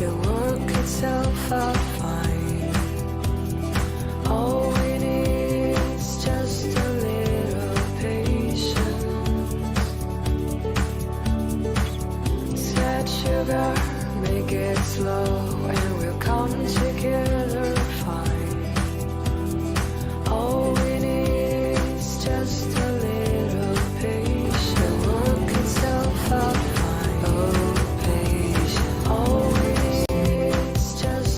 It'll work itself out fine. All we need is just a little patience. Set sugar, make it slow, and we'll come together fine. All we need is just a little patience. It'll work itself out fine. Oh, patience. All we need is just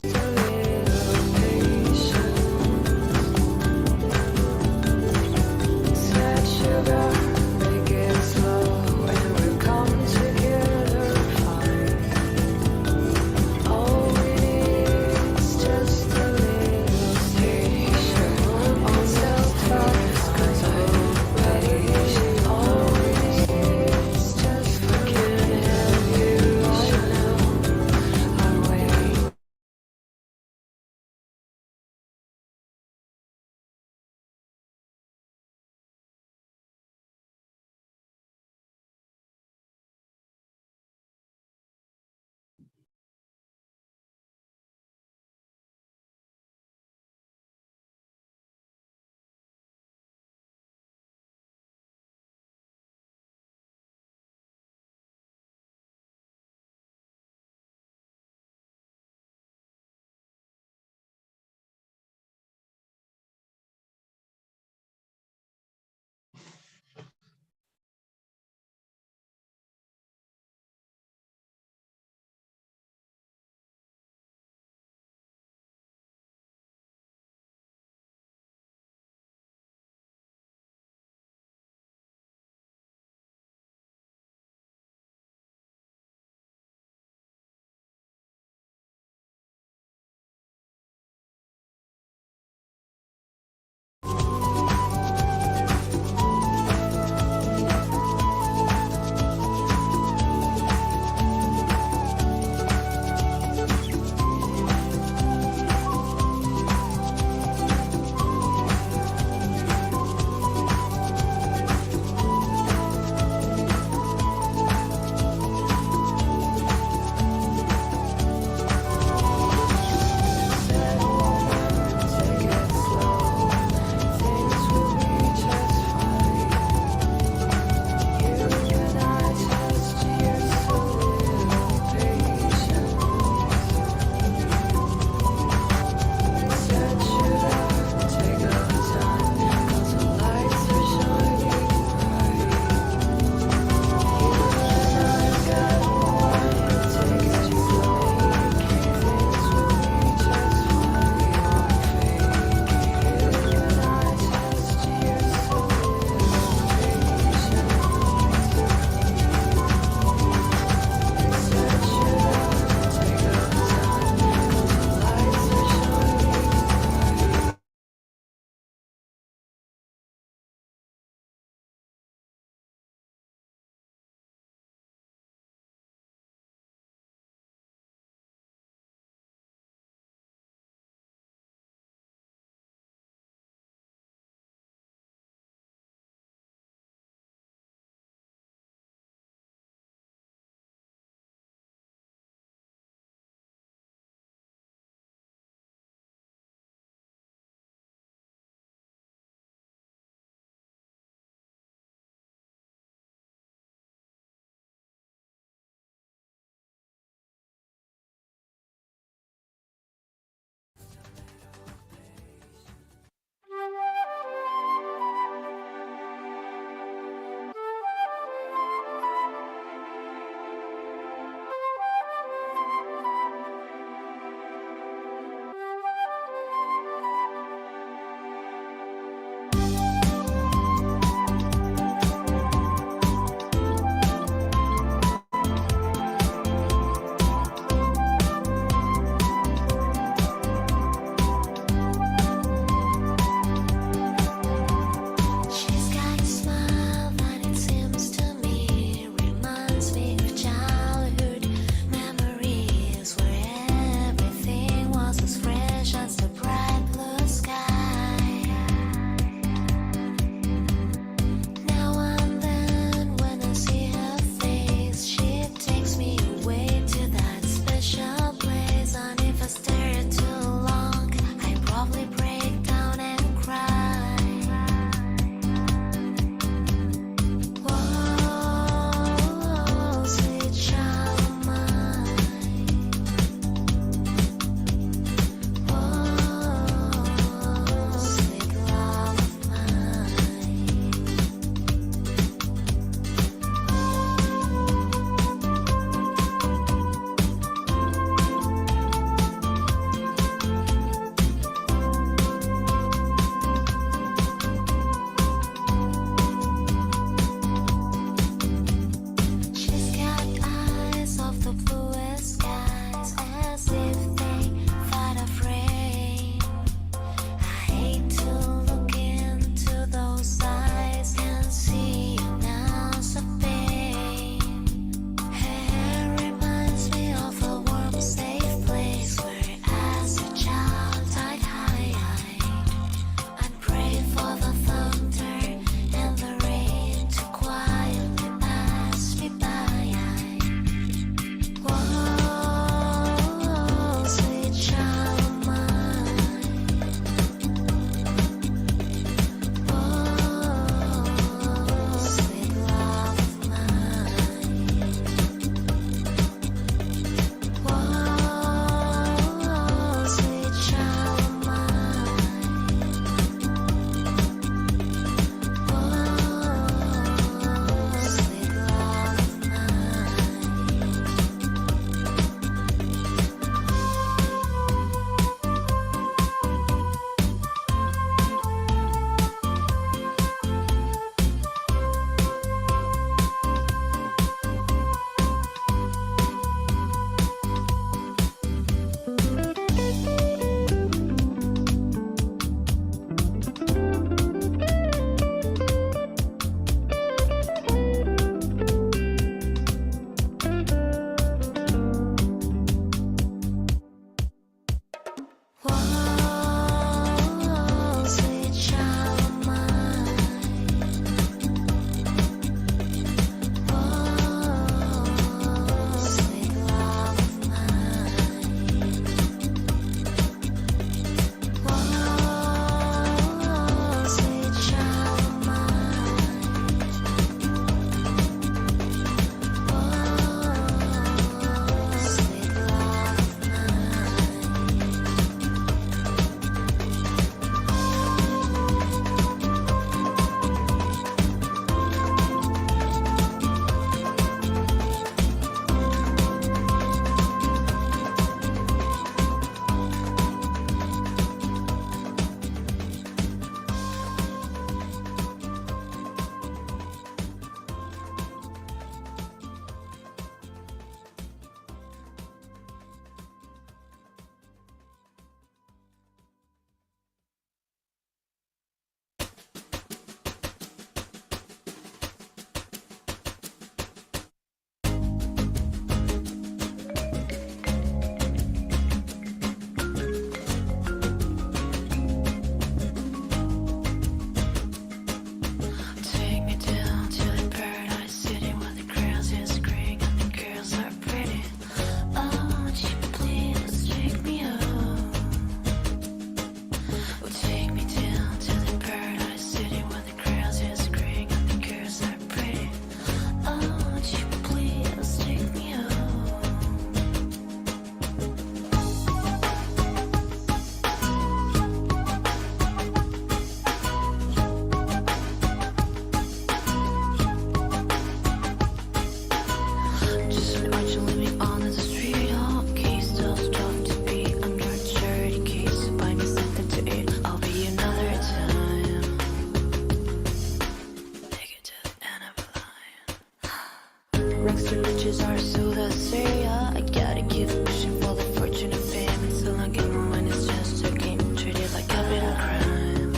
Rags to riches are so the say, I gotta keep pushing for the fortune and fame. It's still not given when it's just a game. Treated like I've been a crime.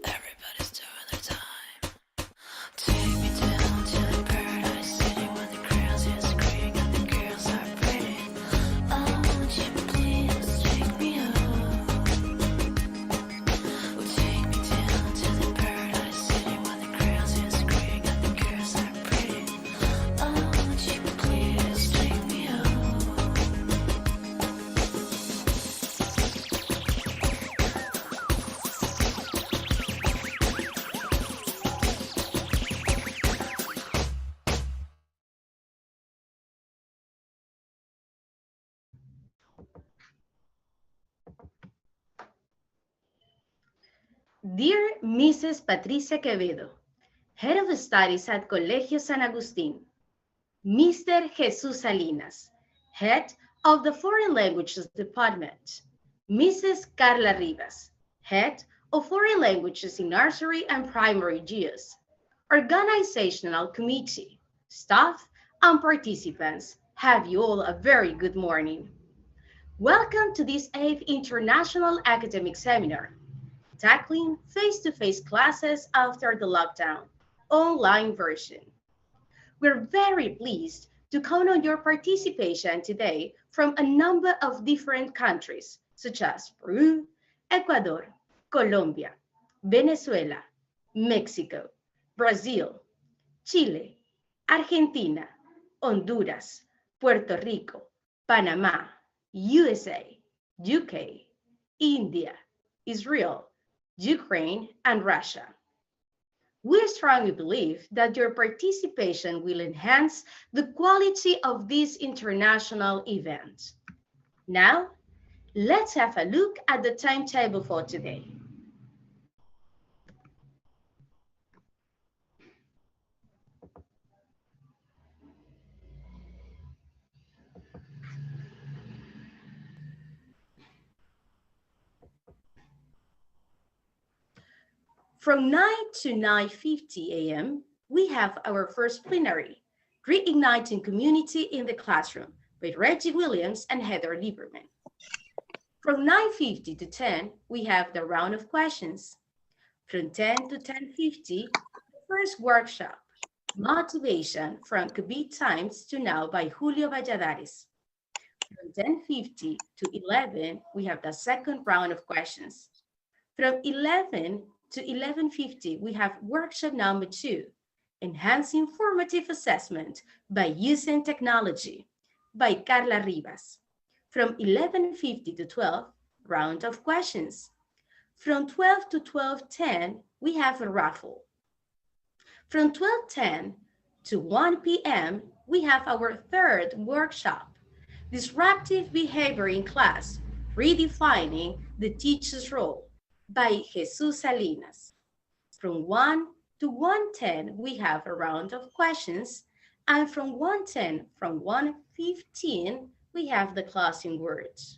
Everybody's doing their time. Take me down to the paradise city where the crowds is green and the girls are pretty. Oh, won't you please take me home? Oh, take me down to the paradise city where the crowds is green and the girls are pretty. Oh, won't you please take me home? Dear Mrs. Patricia Quevedo, Head of Studies at Colegio San Agustín, Mr. Jesus Salinas, Head of the Foreign Languages Department, Mrs. Carla Rivas, Head of Foreign Languages in Nursery and Primary GEOS, Organizational Committee, staff, and participants, have you all a very good morning. Welcome to this 8th International Academic Seminar, Tackling Face-to-Face Classes After the Lockdown, online version. We're very pleased to count on your participation today from a number of different countries, such as Peru, Ecuador, Colombia, Venezuela, Mexico, Brazil, Chile, Argentina, Honduras, Puerto Rico, Panama, USA, UK, India, Israel, Ukraine, and Russia. We strongly believe that your participation will enhance the quality of this international event. Now, let's have a look at the timetable for today. From 9 to 9:50 a.m., we have our first plenary, Reigniting Community in the Classroom, with Reggie Williams and Heather Lieberman. From 9:50 to 10, we have the round of questions. From 10 to 10:50, the first workshop, Motivation from COVID Times to Now by Julio Valladares. From 10:50 to 11, we have the second round of questions. From 11 to 11:50, we have workshop number 2, Enhancing Formative Assessment by Using Technology, by Carla Rivas. From 11:50 to 12, round of questions. From 12 to 12:10, we have a raffle. From 12:10 to 1 p.m., we have our third workshop, Disruptive Behavior in Class, Redefining the Teacher's Role, by Jesus Salinas. From 1 to 1:10, we have a round of questions, and from 1:15, we have the closing words.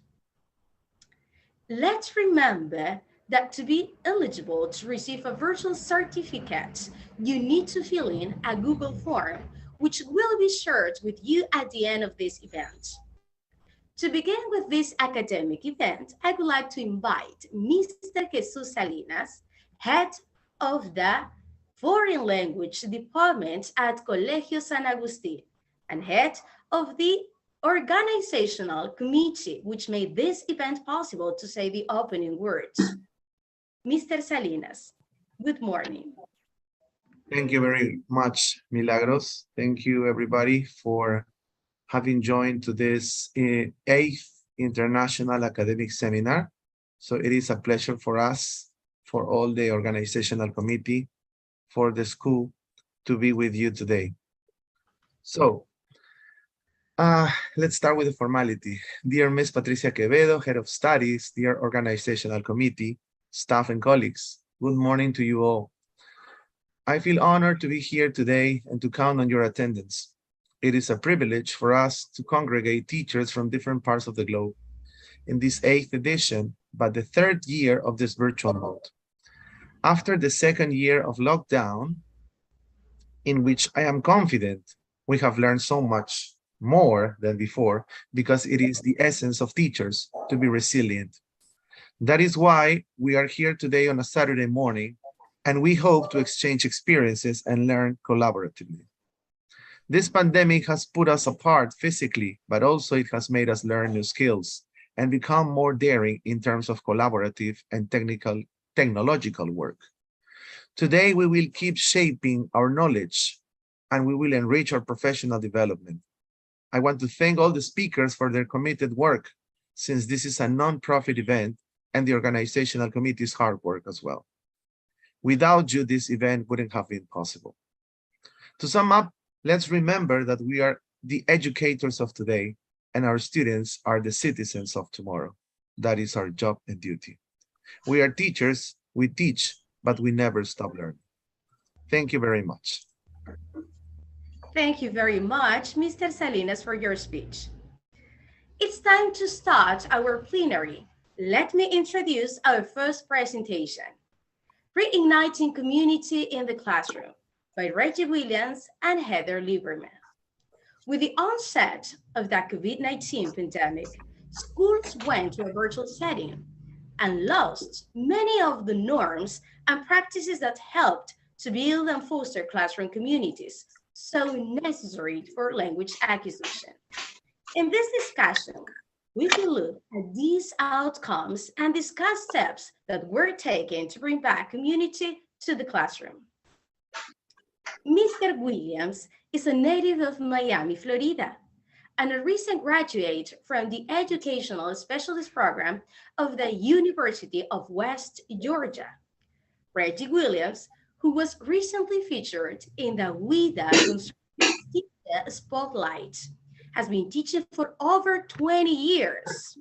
Let's remember that to be eligible to receive a virtual certificate, you need to fill in a Google form, which will be shared with you at the end of this event. To begin with this academic event, I would like to invite Mr. Jesus Salinas, Head of the Foreign Language Department at Colegio San Agustín, and Head of the Organizational Committee, which made this event possible, to say the opening words. Mr. Salinas, good morning. Thank you very much, Milagros. Thank you, everybody, for having joined to this 8th International Academic Seminar. So it is a pleasure for us, for all the organizational committee, for the school, to be with you today. So let's start with the formality. Dear Ms. Patricia Quevedo, Head of Studies, dear organizational committee, staff and colleagues, good morning to you all. I feel honored to be here today and to count on your attendance. It is a privilege for us to congregate teachers from different parts of the globe in this 8th edition, but the 3rd year of this virtual mode. After the 2nd year of lockdown, in which I am confident we have learned so much more than before because it is the essence of teachers to be resilient. That is why we are here today on a Saturday morning, and we hope to exchange experiences and learn collaboratively. This pandemic has put us apart physically, but also it has made us learn new skills and become more daring in terms of collaborative and technological work. Today, we will keep shaping our knowledge and we will enrich our professional development. I want to thank all the speakers for their committed work, since this is a non-profit event and the organizational committee's hard work as well. Without you, this event wouldn't have been possible. To sum up, let's remember that we are the educators of today and our students are the citizens of tomorrow. That is our job and duty. We are teachers, we teach, but we never stop learning. Thank you very much. Thank you very much, Mr. Salinas, for your speech. It's time to start our plenary. Let me introduce our first presentation, Reigniting Community in the Classroom by Reggie Williams and Heather Lieberman. With the onset of the COVID-19 pandemic, schools went to a virtual setting and lost many of the norms and practices that helped to build and foster classroom communities, so necessary for language acquisition. In this discussion, we will look at these outcomes and discuss steps that were taken to bring back community to the classroom. Mr. Williams is a native of Miami, Florida, and a recent graduate from the Educational Specialist Program of the University of West Georgia. Reggie Williams, who was recently featured in the WIDA Constructive Teacher Spotlight, has been teaching for over 20 years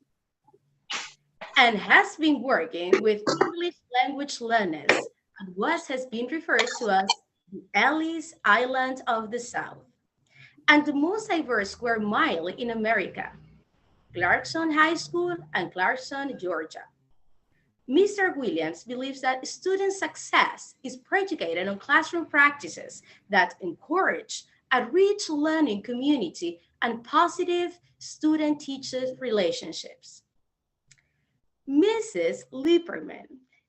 and has been working with English language learners and has been referred to as the Ellis Island of the South and the most diverse square mile in America, Clarkson High School and Clarkson, Georgia. Mr. Williams believes that student success is predicated on classroom practices that encourage a rich learning community and positive student-teacher relationships. Mrs. Lieberman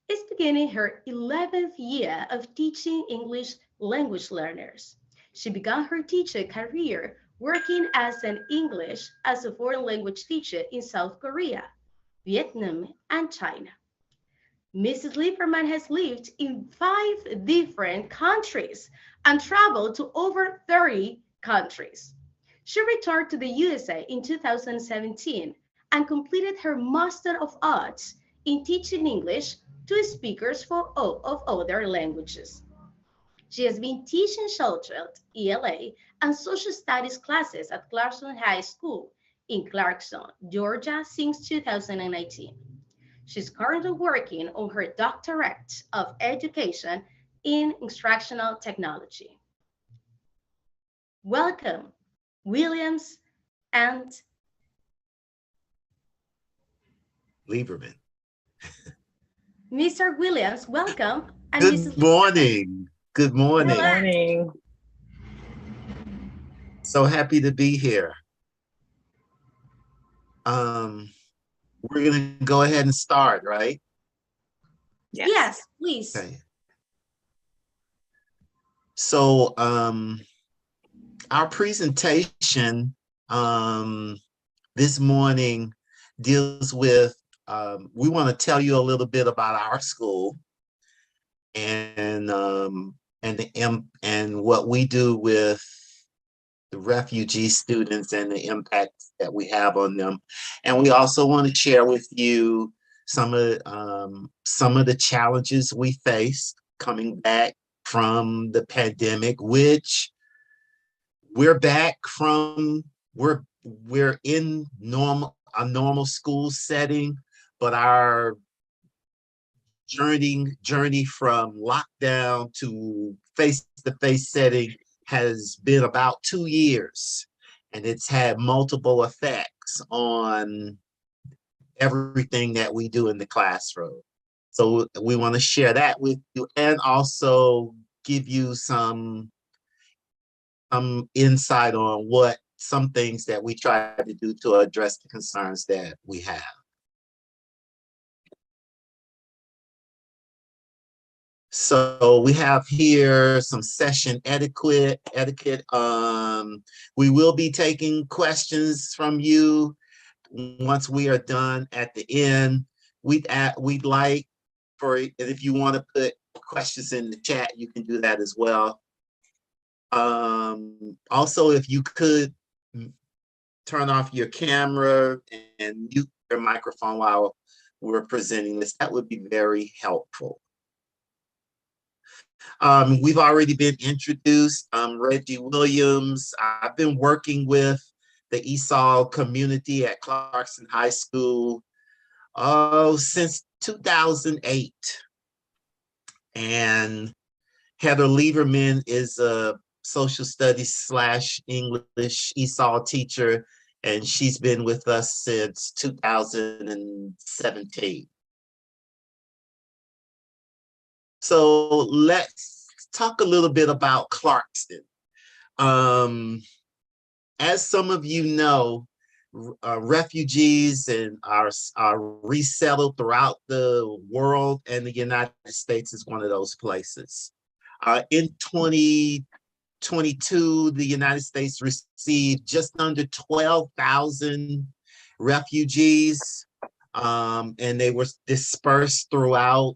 is beginning her 11th year of teaching English language learners. She began her teacher career working as an English as a foreign language teacher in South Korea, Vietnam, and China. Mrs. Lieberman has lived in 5 different countries and traveled to over 30 countries. She returned to the USA in 2017 and completed her Master of Arts in teaching English to speakers for all of other languages. She has been teaching children ELA and social studies classes at Clarkson High School in Clarkson, Georgia since 2019. She's currently working on her doctorate of education in instructional technology. Welcome, Williams and Lieberman. Mr. Williams, welcome. And Good Mrs. morning. Good morning. Hello. Morning. So happy to be here. We're gonna go ahead and start, right? Yes, please. Okay. So our presentation this morning deals with we want to tell you a little bit about our school and what we do with the refugee students and the impact that we have on them. And we also want to share with you some of the challenges we faced coming back from the pandemic, which we're back from, we're in a normal school setting, but our journey from lockdown to face-to-face setting has been about 2 years, and it's had multiple effects on everything that we do in the classroom. So we want to share that with you and also give you some some insight on what some things that we try to do to address the concerns that we have. So we have here some session etiquette. We will be taking questions from you once we are done at the end. We'd like for, if you want to put questions in the chat, you can do that as well. Also, if you could turn off your camera and mute your microphone while we're presenting this, that would be very helpful. We've already been introduced. Reggie Williams. I've been working with the ESOL community at Clarkson High School since 2008. And Heather Lieberman is a social studies / English ESOL teacher, and she's been with us since 2017. So let's talk a little bit about Clarkston. As some of you know, refugees are resettled throughout the world, and the United States is one of those places. In 2022, the United States received just under 12,000 refugees, and they were dispersed throughout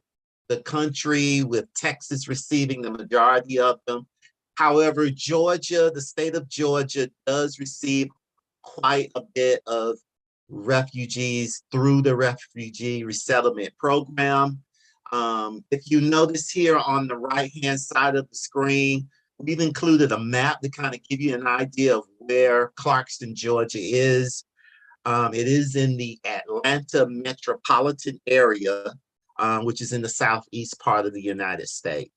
the country, with Texas receiving the majority of them. However, Georgia, the state of Georgia, does receive quite a bit of refugees through the refugee resettlement program. If you notice here on the right-hand side of the screen, we've included a map to kind of give you an idea of where Clarkston, Georgia is. It is in the Atlanta metropolitan area, which is in the southeast part of the United States.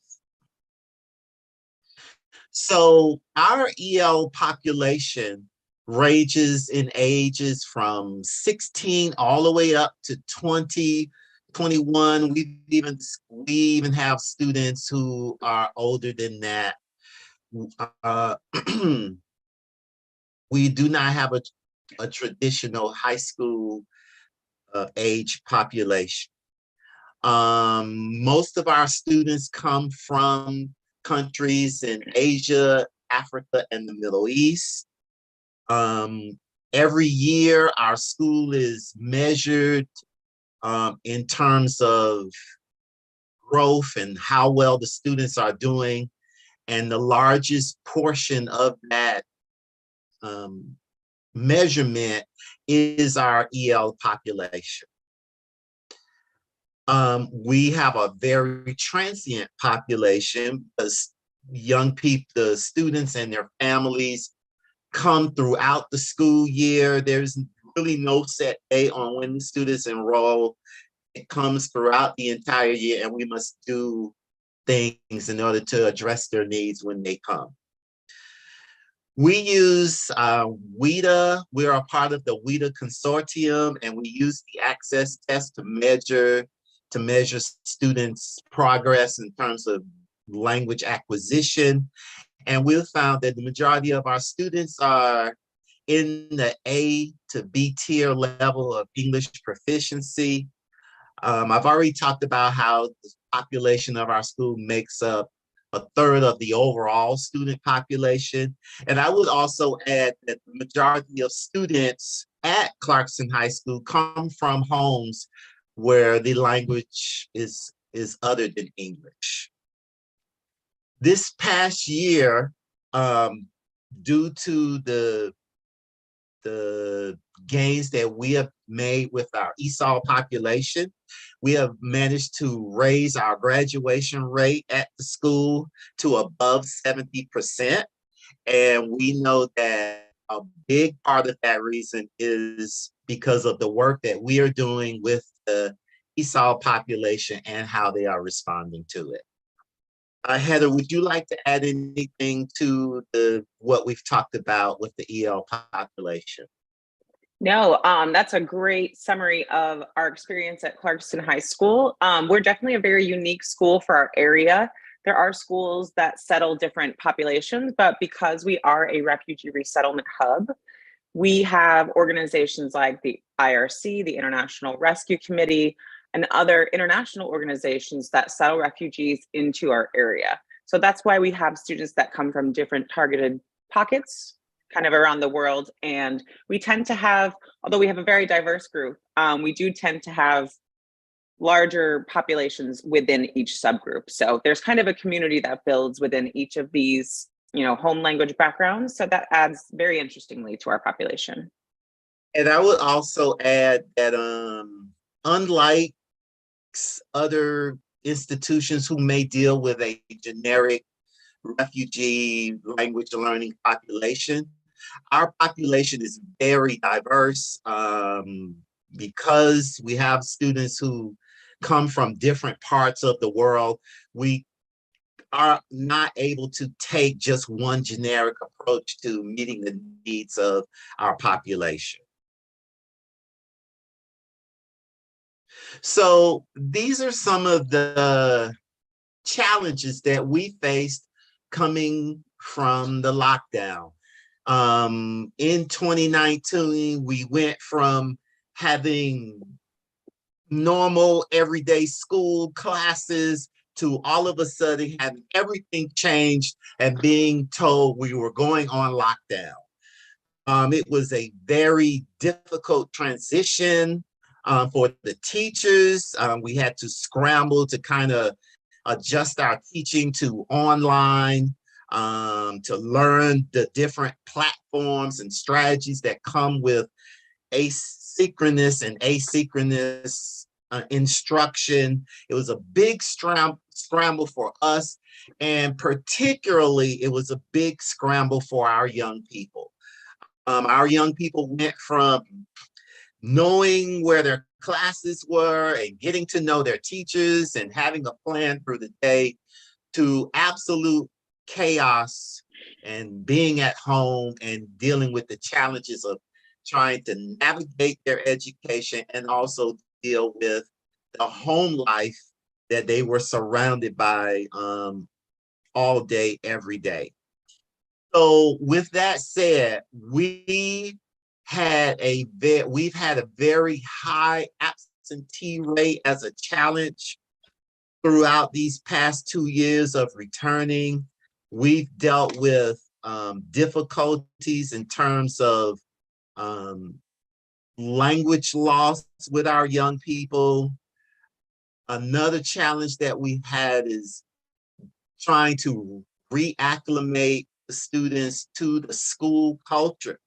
So our EL population ranges in ages from 16 all the way up to 20, 21. We even have students who are older than that. We do not have a traditional high school age population. Most of our students come from countries in Asia, Africa, and the Middle East. Every year, our school is measured in terms of growth and how well the students are doing. And the largest portion of that measurement is our EL population. We have a very transient population because young people, the students and their families come throughout the school year. There's really no set date on when the students enroll. It comes throughout the entire year, and we must do things in order to address their needs when they come. We use WIDA. We're a part of the WIDA consortium, and we use the access test to measure students' progress in terms of language acquisition. And we've found that the majority of our students are in the A to B tier level of English proficiency. I've already talked about how the population of our school makes up a third of the overall student population. And I would also add that the majority of students at Clarkson High School come from homes where the language is other than English. This past year, due to the gains that we have made with our ESOL population, we have managed to raise our graduation rate at the school to above 70%. And we know that a big part of that reason is because of the work that we are doing with the ESOL population and how they are responding to it. Heather, would you like to add anything to what we've talked about with the EL population? No, that's a great summary of our experience at Clarkston High School. We're definitely a very unique school for our area. There are schools that settle different populations, but because we are a refugee resettlement hub, we have organizations like the IRC, the International Rescue Committee, and other international organizations that settle refugees into our area. So that's why we have students that come from different targeted pockets kind of around the world. And we tend to have, although we have a very diverse group, we do tend to have larger populations within each subgroup. So there's kind of a community that builds within each of these, home language backgrounds. So that adds very interestingly to our population. And I would also add that unlike other institutions who may deal with a generic refugee language learning population, our population is very diverse because we have students who come from different parts of the world. We are not able to take just one generic approach to meeting the needs of our population. So these are some of the challenges that we faced coming from the lockdown. In 2019, we went from having normal everyday school classes to all of a sudden having everything changed and being told we were going on lockdown. It was a very difficult transition for the teachers. We had to scramble to kind of adjust our teaching to online, to learn the different platforms and strategies that come with asynchronous and asynchronous instruction. It was a big scramble for us, and particularly it was a big scramble for our young people. Our young people went from knowing where their classes were and getting to know their teachers and having a plan for the day to absolute chaos and being at home and dealing with the challenges of trying to navigate their education and also deal with the home life that they were surrounded by all day, every day. So with that said, we've had a very high absentee rate as a challenge throughout these past 2 years of returning. We've dealt with difficulties in terms of language loss with our young people. Another challenge that we've had is trying to reacclimate the students to the school culture.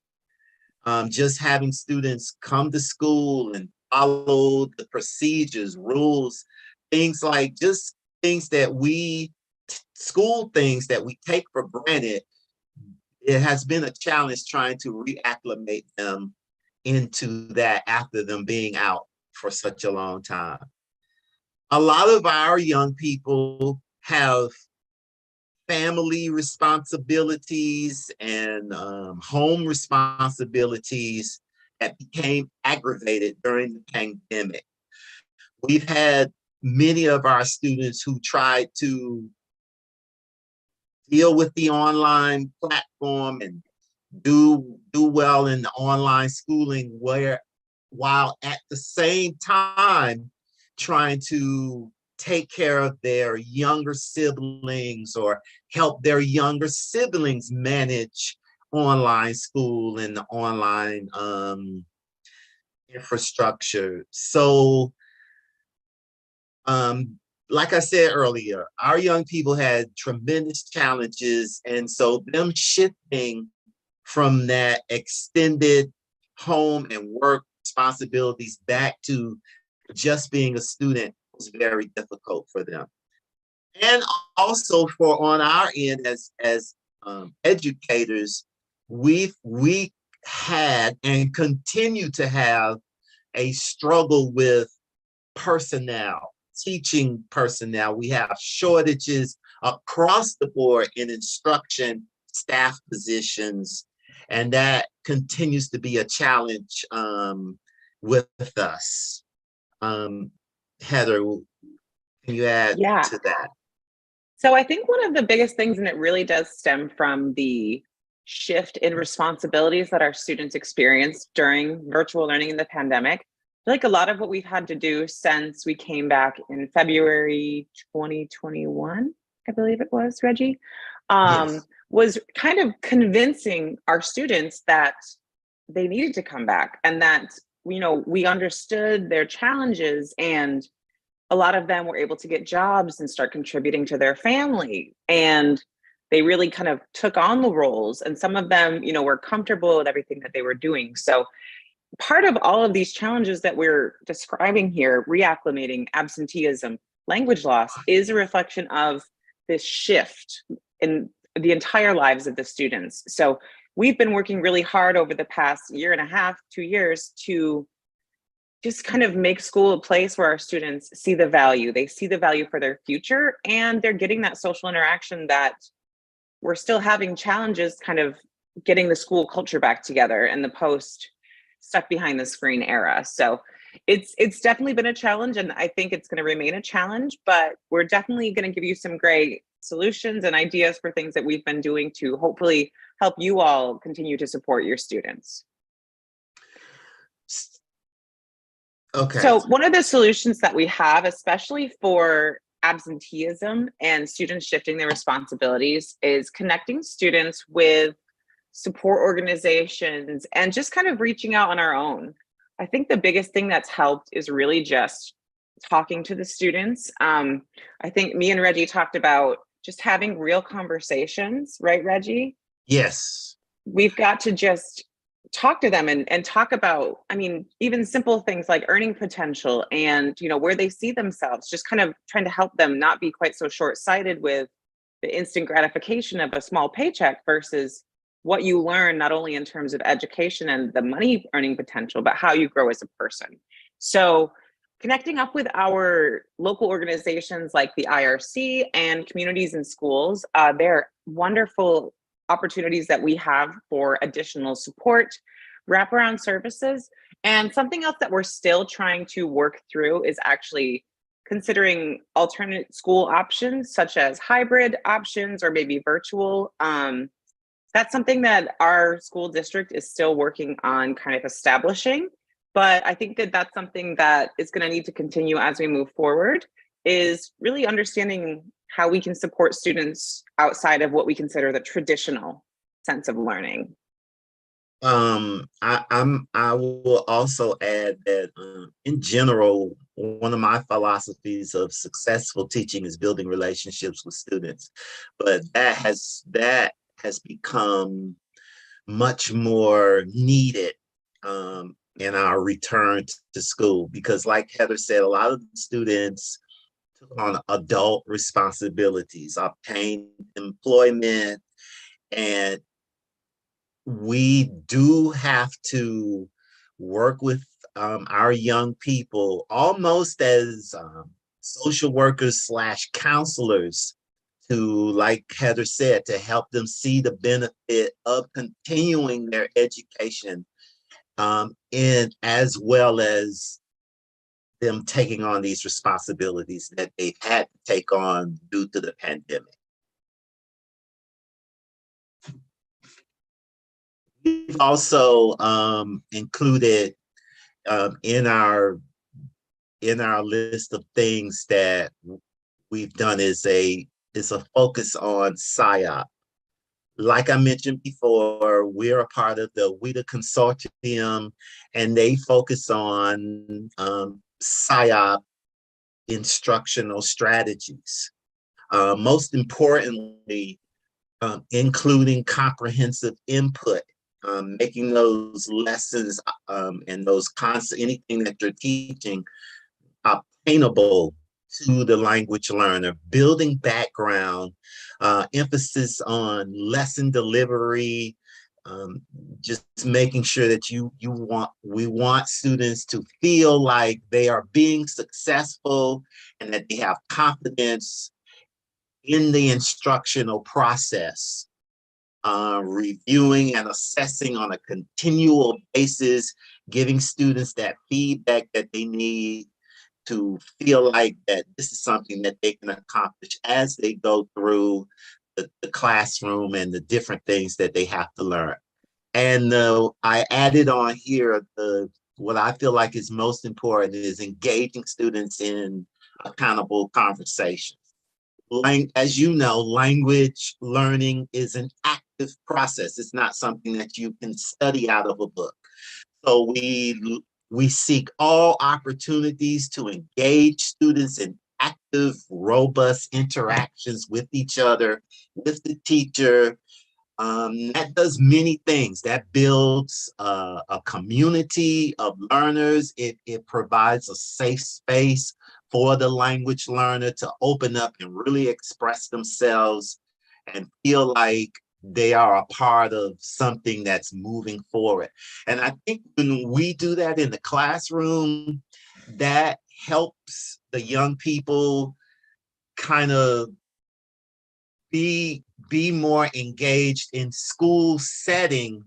Just having students come to school and follow the procedures, rules, things like just things that school things that we take for granted. It has been a challenge trying to reacclimate them into that after them being out for such a long time. A lot of our young people have family responsibilities and home responsibilities that became aggravated during the pandemic. We've had many of our students who tried to deal with the online platform and do well in the online schooling, while at the same time trying to take care of their younger siblings or help their younger siblings manage online school and the online infrastructure. So like I said earlier, our young people had tremendous challenges, and so them shifting from that extended home and work responsibilities back to just being a student was very difficult for them. And also for on our end as educators, we had and continue to have a struggle with personnel, teaching personnel. We have shortages across the board in instruction staff positions, and that continues to be a challenge with us. Heather, can you add Yeah. to that? So I think one of the biggest things, and it really does stem from the shift in responsibilities that our students experienced during virtual learning in the pandemic. I feel like a lot of what we've had to do since we came back in February 2021, I believe it was, Reggie, Yes. was kind of convincing our students that they needed to come back and that, you know, we understood their challenges, and a lot of them were able to get jobs and start contributing to their family, and they really kind of took on the roles, and some of them, you know, were comfortable with everything that they were doing. So part of all of these challenges that we're describing here, reacclimating, absenteeism, language loss, is a reflection of this shift in the entire lives of the students. So we've been working really hard over the past year and a half, 2 years, to just kind of make school a place where our students see the value. They see the value for their future, and they're getting that social interaction that we're still having challenges kind of getting the school culture back together in the post stuck behind the screen era. So it's definitely been a challenge, and I think it's going to remain a challenge, but we're definitely going to give you some great solutions and ideas for things that we've been doing to hopefully help you all continue to support your students. Okay. So one of the solutions that we have, especially for absenteeism and students shifting their responsibilities, is connecting students with support organizations and just kind of reaching out on our own. I think the biggest thing that's helped is really just talking to the students. I think me and Reggie talked about just having real conversations, right, Reggie? Yes. We've got to just talk to them and talk about, I mean, even simple things like earning potential and, you know, where they see themselves, just kind of trying to help them not be quite so short-sighted with the instant gratification of a small paycheck versus what you learn, not only in terms of education and the money earning potential, but how you grow as a person. So connecting up with our local organizations like the IRC and communities and schools, they're wonderful opportunities that we have for additional support, wraparound services. And something else that we're still trying to work through is actually considering alternate school options, such as hybrid options or maybe virtual. That's something that our school district is still working on kind of establishing. But I think that that's something that is going to need to continue as we move forward, is really understanding how we can support students outside of what we consider the traditional sense of learning. I will also add that in general, one of my philosophies of successful teaching is building relationships with students, but that has become much more needed in our return to school, because like Heather said, a lot of the students took on adult responsibilities, obtained employment, and we do have to work with our young people almost as social workers slash counselors to, like Heather said, to help them see the benefit of continuing their education, and as well as them taking on these responsibilities that they've had to take on due to the pandemic. We've also included in our list of things that we've done is a focus on PSYOP. Like I mentioned before, we're a part of the WIDA consortium, and they focus on PSYOP instructional strategies. Most importantly, including comprehensive input, making those lessons and those concepts, anything that you're teaching, obtainable to the language learner, building background, emphasis on lesson delivery, just making sure that we want students to feel like they are being successful and that they have confidence in the instructional process, reviewing and assessing on a continual basis, giving students that feedback that they need to feel like that this is something that they can accomplish as they go through the classroom and the different things that they have to learn. And I added on here what I feel like is most important is engaging students in accountable conversations. As you know, language learning is an active process. It's not something that you can study out of a book. So we seek all opportunities to engage students in active, robust interactions with each other, with the teacher. That does many things. That builds a community of learners. It provides a safe space for the language learner to open up and really express themselves and feel like they are a part of something that's moving forward. And I think when we do that in the classroom, that helps the young people kind of be more engaged in school setting,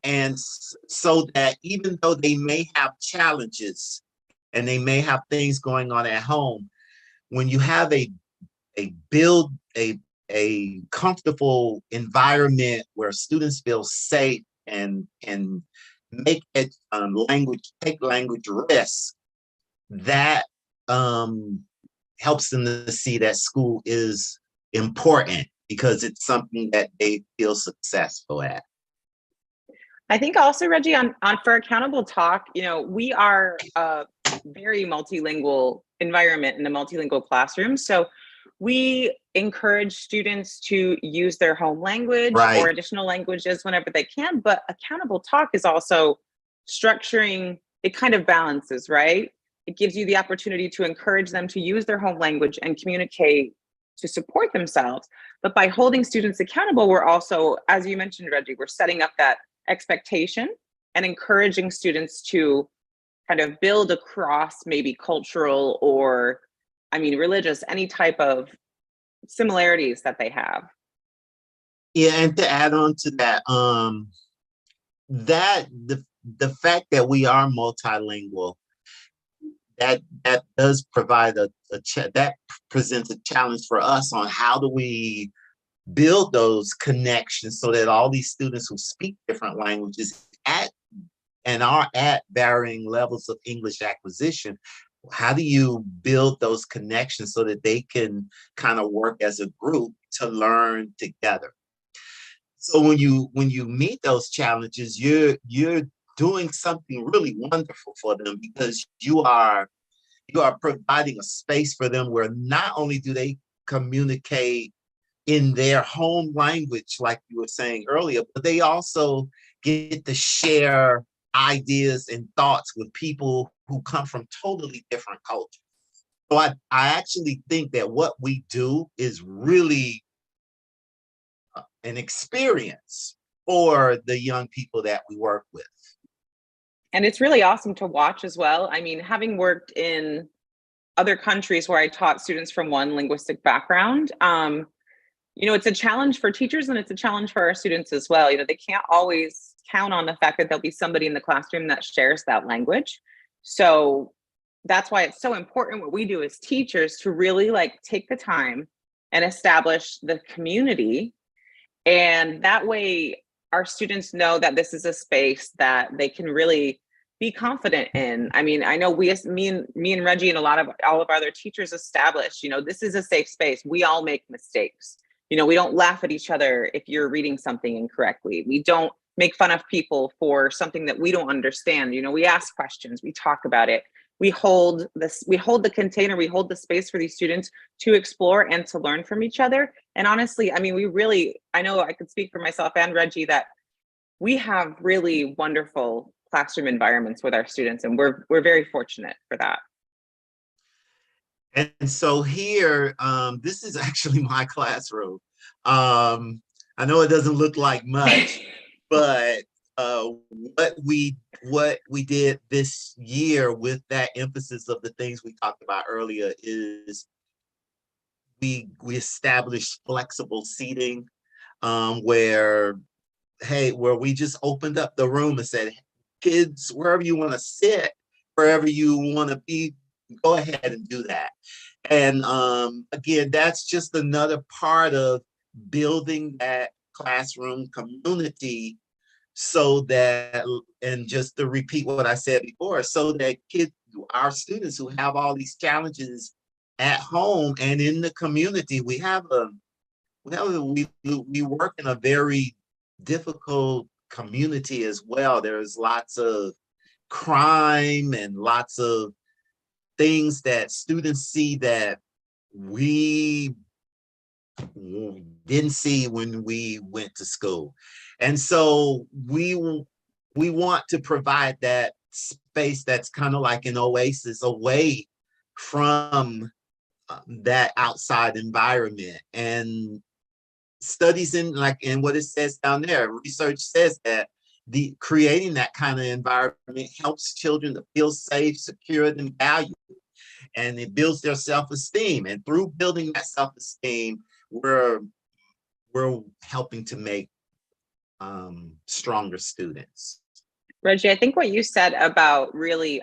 and so that even though they may have challenges and they may have things going on at home, when you have a comfortable environment where students feel safe and make it take language risks, that helps them to see that school is important because it's something that they feel successful at. I think also, Reggie, on for Accountable Talk, we are a very multilingual environment in a multilingual classroom. So we encourage students to use their home language or additional languages whenever they can. But Accountable Talk is also structuring, it kind of balances, right? It gives you the opportunity to encourage them to use their home language and communicate to support themselves. But by holding students accountable, we're also, as you mentioned, Reggie, we're setting up that expectation and encouraging students to kind of build across maybe cultural or, religious, any type of similarities that they have. Yeah, and to add on to that, that the fact that we are multilingual, that does provide that presents a challenge for us on how do we build those connections so that all these students who speak different languages are at varying levels of English acquisition, how do you build those connections so that they can kind of work as a group to learn together? So when you meet those challenges, you're doing something really wonderful for them, because you are providing a space for them where not only do they communicate in their home language, like you were saying earlier, but they also get to share ideas and thoughts with people who come from totally different cultures. So I actually think that what we do is really an experience for the young people that we work with. And it's really awesome to watch as well. Having worked in other countries where I taught students from one linguistic background, it's a challenge for teachers and it's a challenge for our students as well. They can't always count on the fact that there'll be somebody in the classroom that shares that language. So that's why it's so important what we do as teachers to really take the time and establish the community. And that way our students know that this is a space that they can really be confident in. I know me and Reggie and all of our other teachers established, this is a safe space. We all make mistakes. We don't laugh at each other if you're reading something incorrectly. We don't make fun of people for something that we don't understand. We ask questions, we talk about it. We hold the container, we hold the space for these students to explore and to learn from each other. And honestly, I know I could speak for myself and Reggie that we have really wonderful classroom environments with our students, and we're very fortunate for that. And so here, this is actually my classroom. I know it doesn't look like much, but what we did this year with that emphasis of the things we talked about earlier is we established flexible seating, where we just opened up the room and said, kids, wherever you want to sit, wherever you want to be, go ahead and do that. And again, that's just another part of building that classroom community, so that, and just to repeat what I said before, so that kids, our students who have all these challenges at home and in the community, we work in a very difficult community as well. There's lots of crime and lots of things that students see that we didn't see when we went to school. And so we want to provide that space that's kind of like an oasis away from that outside environment. And studies in what it says down there, research says that the creating that kind of environment helps children to feel safe, secure, and valued, and it builds their self-esteem. And through building that self-esteem, we're helping to make stronger students. Reggie, I think what you said about really,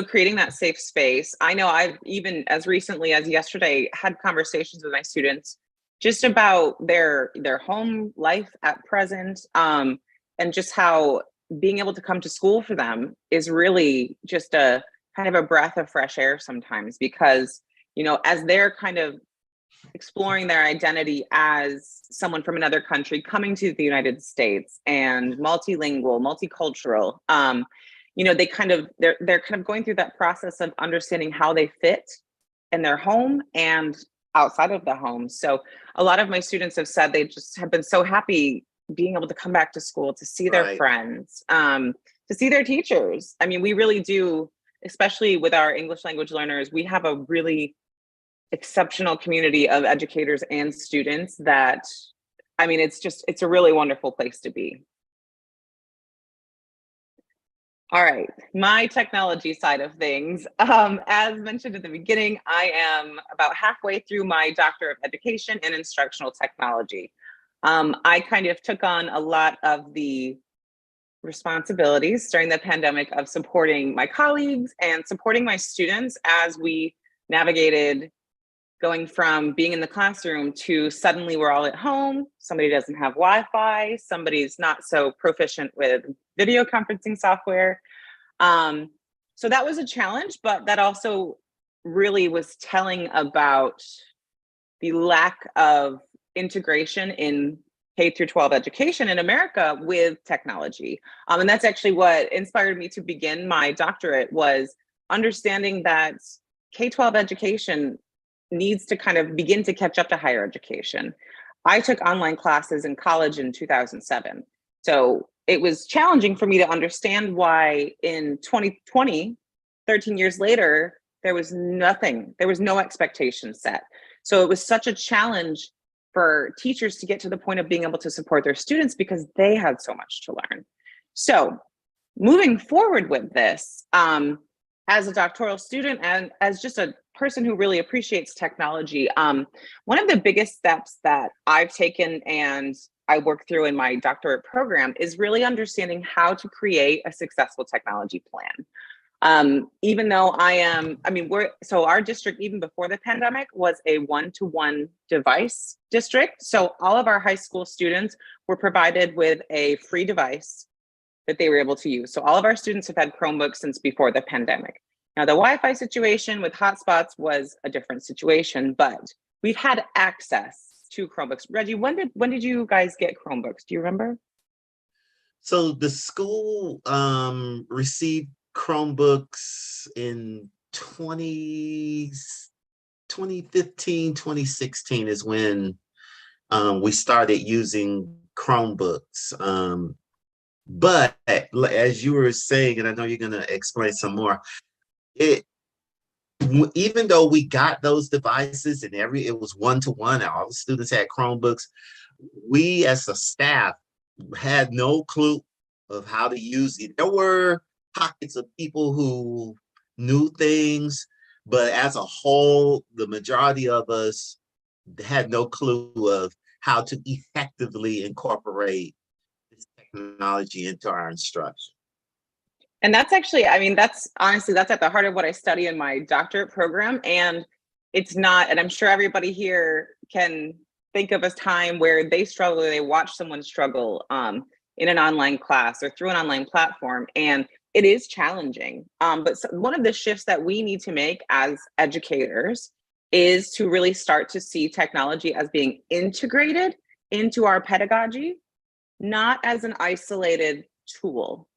creating that safe space. I know I've even as recently as yesterday had conversations with my students just about their home life at present, and just how being able to come to school for them is really just a kind of a breath of fresh air sometimes, because, as they're kind of exploring their identity as someone from another country coming to the United States and multilingual, multicultural, they're kind of going through that process of understanding how they fit in their home and outside of the home. So a lot of my students have said they just have been so happy being able to come back to school, to see their friends, to see their teachers. I mean, we really do, especially with our English language learners, we have a really exceptional community of educators and students that, I mean, it's a really wonderful place to be. All right, my technology side of things. As mentioned at the beginning, I am about halfway through my Doctor of Education in Instructional Technology. I kind of took on a lot of the responsibilities during the pandemic of supporting my colleagues and supporting my students as we navigated going from being in the classroom to suddenly we're all at home, somebody doesn't have Wi-Fi, somebody's not so proficient with video conferencing software. So that was a challenge, but that also really was telling about the lack of integration in K through 12 education in America with technology. And that's actually what inspired me to begin my doctorate, was understanding that K-12 education needs to kind of begin to catch up to higher education. I took online classes in college in 2007. So it was challenging for me to understand why in 2020, 13 years later, there was no expectation set. So it was such a challenge for teachers to get to the point of being able to support their students because they had so much to learn. So moving forward with this, as a doctoral student and as just a person who really appreciates technology, one of the biggest steps that I've taken and I work through in my doctorate program is really understanding how to create a successful technology plan. Even though our district, even before the pandemic, was a one-to-one device district. So all of our high school students were provided with a free device that they were able to use. So all of our students have had Chromebooks since before the pandemic. Now the Wi-Fi situation with hotspots was a different situation, but we've had access to Chromebooks. Reggie, when did you guys get Chromebooks? Do you remember? So the school received Chromebooks in 2015, 2016 is when we started using Chromebooks. But as you were saying, and I know you're going to explain some more, even though we got those devices and it was one-to-one, all the students had Chromebooks, we as a staff had no clue of how to use it. There were pockets of people who knew things, but as a whole, the majority of us had no clue of how to effectively incorporate this technology into our instruction. And that's actually, I mean, that's honestly, that's at the heart of what I study in my doctorate program. And it's not, and I'm sure everybody here can think of a time where they struggle, or they watch someone struggle in an online class or through an online platform. And it is challenging. But one of the shifts that we need to make as educators is to really start to see technology as being integrated into our pedagogy, not as an isolated tool.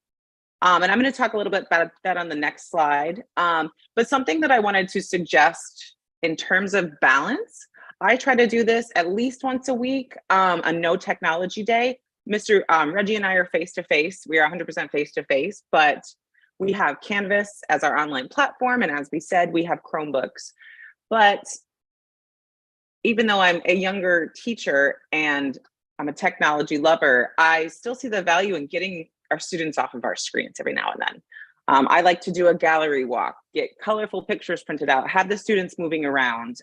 And I'm going to talk a little bit about that on the next slide. But something that I wanted to suggest in terms of balance, I try to do this at least once a week, a no technology day. Mr. Reggie and I are face-to-face. We are 100% face-to-face, but we have Canvas as our online platform. And as we said, we have Chromebooks. But even though I'm a younger teacher and I'm a technology lover, I still see the value in getting our students off of our screens every now and then. I like to do a gallery walk, get colorful pictures printed out, have the students moving around.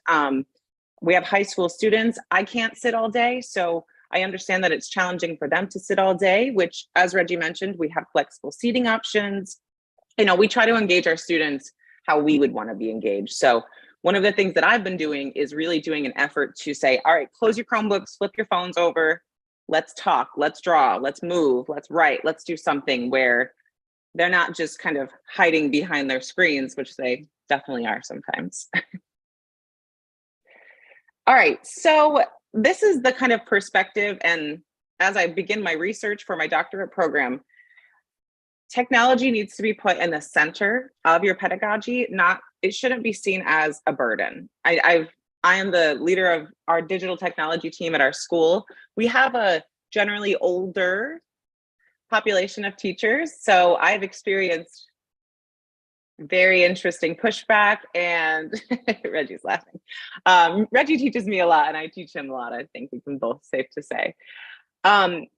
We have high school students. I can't sit all day, so I understand that it's challenging for them to sit all day, which, as Reggie mentioned, we have flexible seating options. You know, we try to engage our students how we would want to be engaged. So one of the things that I've been doing is really doing an effort to say, all right, close your Chromebooks, flip your phones over, let's talk, let's draw, let's move, let's write, let's do something where they're not just kind of hiding behind their screens, which they definitely are sometimes. All right, so this is the kind of perspective, and as I begin my research for my doctorate program, technology needs to be put in the center of your pedagogy, it shouldn't be seen as a burden. I am the leader of our digital technology team at our school. We have a generally older population of teachers, so I've experienced very interesting pushback, and Reggie's laughing. Reggie teaches me a lot and I teach him a lot, I think we can both safe to say.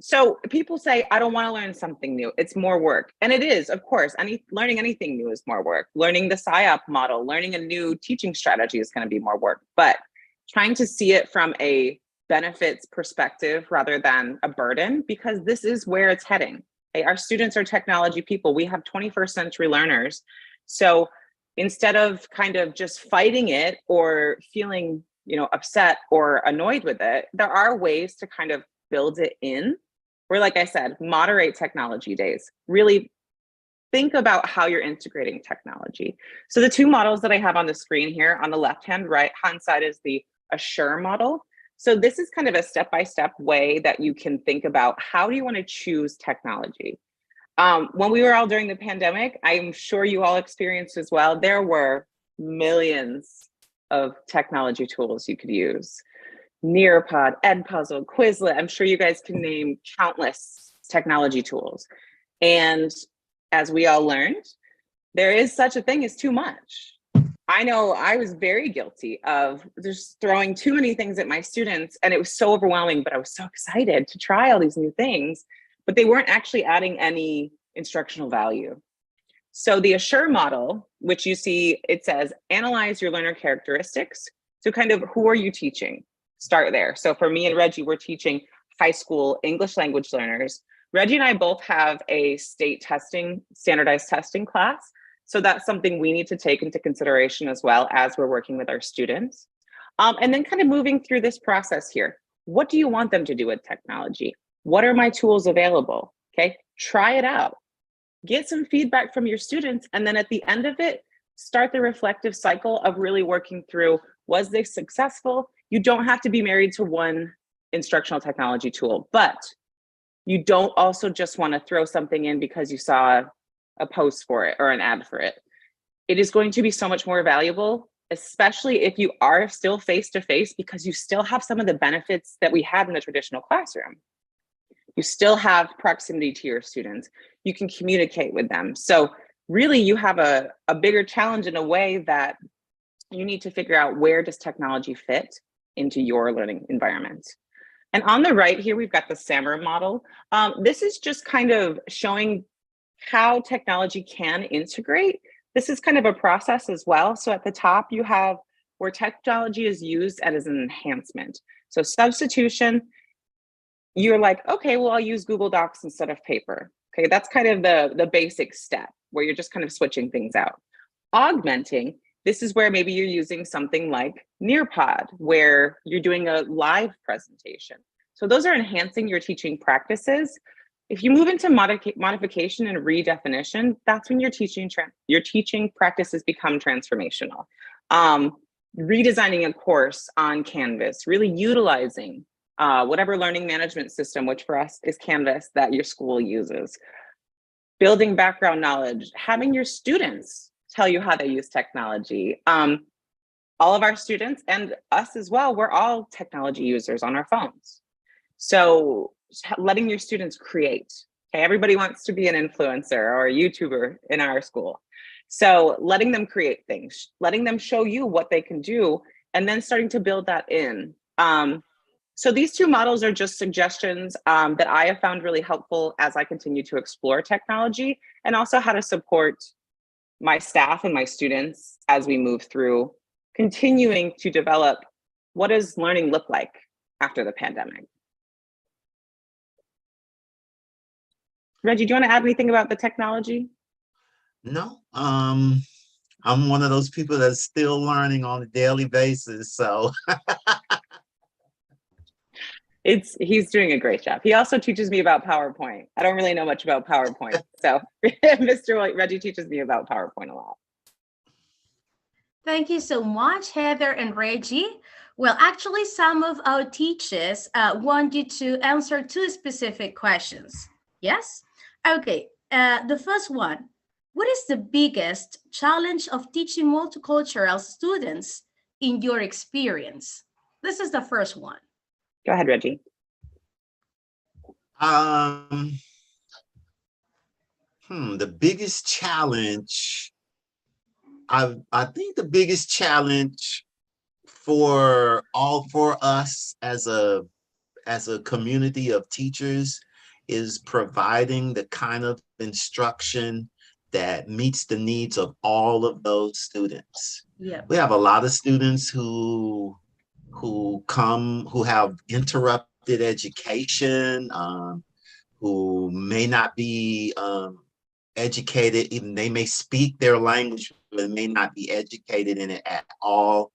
So people say, I don't want to learn something new. It's more work. And it is, of course, learning anything new is more work. Learning the PSYOP model, learning a new teaching strategy is going to be more work, but trying to see it from a benefits perspective rather than a burden, because this is where it's heading. Okay? Our students are technology people. We have 21st century learners. So instead of kind of just fighting it or feeling, upset or annoyed with it, there are ways to kind of build it in, or like I said, moderate technology days. Really think about how you're integrating technology. So the two models that I have on the screen here, on the left-hand, right-hand side is the Assure model. So this is kind of a step-by-step way that you can think about how do you want to choose technology. When we were all during the pandemic, I'm sure you all experienced as well, there were millions of technology tools you could use. Nearpod, Edpuzzle, Quizlet. I'm sure you guys can name countless technology tools. And as we all learned, there is such a thing as too much. I know I was very guilty of just throwing too many things at my students, and it was so overwhelming, but I was so excited to try all these new things, but they weren't actually adding any instructional value. So the Assure model, which you see, it says, analyze your learner characteristics. So kind of who are you teaching? Start there. So for me and Reggie, we're teaching high school English language learners. Reggie and I both have a state testing, standardized testing class. So that's something we need to take into consideration as well as we're working with our students. And then kind of moving through this process here. What do you want them to do with technology? What are my tools available? Okay, try it out. Get some feedback from your students. And then at the end of it, start the reflective cycle of really working through, was this successful? You don't have to be married to one instructional technology tool, but you don't also just want to throw something in because you saw a post for it or an ad for it. It is going to be so much more valuable, especially if you are still face-to-face, because you still have some of the benefits that we had in the traditional classroom. You still have proximity to your students. You can communicate with them. So really you have a bigger challenge in a way that you need to figure out, where does technology fit into your learning environment? And on the right here, we've got the SAMR model. This is just kind of showing how technology can integrate. This is kind of a process as well. So at the top, you have where technology is used as an enhancement. So substitution, you're like, okay, well, I'll use Google Docs instead of paper. Okay, that's kind of the basic step. where you're just kind of switching things out. Augmenting, this is where maybe you're using something like Nearpod, where you're doing a live presentation. So those are enhancing your teaching practices. If you move into modification and redefinition, that's when your teaching practices become transformational. Redesigning a course on Canvas, really utilizing whatever learning management system, which for us is Canvas, that your school uses. Building background knowledge, having your students tell you how they use technology. All of our students and us as well, we're all technology users on our phones. So letting your students create. Okay, everybody wants to be an influencer or a YouTuber in our school. So letting them create things, letting them show you what they can do, and then starting to build that in. So these two models are just suggestions that I have found really helpful as I continue to explore technology, and also how to support my staff and my students as we move through continuing to develop what does learning look like after the pandemic. Reggie, do you want to add anything about the technology? No, I'm one of those people that's still learning on a daily basis. So he's doing a great job. He also teaches me about PowerPoint. I don't really know much about PowerPoint. So Reggie teaches me about PowerPoint a lot. Thank you so much, Heather and Reggie. Well, actually, some of our teachers want you to answer two specific questions. Yes? Okay, the first one. What is the biggest challenge of teaching multicultural students in your experience? This is the first one. Go ahead, Reggie. The biggest challenge, I think the biggest challenge for us as a community of teachers is providing the kind of instruction that meets the needs of all of those students. Yeah. We have a lot of students who have interrupted education, who may not be educated, even they may speak their language, but may not be educated in it at all.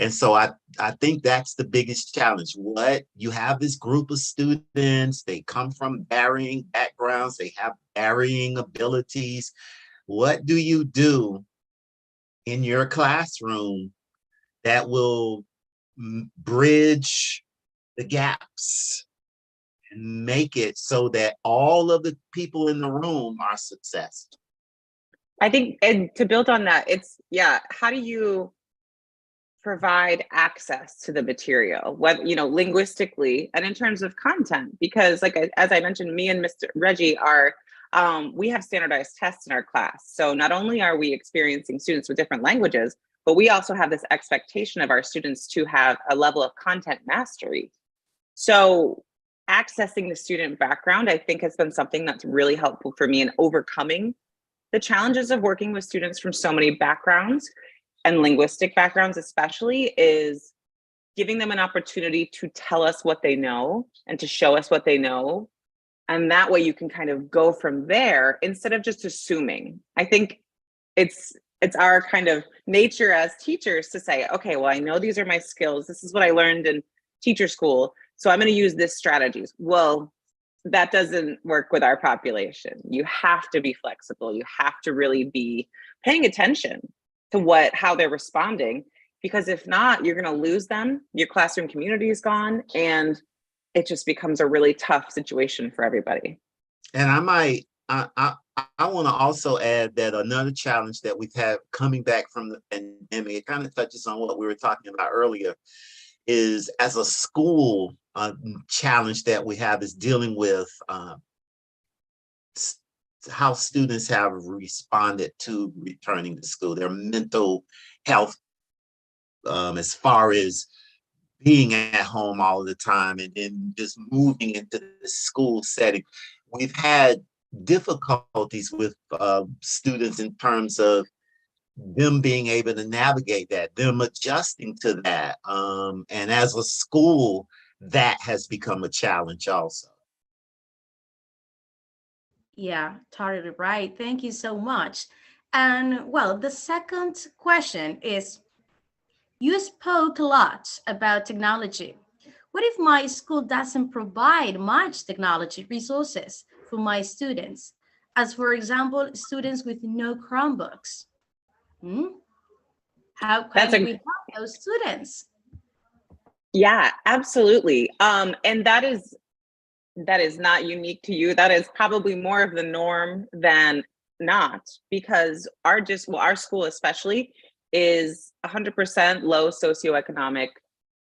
And so I think that's the biggest challenge. You have this group of students, they come from varying backgrounds, they have varying abilities. What do you do in your classroom that will bridge the gaps and make it so that all of the people in the room are successful? I think, and to build on that, how do you provide access to the material, whether, linguistically and in terms of content? Because as I mentioned, me and Mr. Reggie are, we have standardized tests in our class. So not only are we experiencing students with different languages, but we also have this expectation of our students to have a level of content mastery. So accessing the student background, I think, has been something that's really helpful for me in overcoming the challenges of working with students from so many backgrounds, and linguistic backgrounds especially, is giving them an opportunity to tell us what they know and to show us what they know. And that way you can kind of go from there instead of just assuming. I think it's our kind of nature as teachers to say, okay, well, I know these are my skills. This is what I learned in teacher school, so I'm going to use this strategies. Well, that doesn't work with our population. You have to be flexible. You have to really be paying attention to how they're responding, because if not, you're going to lose them. Your classroom community is gone, and it just becomes a really tough situation for everybody. And I want to also add that another challenge that we've had coming back from the pandemic, it kind of touches on what we were talking about earlier, is as a school, challenge that we have is dealing with how students have responded to returning to school, their mental health, as far as being at home all the time and then just moving into the school setting. We've had difficulties with students in terms of them being able to navigate that, them adjusting to that. And as a school, that has become a challenge also. Yeah, totally right. Thank you so much. And well, the second question is, you spoke a lot about technology. What if my school doesn't provide much technology resources for my students? As for example, students with no Chromebooks. Hmm? How That's can a we help those students? Yeah, absolutely. And that is not unique to you. That is probably more of the norm than not, because our school especially is 100% low socioeconomic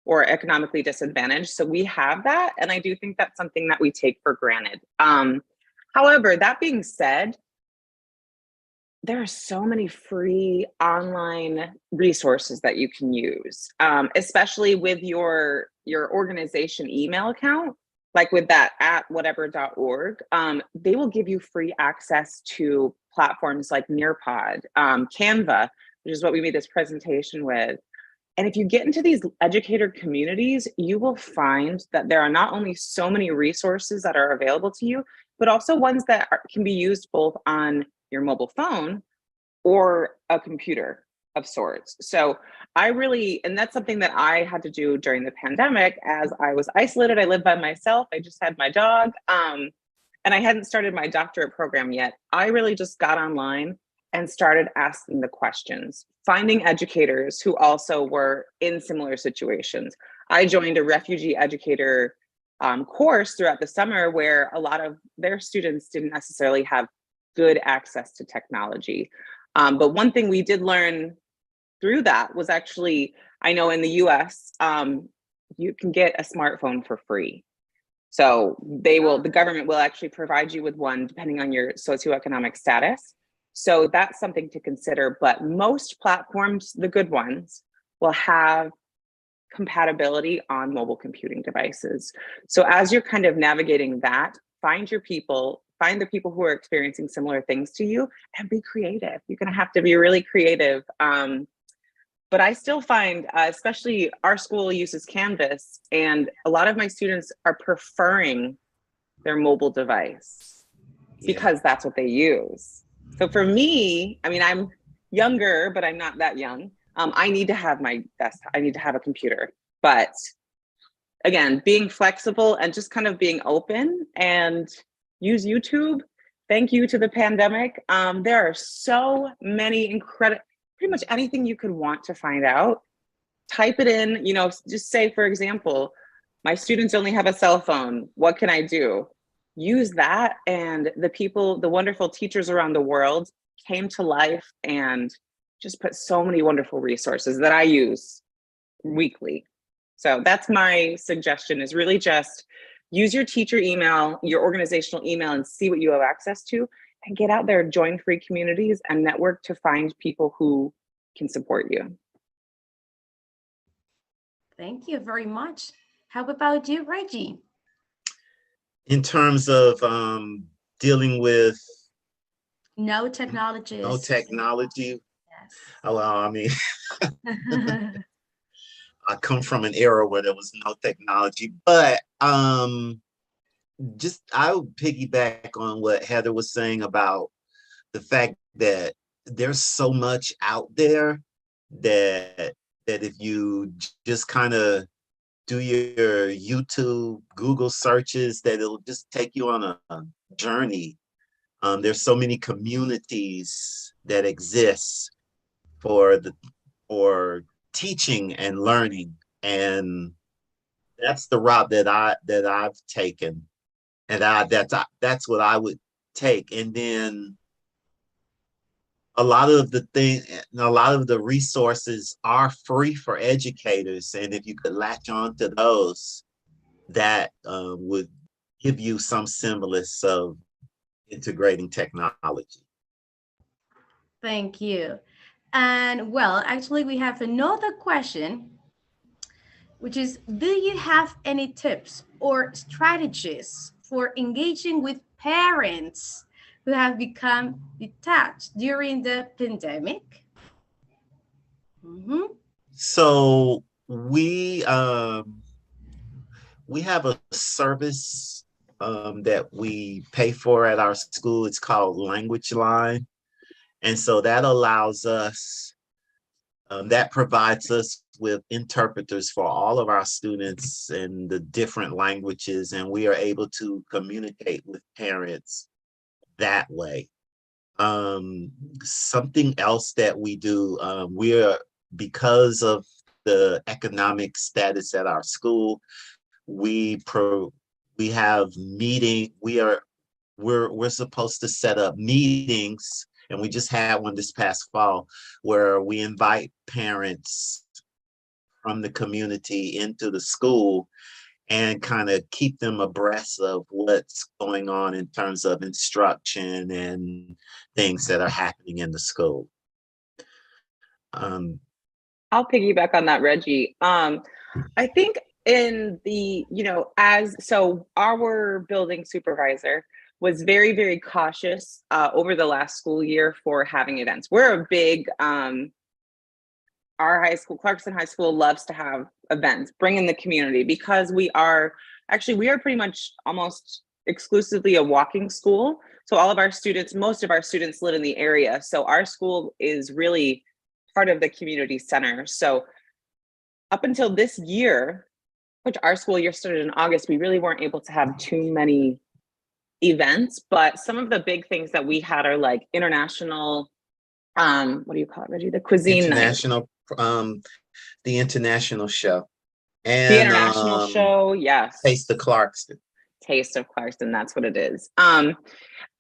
or economically disadvantaged. So we have that, and I do think that's something that we take for granted. However, that being said, there are so many free online resources that you can use, especially with your organization email account, like with that at whatever.org. They will give you free access to platforms like Nearpod, Canva, which is what we made this presentation with. And if you get into these educator communities, you will find that there are not only so many resources that are available to you, but also ones that can be used both on your mobile phone or a computer of sorts. So I really, and that's something that I had to do during the pandemic as I was isolated. I lived by myself. I just had my dog. And I hadn't started my doctorate program yet. I really just got online and started asking the questions, finding educators who also were in similar situations. I joined a refugee educator course throughout the summer where a lot of their students didn't necessarily have good access to technology. But one thing we did learn through that was actually, I know in the US, you can get a smartphone for free. So the government will actually provide you with one depending on your socioeconomic status. So that's something to consider. But most platforms, the good ones, will have compatibility on mobile computing devices. So as you're kind of navigating that, find the people who are experiencing similar things to you and be creative. You're going to have to be really creative. But I still find, especially our school uses Canvas, and a lot of my students are preferring their mobile device Yeah. because that's what they use. So for me, I mean, I'm younger, but I'm not that young. I need to have my desktop. I need to have a computer. But again, being flexible and just kind of being open and use YouTube. Thank you to the pandemic. There are so many incredible, pretty much anything you could want to find out. Type it in, just say, for example, my students only have a cell phone. What can I do? Use that. And the wonderful teachers around the world came to life and just put so many wonderful resources that I use weekly. So that's my suggestion, is really just use your teacher email, your organizational email, and see what you have access to, and get out there, join free communities and network to find people who can support you. Thank you very much. How about you, Reggie? In terms of dealing with No no technologists. technology, Yes. well, I mean, I come from an era where there was no technology, but just I would piggyback on what Heather was saying about the fact that there's so much out there that if you just kind of do your YouTube, Google searches, that it'll just take you on a journey. There's so many communities that exist for teaching and learning, and that's the route that I've taken, and that's what I would take. And then a lot of the resources are free for educators, and if you could latch on to those, that would give you some semblance of integrating technology. Thank you. And well, actually, we have another question, which is, do you have any tips or strategies for engaging with parents who have become detached during the pandemic? Mhm. So we have a service that we pay for at our school. It's called Language Line. And so that allows us, that provides us with interpreters for all of our students in the different languages, and we are able to communicate with parents that way. Something else that we do, because of the economic status at our school, we have we're supposed to set up meetings, and we just had one this past fall where we invite parents from the community into the school and kind of keep them abreast of what's going on in terms of instruction and things that are happening in the school. I'll piggyback on that, Reggie. I think in the, so our building supervisor was very, very cautious over the last school year for having events. We're a big, our high school, Clarkson High School, loves to have events, bring in the community, because we are pretty much almost exclusively a walking school. So all of our students, most of our students live in the area. So our school is really part of the community center. So up until this year, which our school year started in August, we really weren't able to have too many events, but some of the big things that we had are like international, what do you call it, Reggie? The cuisine international, the international show. And the international show, yes. Taste of Clarkston. Taste of Clarkston, that's what it is.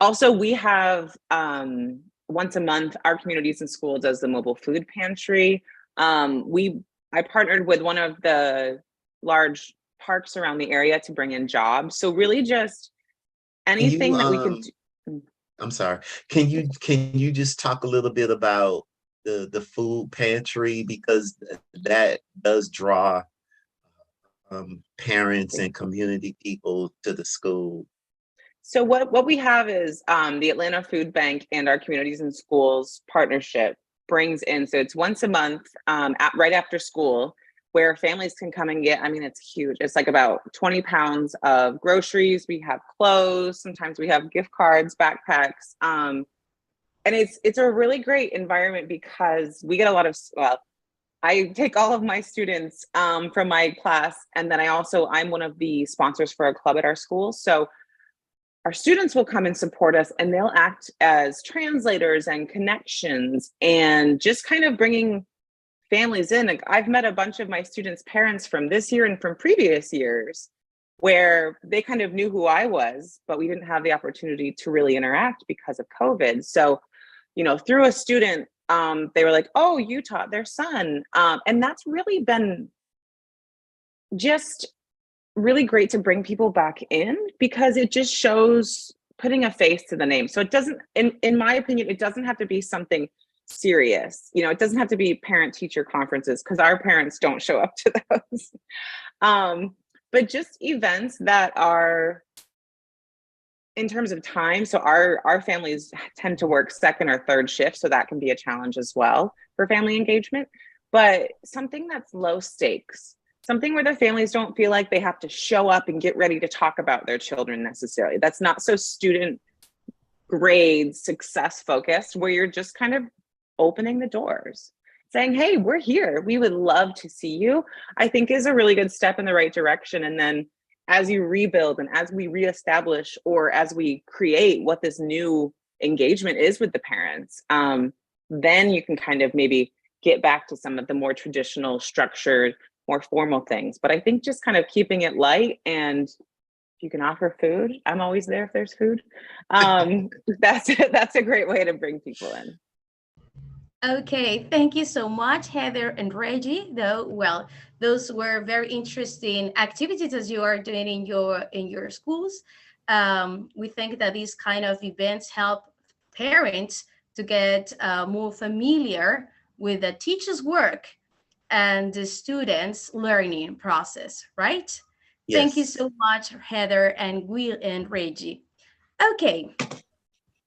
Also, we have once a month, our Communities in School does the mobile food pantry. I partnered with one of the large parks around the area to bring in jobs. So really just anything that we can do. I'm sorry. Can you just talk a little bit about the food pantry, because that does draw parents and community people to the school? So what we have is the Atlanta Food Bank and our Communities in Schools partnership brings in, so it's once a month right after school, where families can come and get, it's huge. It's like about 20 pounds of groceries. We have clothes. Sometimes we have gift cards, backpacks. And it's a really great environment because we get a lot of, I take all of my students from my class. And then I'm one of the sponsors for a club at our school. So our students will come and support us, and they'll act as translators and connections and just kind of bringing families in. Like, I've met a bunch of my students' parents from this year and from previous years where they kind of knew who I was, but we didn't have the opportunity to really interact because of COVID. So, through a student, they were like, oh, you taught their son. And that's really been just really great to bring people back in, because it just shows putting a face to the name. So it doesn't, in my opinion, it doesn't have to be something serious. It doesn't have to be parent teacher conferences, because our parents don't show up to those. But just events that are in terms of time. So our families tend to work second or third shift, so that can be a challenge as well for family engagement. But something that's low stakes, something where the families don't feel like they have to show up and get ready to talk about their children necessarily. That's not so student grade success focused, where you're just kind of opening the doors, saying, hey, we're here. We would love to see you, I think is a really good step in the right direction. And then as you rebuild and as we reestablish, or as we create what this new engagement is with the parents, then you can kind of maybe get back to some of the more traditional, structured, more formal things. But I think just kind of keeping it light, and if you can offer food, I'm always there if there's food. That's a great way to bring people in. Okay, thank you so much, Heather and Reggie. Well, those were very interesting activities as you are doing in your schools. We think that these kind of events help parents to get more familiar with the teacher's work and the students' learning process, right? Yes. Thank you so much, Heather and Will and Reggie. Okay.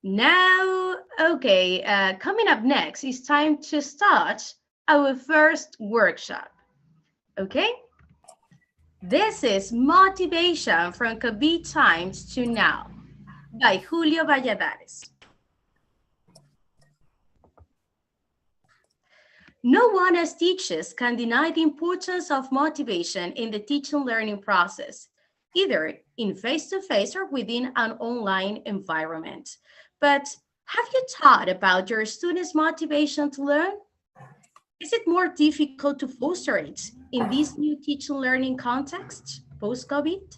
Now, coming up next, it's time to start our first workshop. Okay? This is Motivation from COVID Times to Now by Julio Valladares. No one as teachers can deny the importance of motivation in the teaching learning process, either in face-to-face or within an online environment. But have you thought about your students' motivation to learn? Is it more difficult to foster it in this new teaching learning context post-COVID?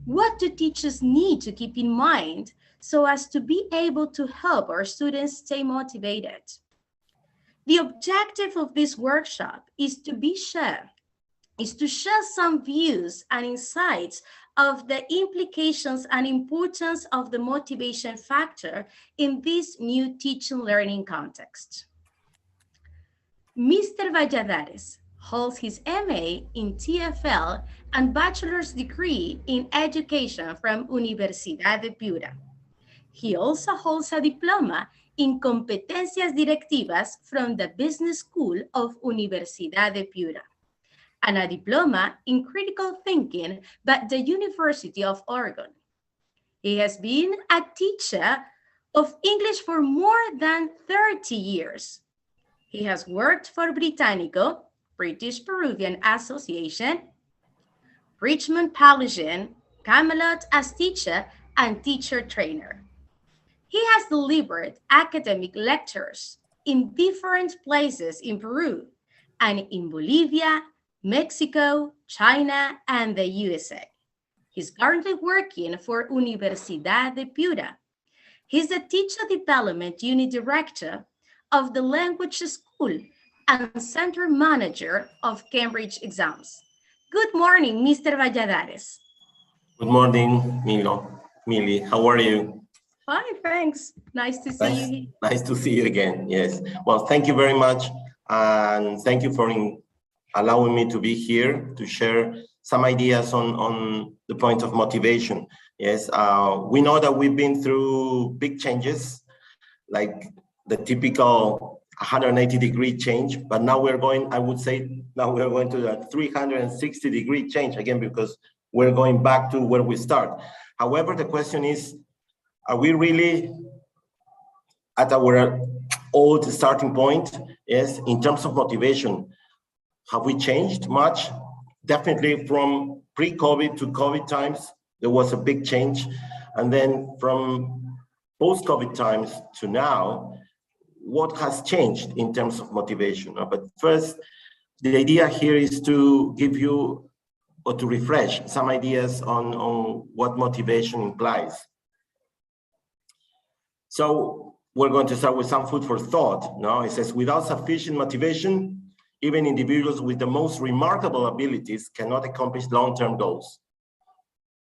What do teachers need to keep in mind so as to be able to help our students stay motivated? The objective of this workshop is to share some views and insights of the implications and importance of the motivation factor in this new teaching learning context. Mr. Valladares holds his MA in TFL and bachelor's degree in education from Universidad de Piura. He also holds a diploma in competencias directivas from the Business School of Universidad de Piura, and a diploma in critical thinking by the University of Oregon. He has been a teacher of English for more than 30 years. He has worked for Británico, British Peruvian Association, Richmond Publishing, Camelot as teacher and teacher trainer. He has delivered academic lectures in different places in Peru and in Bolivia, Mexico, China, and the USA. He's currently working for Universidad de Piura. He's the Teacher Development Unit Director of the Language School and Center Manager of Cambridge Exams. Good morning, Mr. Valladares. Good morning, Millie. How are you? Fine, thanks. Nice to see you. Nice to see you again. Yes. Well, thank you very much. And thank you for allowing me to be here to share some ideas on the point of motivation. Yes. We know that we've been through big changes, like the typical 180-degree change, but now we're going, I would say, now we're going to the 360-degree change again, because we're going back to where we start. However, the question is, are we really at our old starting point? Yes, in terms of motivation, have we changed much? Definitely from pre-COVID to COVID times, there was a big change. And then from post-COVID times to now, what has changed in terms of motivation? But first, the idea here is to give you or to refresh some ideas on what motivation implies. So we're going to start with some food for thought. No, it says, without sufficient motivation, even individuals with the most remarkable abilities cannot accomplish long-term goals.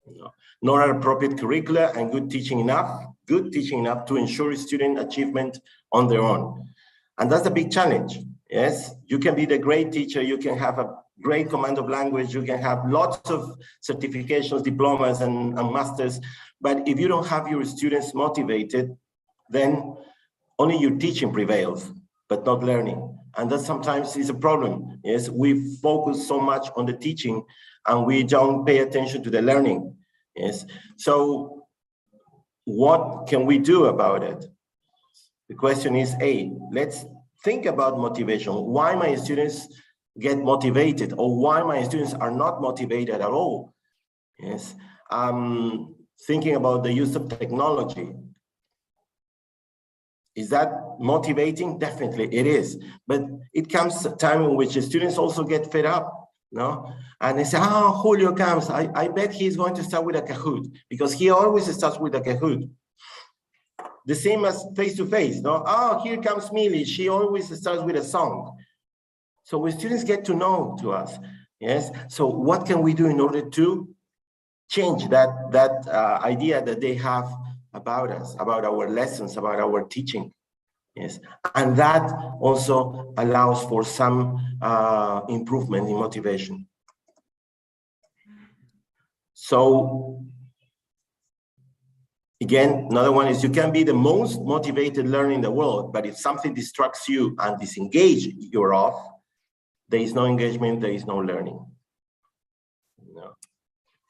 No, nor are appropriate curricula and good teaching enough to ensure student achievement on their own. And that's a big challenge. Yes, you can be the great teacher, you can have a great command of language, you can have lots of certifications, diplomas, and masters, but if you don't have your students motivated, then only your teaching prevails, but not learning. And that sometimes is a problem. Yes, we focus so much on the teaching and we don't pay attention to the learning. Yes, so what can we do about it? The question is, let's think about motivation. Why my students get motivated, or why my students are not motivated at all? Yes, thinking about the use of technology. Is that motivating? Definitely it is. But it comes a time in which the students also get fed up, no? And they say, oh, Julio comes. I bet he's going to start with a Kahoot, because he always starts with a Kahoot. The same as face-to-face, no? Oh, here comes Millie. She always starts with a song. So when students get to know to us, yes? So what can we do in order to change that idea that they have about us, about our lessons, about our teaching? Yes, and that also allows for some improvement in motivation. So again, another one is, you can be the most motivated learner in the world, but if something distracts you and disengage you're off, there is no engagement, there is no learning.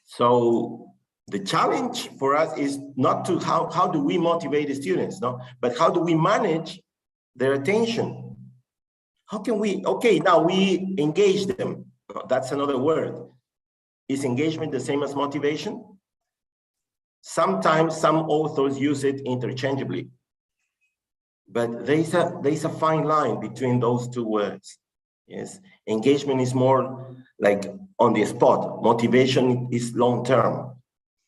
So the challenge for us is not to how do we motivate the students, no, but how do we manage their attention? How can we, okay, now we engage them. That's another word. Is engagement the same as motivation? Sometimes some authors use it interchangeably, but there's a fine line between those two words. Yes, engagement is more like on the spot. Motivation is long-term.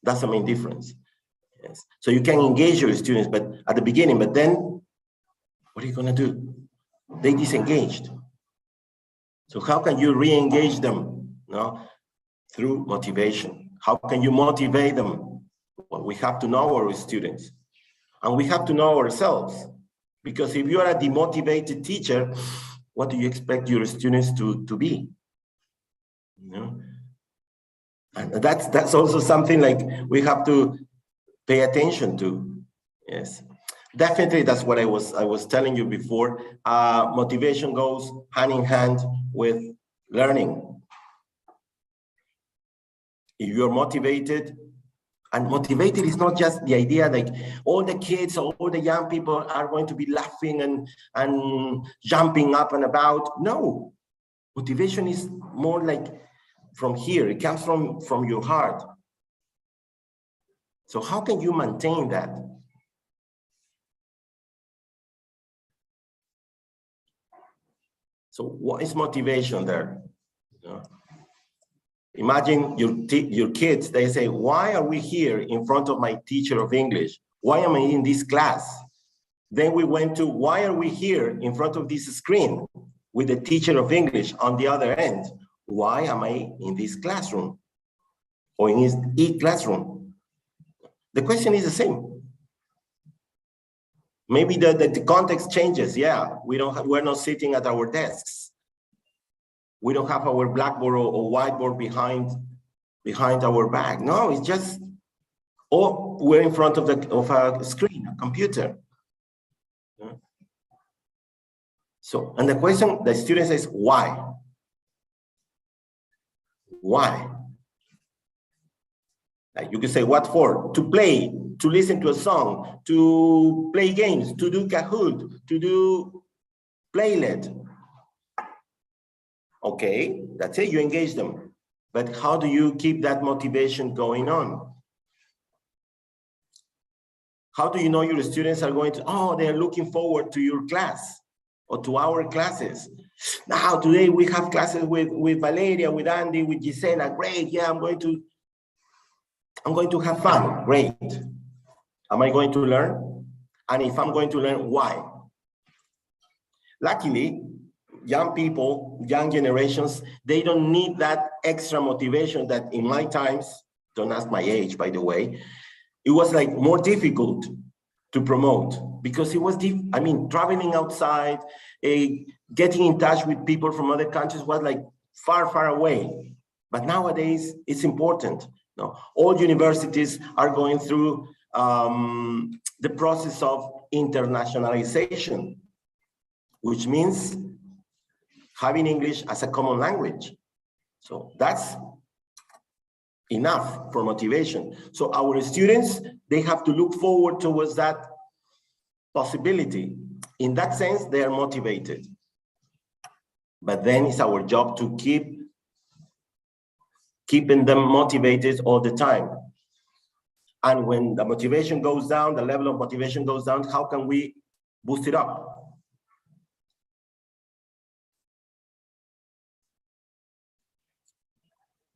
That's the main difference. Yes, so you can engage your students, but at the beginning, but then what are you gonna do? They disengaged. So how can you re-engage them? No, through motivation. How can you motivate them? Well, we have to know our students, and we have to know ourselves. Because if you are a demotivated teacher, what do you expect your students to be? You know? And that's also something like we have to pay attention to. Yes, definitely. That's what I was telling you before. Motivation goes hand in hand with learning. If you're motivated, and motivated is not just the idea like all the kids, all the young people are going to be laughing and jumping up and about. No, motivation is more like from here. It comes from your heart. So how can you maintain that? So what is motivation there? You know? Imagine your kids, they say, why are we here in front of my teacher of English? Why am I in this class? Then we went to, why are we here in front of this screen with the teacher of English on the other end? Why am I in this classroom or in this e-classroom? The question is the same. Maybe the context changes. Yeah, we're not sitting at our desks. We don't have our blackboard or whiteboard behind our back. No, it's just, or we're in front of a screen, a computer. So, and the question the student says, why? Why? Like you could say, what for? To play, to listen to a song, to play games, to do Kahoot, to do Playlet. Okay, that's it, you engage them. But how do you keep that motivation going on? How do you know your students are going to, oh, they're looking forward to your class or to our classes? Now, today we have classes with Valeria, with Andy, with Gisela. Great, yeah, I'm going to have fun. Great. Am I going to learn? And if I'm going to learn, why? Luckily, young people, young generations, they don't need that extra motivation that in my times, don't ask my age, by the way, it was like more difficult to promote because it was, traveling outside, getting in touch with people from other countries was like far, far away. But nowadays, it's important. No, all universities are going through the process of internationalization, which means having English as a common language. So that's enough for motivation. So our students, they have to look forward towards that possibility. In that sense, they are motivated. But then it's our job to keeping them motivated all the time. And when the motivation goes down, the level of motivation goes down, how can we boost it up?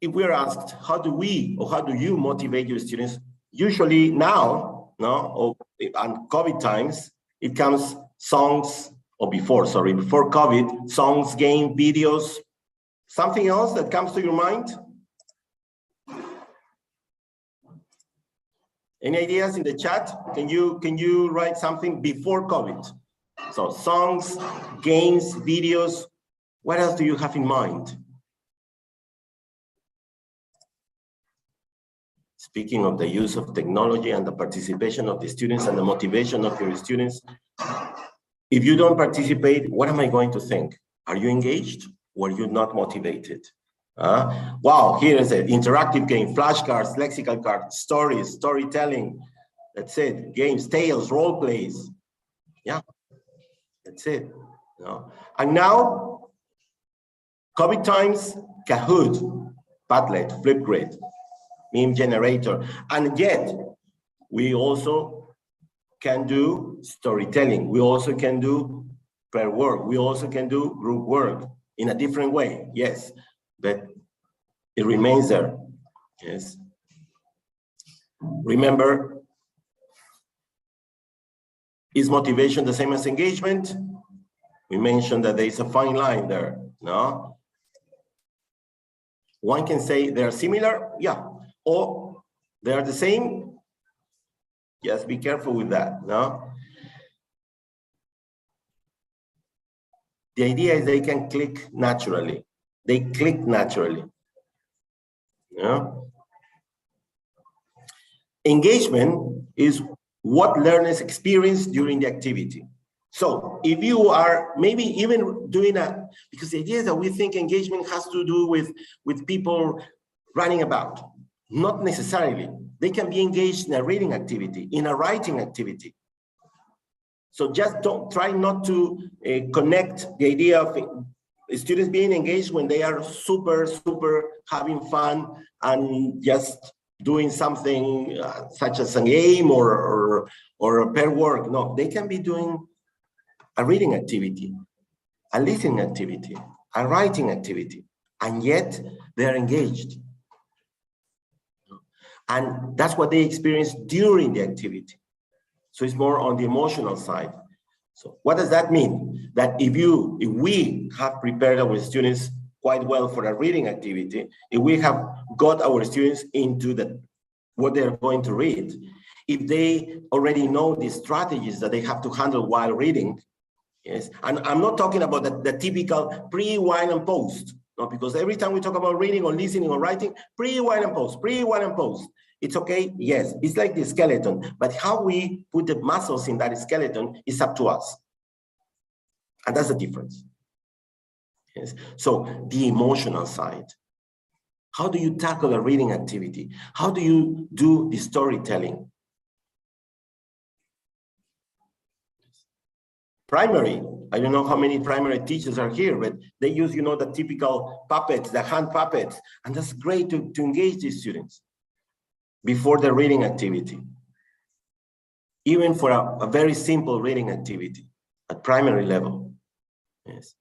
If we're asked, how do you motivate your students? Usually now, and COVID times, it comes songs, or before COVID, songs, game, videos. Something else that comes to your mind? Any ideas in the chat? Can you write something before COVID? So songs, games, videos. What else do you have in mind? Speaking of the use of technology and the participation of the students and the motivation of your students, if you don't participate, what am I going to think? Are you engaged or are you not motivated? Wow, here is an interactive game, flashcards, lexical cards, stories, storytelling. That's it. Games, tales, role plays. Yeah, that's it. And now, COVID times, Kahoot, Padlet, Flipgrid, meme generator. And yet, we also can do storytelling. We also can do pair work. We also can do group work in a different way, yes, but it remains there, yes. Remember, is motivation the same as engagement? We mentioned that there is a fine line there, no? One can say they're similar, yeah, or they're the same. Just be careful with that, no? The idea is they can click naturally. They click naturally. Yeah. Engagement is what learners experience during the activity. So if you are maybe even doing because the idea is that we think engagement has to do with people running about. Not necessarily. They can be engaged in a reading activity, in a writing activity. So just don't try not to connect the idea of students being engaged when they are super having fun and just doing something such as a game or a pair work. No, they can be doing a reading activity, a listening activity, a writing activity, and yet they're engaged. And that's what they experience during the activity. So it's more on the emotional side. So what does that mean? That if we have prepared our students quite well for a reading activity, if we have got our students into what they're going to read, if they already know the strategies that they have to handle while reading, yes, and I'm not talking about the typical pre, while, and post, no, because every time we talk about reading or listening or writing, pre, while, and post, pre, while, and post. It's okay, yes, it's like the skeleton, but how we put the muscles in that skeleton is up to us. And that's the difference. Yes. So the emotional side. How do you tackle a reading activity? How do you do the storytelling? Primary, I don't know how many primary teachers are here, but they use, the typical puppets, the hand puppets, and that's great to engage these students before the reading activity. Even for a very simple reading activity at primary level. Yes.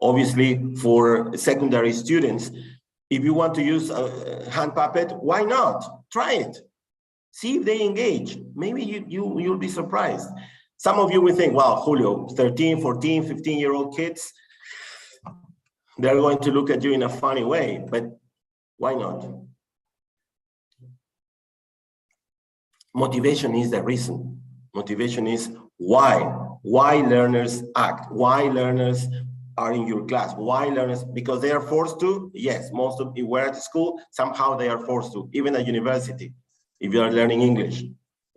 Obviously, for secondary students, if you want to use a hand puppet, why not? Try it. See if they engage. Maybe you'll be surprised. Some of you will think, wow, Julio, 13, 14, 15-year-old kids, they're going to look at you in a funny way, but why not? Motivation is the reason. Motivation is why learners act, why learners are in your class, why learners, because they are forced to, yes, most of you were at school, somehow they are forced to, even at university, if you are learning English,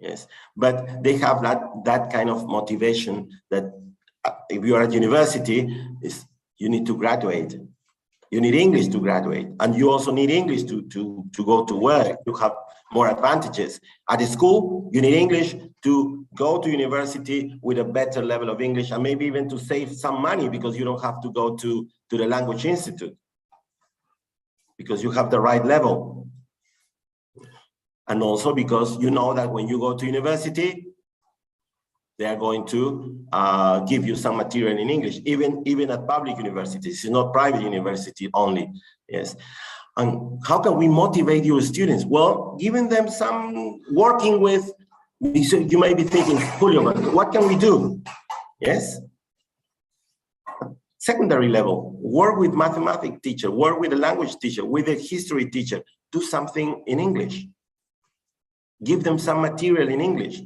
yes, but they have that kind of motivation that if you are at university, you need to graduate. You need English to graduate, and you also need English to go to work. You have more advantages. At the school, you need English to go to university with a better level of English, and maybe even to save some money because you don't have to go to the language institute because you have the right level. And also because you know that when you go to university, they are going to give you some material in English, even at public universities. It's not private university only, yes. And how can we motivate your students? Well, giving them some working with, you might be thinking, Julio, what can we do? Yes. Secondary level, work with mathematics teacher, work with a language teacher, with a history teacher, do something in English. Give them some material in English.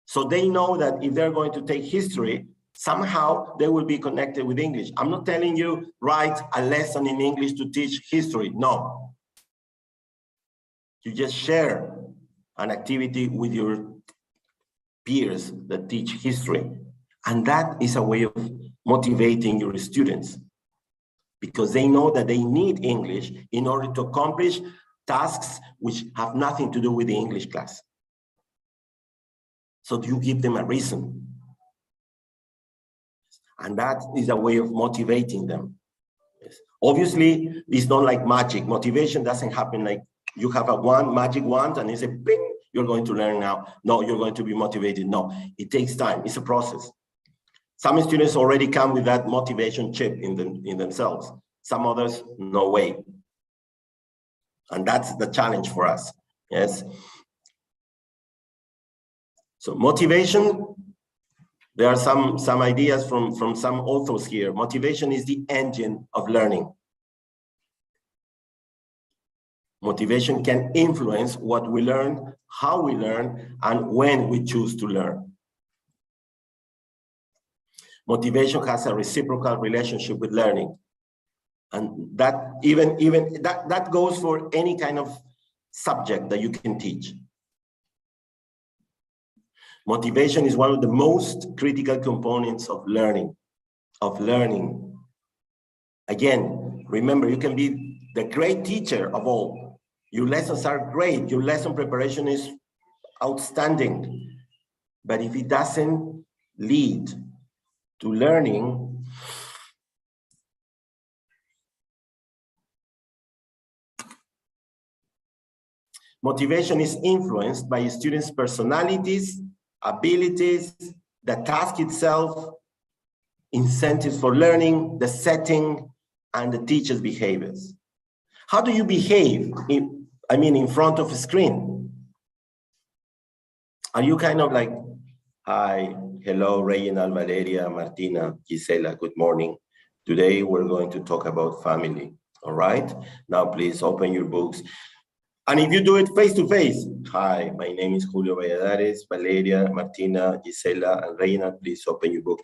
So they know that if they're going to take history, somehow they will be connected with English. I'm not telling you write a lesson in English to teach history. No. You just share an activity with your peers that teach history. And that is a way of motivating your students. because they know that they need English in order to accomplish tasks which have nothing to do with the English class. So you give them a reason. And that is a way of motivating them. Yes. Obviously, it's not like magic. Motivation doesn't happen like you have a magic wand and it's a bing, you're going to learn now. No, you're going to be motivated. No, it takes time. It's a process. Some students already come with that motivation chip in themselves. Some others, no way. And that's the challenge for us. Yes. So motivation, there are some ideas from some authors here. Motivation is the engine of learning. Motivation can influence what we learn, how we learn, and when we choose to learn. Motivation has a reciprocal relationship with learning. And that that goes for any kind of subject that you can teach. Motivation is one of the most critical components of learning. Again, remember, you can be the great teacher of all. Your lessons are great. Your lesson preparation is outstanding. But if it doesn't lead to learning, motivation is influenced by students' personalities, abilities, the task itself, incentives for learning, the setting, and the teacher's behaviors. How do you behave in front of a screen? Are you kind of like, hi, hello, Reginald, Valeria, Martina, Gisela, good morning. Today we're going to talk about family, all right? Now please open your books. And if you do it face-to-face, hi, my name is Julio Valladares, Valeria, Martina, Gisela, and Reina, please open your book.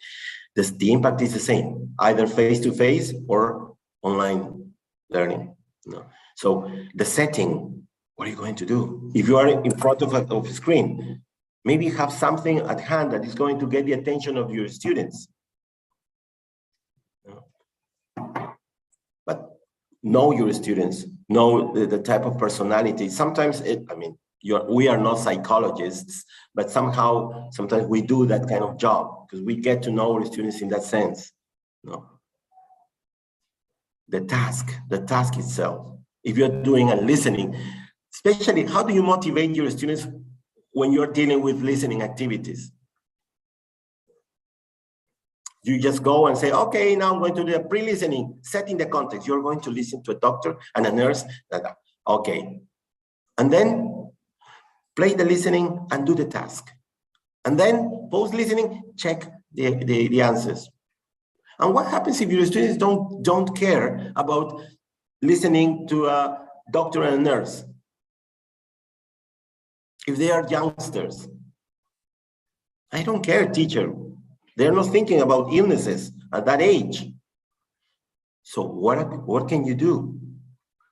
The impact is the same, either face-to-face or online learning. No. So the setting, what are you going to do? If you are in front of a screen, maybe have something at hand that is going to get the attention of your students. But know your students, know the type of personality. Sometimes we are not psychologists, but sometimes we do that kind of job because we get to know our students in that sense. No. The task itself. If you're doing a listening, especially, how do you motivate your students when you're dealing with listening activities? You just go and say, okay, now I'm going to do a pre-listening, setting the context. You're going to listen to a doctor and a nurse. Okay. And then play the listening and do the task. And then post-listening, check the answers. And what happens if your students don't care about listening to a doctor and a nurse? If they are youngsters, I don't care, teacher. They're not thinking about illnesses at that age. So what can you do?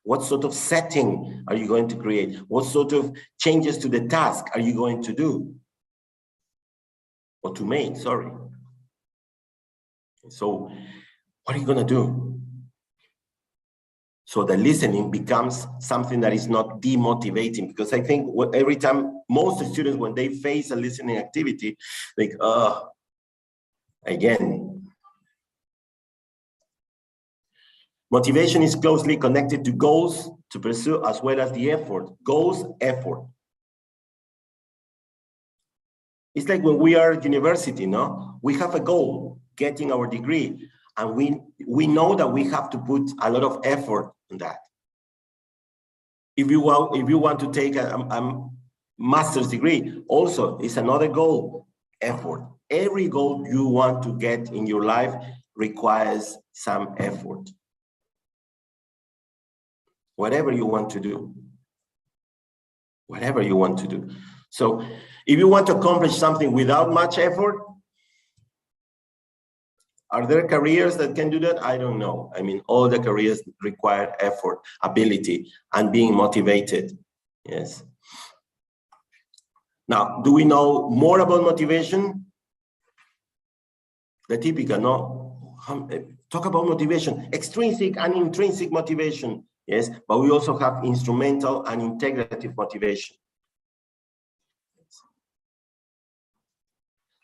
What sort of setting are you going to create? What sort of changes to the task are you going to do? Or to make, sorry. So what are you going to do? So the listening becomes something that is not demotivating, because I think every time, most students, when they face a listening activity, like, again. Motivation is closely connected to goals to pursue as well as the effort. Goals, effort. It's like when we are at university, no? We have a goal, getting our degree, and we know that we have to put a lot of effort in that. If you want to take a master's degree, also it's another goal, effort. Every goal you want to get in your life requires some effort. Whatever you want to do. Whatever you want to do. So if you want to accomplish something without much effort, are there careers that can do that? I don't know. I mean, all the careers require effort, ability, and being motivated. Yes. Now, do we know more about motivation? The typical, no? talk about motivation, extrinsic and intrinsic motivation, yes, but we also have instrumental and integrative motivation.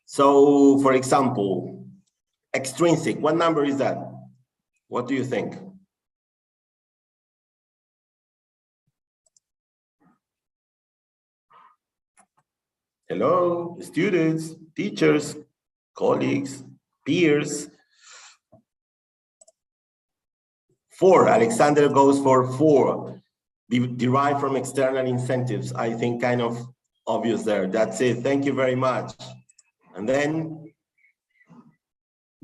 So, for example, extrinsic, what number is that? What do you think? Hello, students, teachers, colleagues, peers. 4, Alexander goes for 4. Derived from external incentives. I think kind of obvious there. That's it. Thank you very much. And then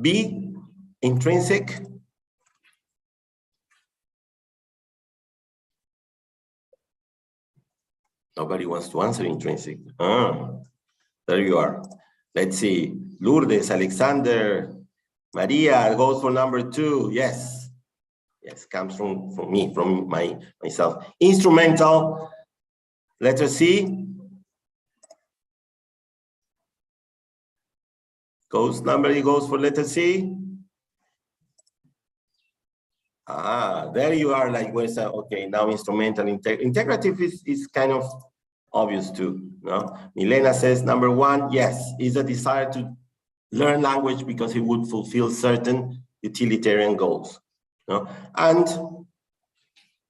B, intrinsic. Nobody wants to answer intrinsic. There you are. Let's see. Lourdes, Alexander, Maria goes for number 2. Yes. Yes, comes from me, from myself. Instrumental, letter C. Somebody goes for letter C. There you are, like, where's okay, now instrumental, integrative is kind of obvious too, no? Milena says number 1, yes, is a desire to learn language because it would fulfill certain utilitarian goals, no? And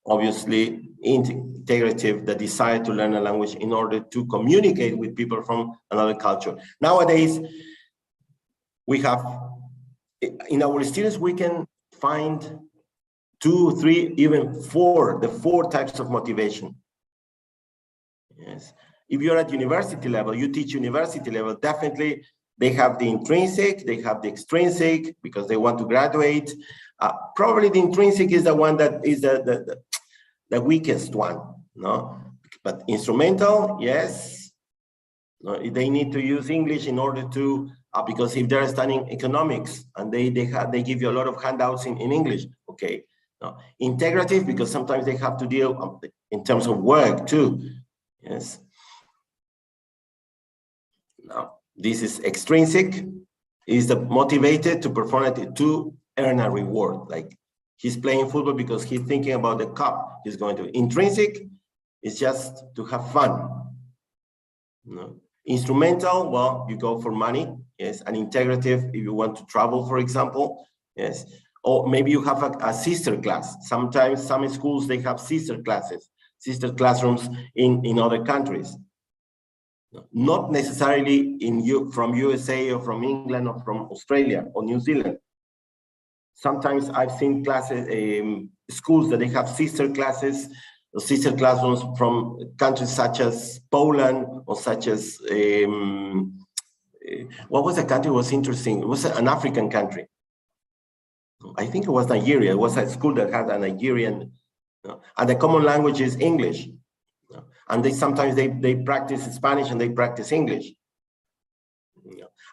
obviously integrative, the desire to learn a language in order to communicate with people from another culture. Nowadays, we have, in our students, we can find 2, 3, even 4, the 4 types of motivation. Yes. If you're at university level, you teach university level, definitely they have the intrinsic, they have the extrinsic because they want to graduate. Probably the intrinsic is the one that is the weakest one, no? But instrumental, yes. No, they need to use English in order to, because if they're studying economics and they give you a lot of handouts in English, okay. No. Integrative, because sometimes they have to deal in terms of work too. Yes. Now, this is extrinsic. Is the motivated to perform it to earn a reward. Like he's playing football because he's thinking about the cup he's going to. Intrinsic is just to have fun. No. Instrumental, well, you go for money. Yes. And integrative, if you want to travel, for example. Yes. Or maybe you have a sister class. Sometimes some schools, they have sister classes, sister classrooms in other countries. Not necessarily from USA or from England or from Australia or New Zealand. Sometimes I've seen classes, schools that they have sister classes, sister classrooms from countries such as Poland or such as, what was the country was interesting? It was an African country. I think it was Nigeria. It was a school that had a Nigerian, and the common language is English. And sometimes they practice Spanish and they practice English.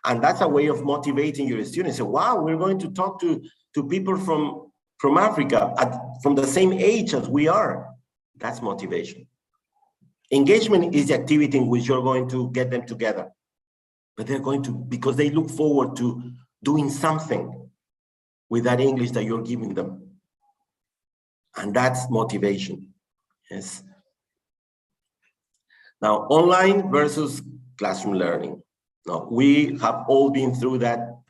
And that's a way of motivating your students. So, wow, we're going to talk to people from Africa from the same age as we are. That's motivation. Engagement is the activity in which you're going to get them together. But they're going to, because they look forward to doing something with that English that you're giving them. And that's motivation. Yes. Now, online versus classroom learning. Now, we have all been through that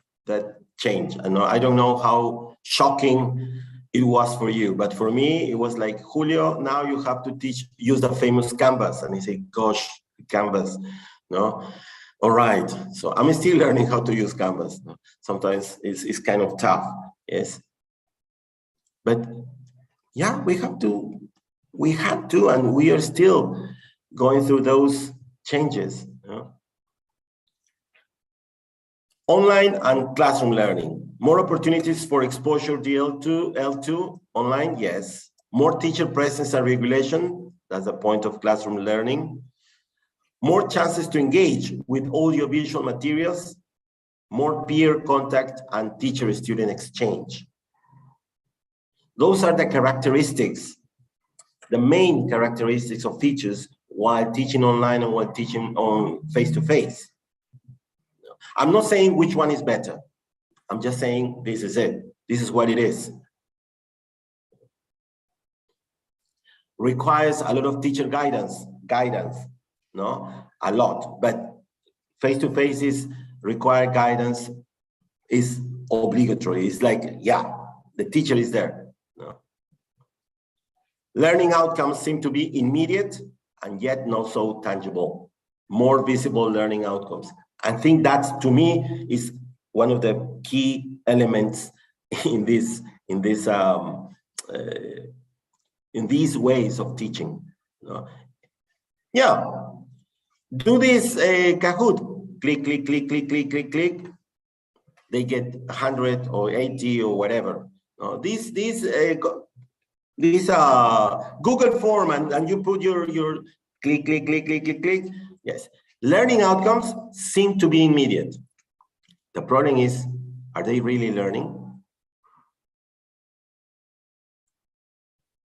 change. And I don't know how shocking it was for you, but for me, it was like, Julio, now you have to use the famous Canvas. And I say, gosh, Canvas, no? All right, so I'm still learning how to use Canvas. Sometimes it's kind of tough, yes. But yeah, we had to, and we are still going through those changes. Online and classroom learning. More opportunities for exposure to L2 online, yes. More teacher presence and regulation, that's the point of classroom learning. More chances to engage with audiovisual materials, more peer contact and teacher-student exchange. Those are the characteristics, the main characteristics of teachers while teaching online and while teaching on face-to-face. I'm not saying which one is better. I'm just saying this is it. This is what it is. Requires a lot of teacher guidance, no? A lot, but face-to-face is require guidance is obligatory. It's like, yeah, the teacher is there. No? Learning outcomes seem to be immediate and yet not so tangible. More visible learning outcomes. I think that's, to me, is one of the key elements in these ways of teaching. Yeah, do this Kahoot. Click, click, click, click, click, click, click. They get 100 or 80 or whatever. This Google form, and you put your click, click, click, click, click, click. Yes, learning outcomes seem to be immediate. The problem is, are they really learning?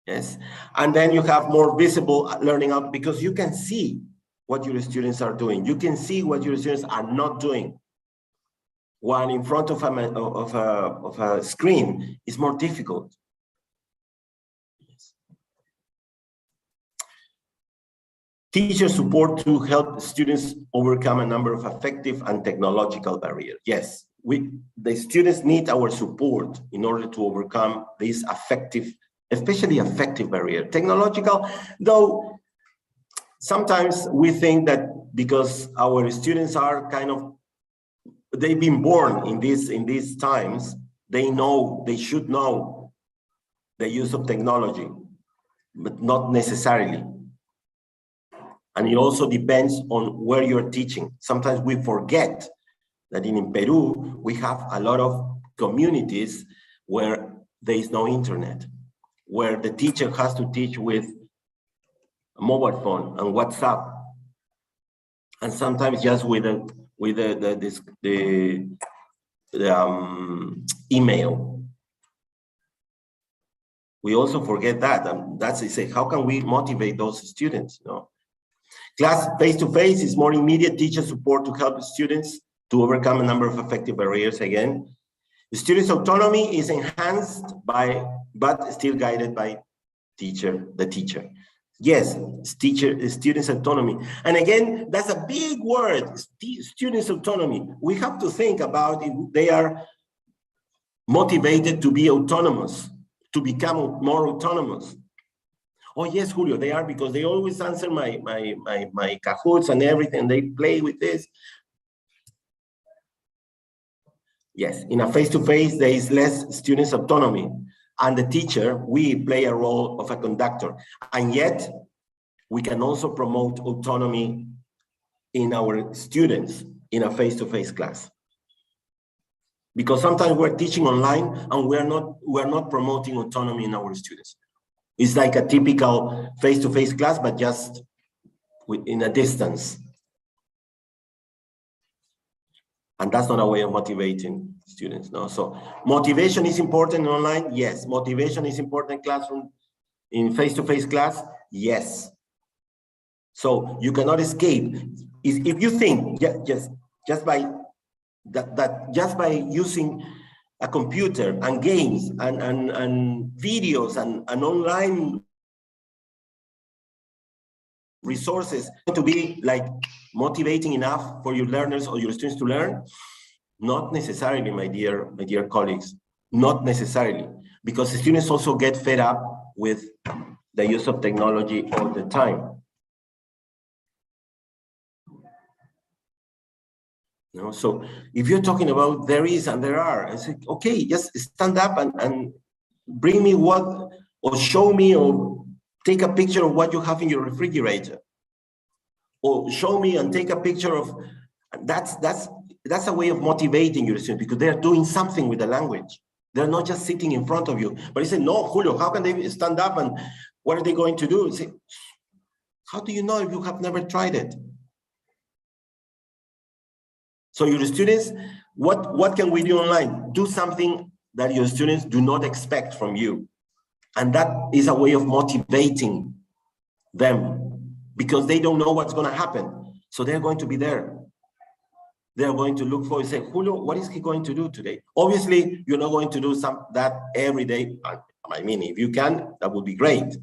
Yes, and then you have more visible learning out because you can see what your students are doing. You can see what your students are not doing. While in front of a screen is more difficult. Yes. Teacher support to help students overcome a number of affective and technological barriers. Yes, the students need our support in order to overcome this affective, especially affective barrier. Technological, though, sometimes we think that because our students are kind of, they've been born in these times, they should know the use of technology, but not necessarily. And it also depends on where you're teaching. Sometimes we forget that in Peru, we have a lot of communities where there is no internet, where the teacher has to teach with a mobile phone and WhatsApp, and sometimes just with the email. We also forget that, and that's how can we motivate those students? Class face-to-face is more immediate teacher support to help students to overcome a number of affective barriers. Again, the students' autonomy is enhanced but still guided by the teacher. Yes, students' autonomy. And again, that's a big word, students' autonomy. We have to think about if they are motivated to be autonomous, to become more autonomous. Oh yes, Julio, they are, because they always answer my Kahoots and everything. They play with this. Yes, in a face-to-face, there is less students' autonomy. And the teacher, we play a role of a conductor. And yet, we can also promote autonomy in our students in a face-to-face class. Because sometimes we're teaching online and we're not promoting autonomy in our students. It's like a typical face-to-face class, but just in a distance. And that's not a way of motivating students, no? So motivation is important online, yes. Motivation is important in classroom, in face-to-face class, yes. So you cannot escape. If you think just by using a computer and games and videos and online resources to be like motivating enough for your learners or your students to learn, not necessarily, my dear colleagues, not necessarily, because the students also get fed up with the use of technology all the time. So if you're talking about there is and there are, I say, okay, just stand up and bring me what, or show me, or take a picture of what you have in your refrigerator, or show me and take a picture of, that's a way of motivating your students, because they're doing something with the language. They're not just sitting in front of you. But you say, no, Julio, how can they stand up and what are they going to do? You say, how do you know if you have never tried it? So your students, what can we do online? Do something that your students do not expect from you. And that is a way of motivating them, because they don't know what's going to happen. So they're going to be there. they're going to look for and say, Julio, what is he going to do today? Obviously, you're not going to do that every day. I mean, if you can, that would be great.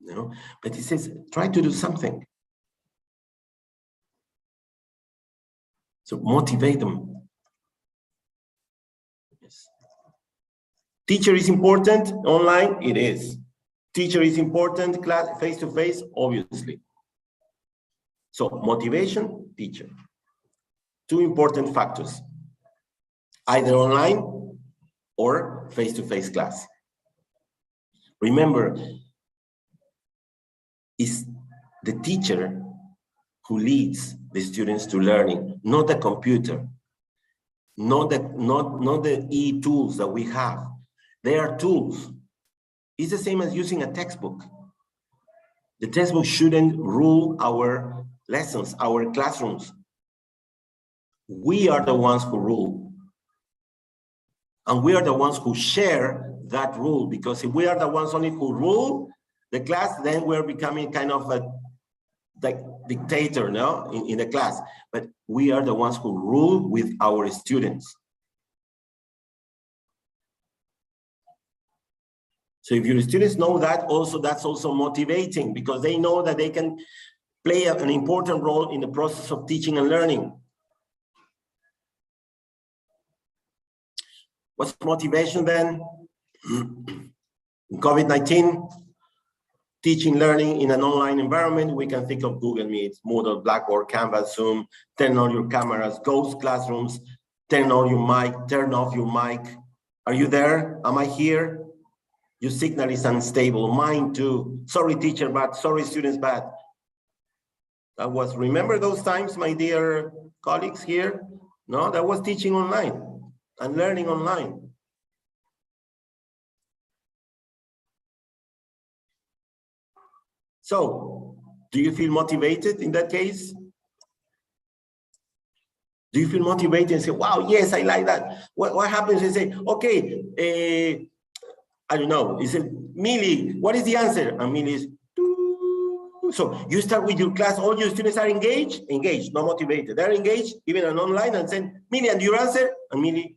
You know, but he says, try to do something. So motivate them. Yes. Teacher is important online, it is. Teacher is important, class face-to-face, obviously. So motivation, teacher. Two important factors, either online or face-to-face class. Remember, it's the teacher who leads the students to learning, not the computer, not the e-tools that we have. They are tools. It's the same as using a textbook. The textbook shouldn't rule our lessons, our classrooms. We are the ones who rule. And we are the ones who share that rule, because if we are the ones only who rule the class, then we're becoming kind of a dictator now in the class. But we are the ones who rule with our students. So if your students know that, also that's also motivating, because they know that they can play an important role in the process of teaching and learning. What's motivation then? COVID-19, teaching, learning in an online environment, we can think of Google Meet, Moodle, Blackboard, Canvas, Zoom, turn on your cameras, ghost classrooms, turn on your mic, turn off your mic. Are you there? Am I here? Your signal is unstable, mine too. Sorry, teacher, but sorry, students, but. That was, remember those times, my dear colleagues here? No, that was teaching online and learning online. So, do you feel motivated in that case? Do you feel motivated and say, wow, yes, I like that? What happens is say, okay, I don't know, he said, Millie, what is the answer? And Millie is, so you start with your class, all your students are engaged, not motivated. They're engaged, even on online, and saying, Millie, and your answer? And Millie,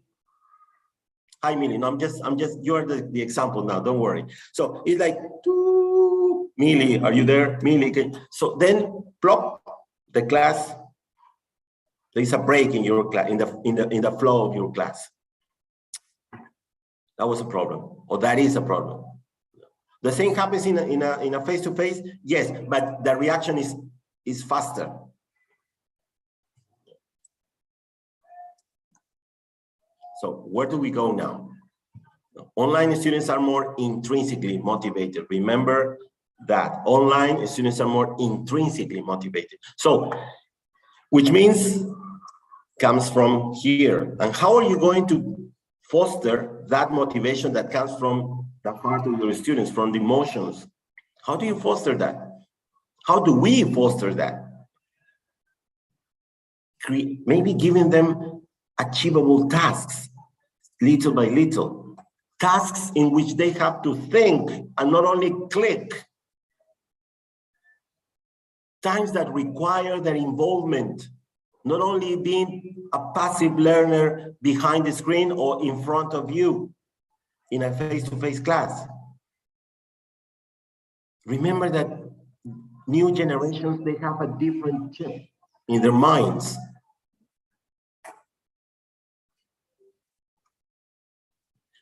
hi, Millie, no, I'm just, you're the example now, don't worry. So it's like, Millie, are you there? Millie, so then plop, the class, there's a break in your class, in the flow of your class. That was a problem, or that is a problem. The same happens in a face-to-face, yes, but the reaction is faster. So where do we go now? Online students are more intrinsically motivated. Remember that online students are more intrinsically motivated. So, which means comes from here. And how are you going to foster that motivation that comes from the heart of your students, from the emotions? How do you foster that? How do we foster that? Maybe giving them achievable tasks, little by little. Tasks in which they have to think and not only click. Times that require their involvement, not only being a passive learner behind the screen or in front of you in a face-to-face class. Remember that new generations, they have a different chip in their minds.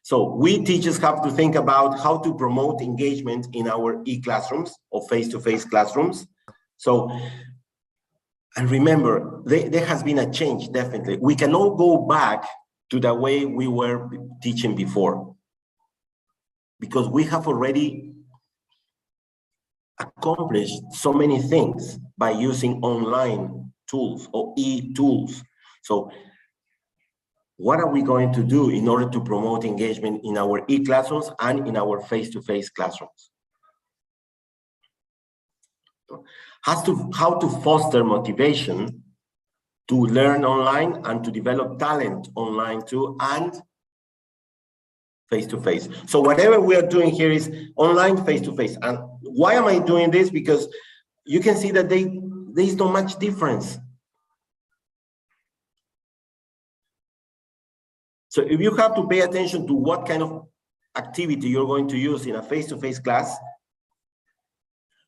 So we teachers have to think about how to promote engagement in our e-classrooms or face-to-face classrooms. So, and remember, there has been a change, definitely. We cannot go back to the way we were teaching before, because we have already accomplished so many things by using online tools or e-tools. So what are we going to do in order to promote engagement in our e-classrooms and in our face-to-face classrooms? How to foster motivation to learn online and to develop talent online too, and face-to-face. So whatever we are doing here is online, face-to-face. And why am I doing this? Because you can see that there is not much difference. So if you have to pay attention to what kind of activity you're going to use in a face-to-face class,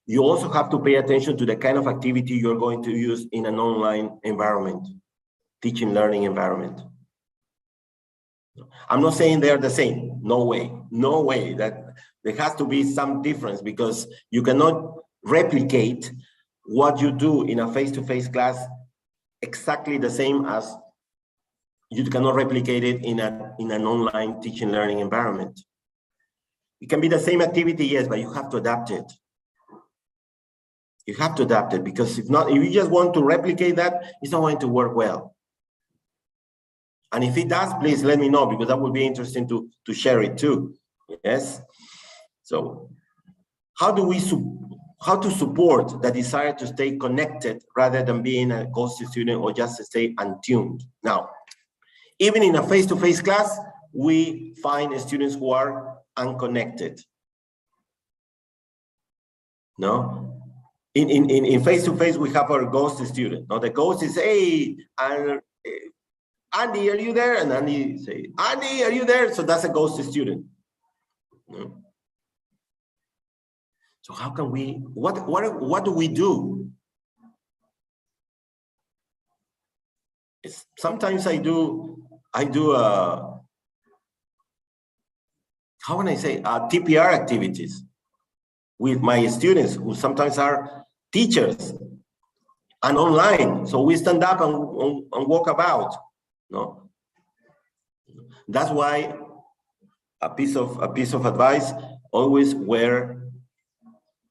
you also have to pay attention to the kind of activity you're going to use in an online environment, teaching learning environment. I'm not saying they're the same. No way. No way. That there has to be some difference, because you cannot replicate what you do in a face-to-face class exactly the same as you cannot replicate it in an online teaching learning environment. It can be the same activity, yes, but you have to adapt it. You have to adapt it, because if not, if you just want to replicate that, it's not going to work well. And if it does, please let me know, because that would be interesting to share it too. Yes. So how to support the desire to stay connected rather than being a ghost student or just to stay untuned? Now, even in a face-to-face class, we find students who are unconnected. No? In face-to-face, we have our ghost student. Now, the ghost is, hey, Andy, are you there? And Andy say, Andy, are you there? So that's a ghost student. No? So how can we, what do we do? Sometimes I do how can I say, TPR activities with my students, who sometimes are teachers and online. So we stand up and walk about. No, that's why a piece of advice: always wear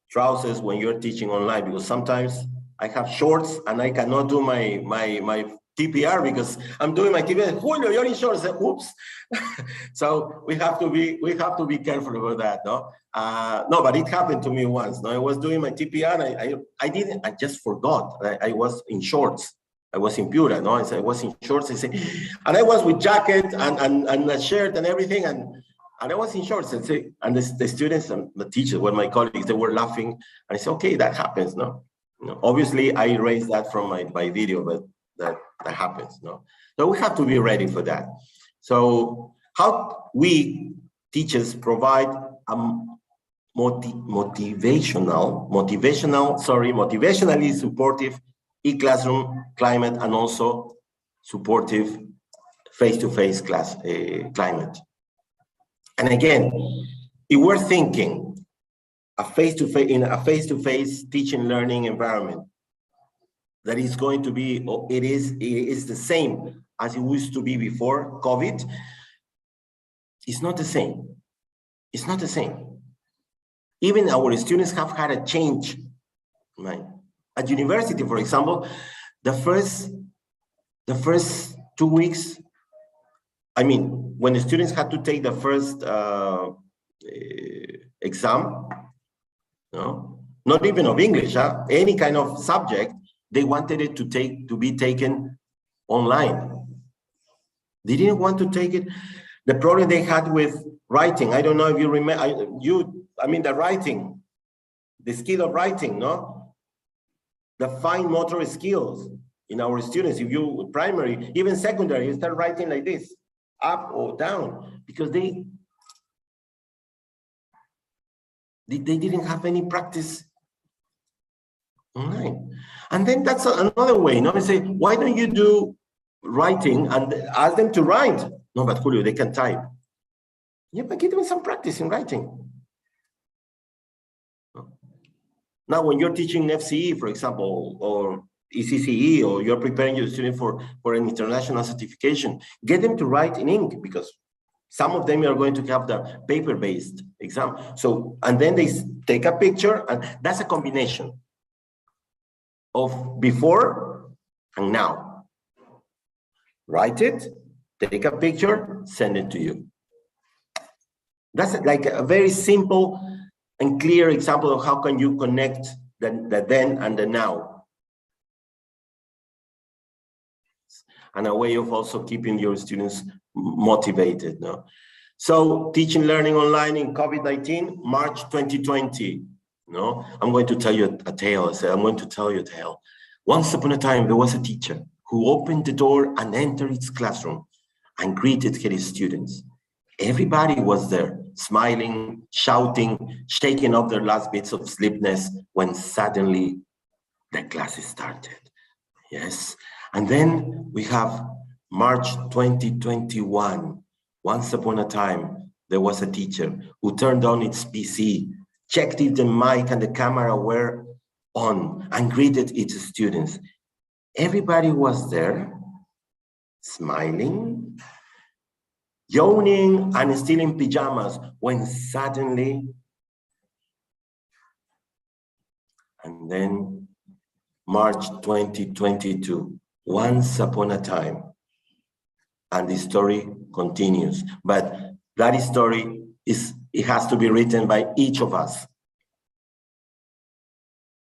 trousers when you're teaching online, because sometimes I have shorts and I cannot do my TPR because I'm doing my TPR. Julio, you're in shorts. Oops. So we have to be careful about that. No, no, but it happened to me once. No, I was doing my TPR. And I just forgot. I was in shorts. I was in Pura, no? I was in shorts, and I was with jacket and a shirt and everything, and I was in shorts, and the students and the teachers, well, my colleagues, they were laughing, and I said, okay, that happens, no? Obviously, I erased that from my video, but that happens, no? So we have to be ready for that. So how we teachers provide a motivationally supportive e-classroom climate, and also supportive face-to-face class climate. And again, if we're thinking in a face-to-face teaching learning environment, that is going to be, it is the same as it used to be before COVID, it's not the same. It's not the same. Even our students have had a change, right? At university, for example, the first 2 weeks, I mean, when the students had to take the first exam, no, not even of English, any kind of subject, they wanted it to be taken online. They didn't want to take it. The problem they had with writing, I don't know if you remember, the writing, the skill of writing, no? The fine motor skills in our students, if you primary, even secondary, you start writing like this, up or down, because they didn't have any practice online. And then that's another way, I say, why don't you do writing and ask them to write? No, but Julio, they can type. Yeah, but give them some practice in writing. Now, when you're teaching FCE, for example, or ECCE, or you're preparing your student for an international certification, get them to write in ink, because some of them are going to have the paper-based exam. So, and then they take a picture, and that's a combination of before and now. Write it, take a picture, send it to you. That's like a very simple and clear example of how can you connect the then and the now. And a way of also keeping your students motivated. No? So teaching learning online in COVID-19, March 2020. No, I'm going to tell you a tale. I'm going to tell you a tale. Once upon a time, there was a teacher who opened the door and entered its classroom and greeted his students. Everybody was there, smiling, shouting, shaking off their last bits of sleepiness when suddenly the classes started. Yes. And then we have March 2021. Once upon a time, there was a teacher who turned on its PC, checked if the mic and the camera were on, and greeted its students. Everybody was there, smiling, yawning, and still in pajamas, when suddenly, and then March 2022, once upon a time, and the story continues. But that story it has to be written by each of us.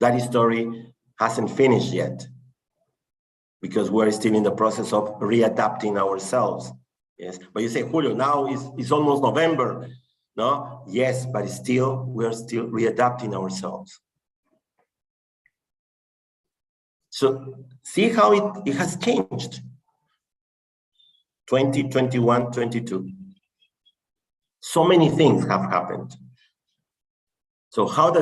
That story hasn't finished yet, because we're still in the process of readapting ourselves. Yes, but you say, Julio, now it's almost November. No, yes, but still, we're still readapting ourselves. So see how it has changed. 2021, 22. So many things have happened. So have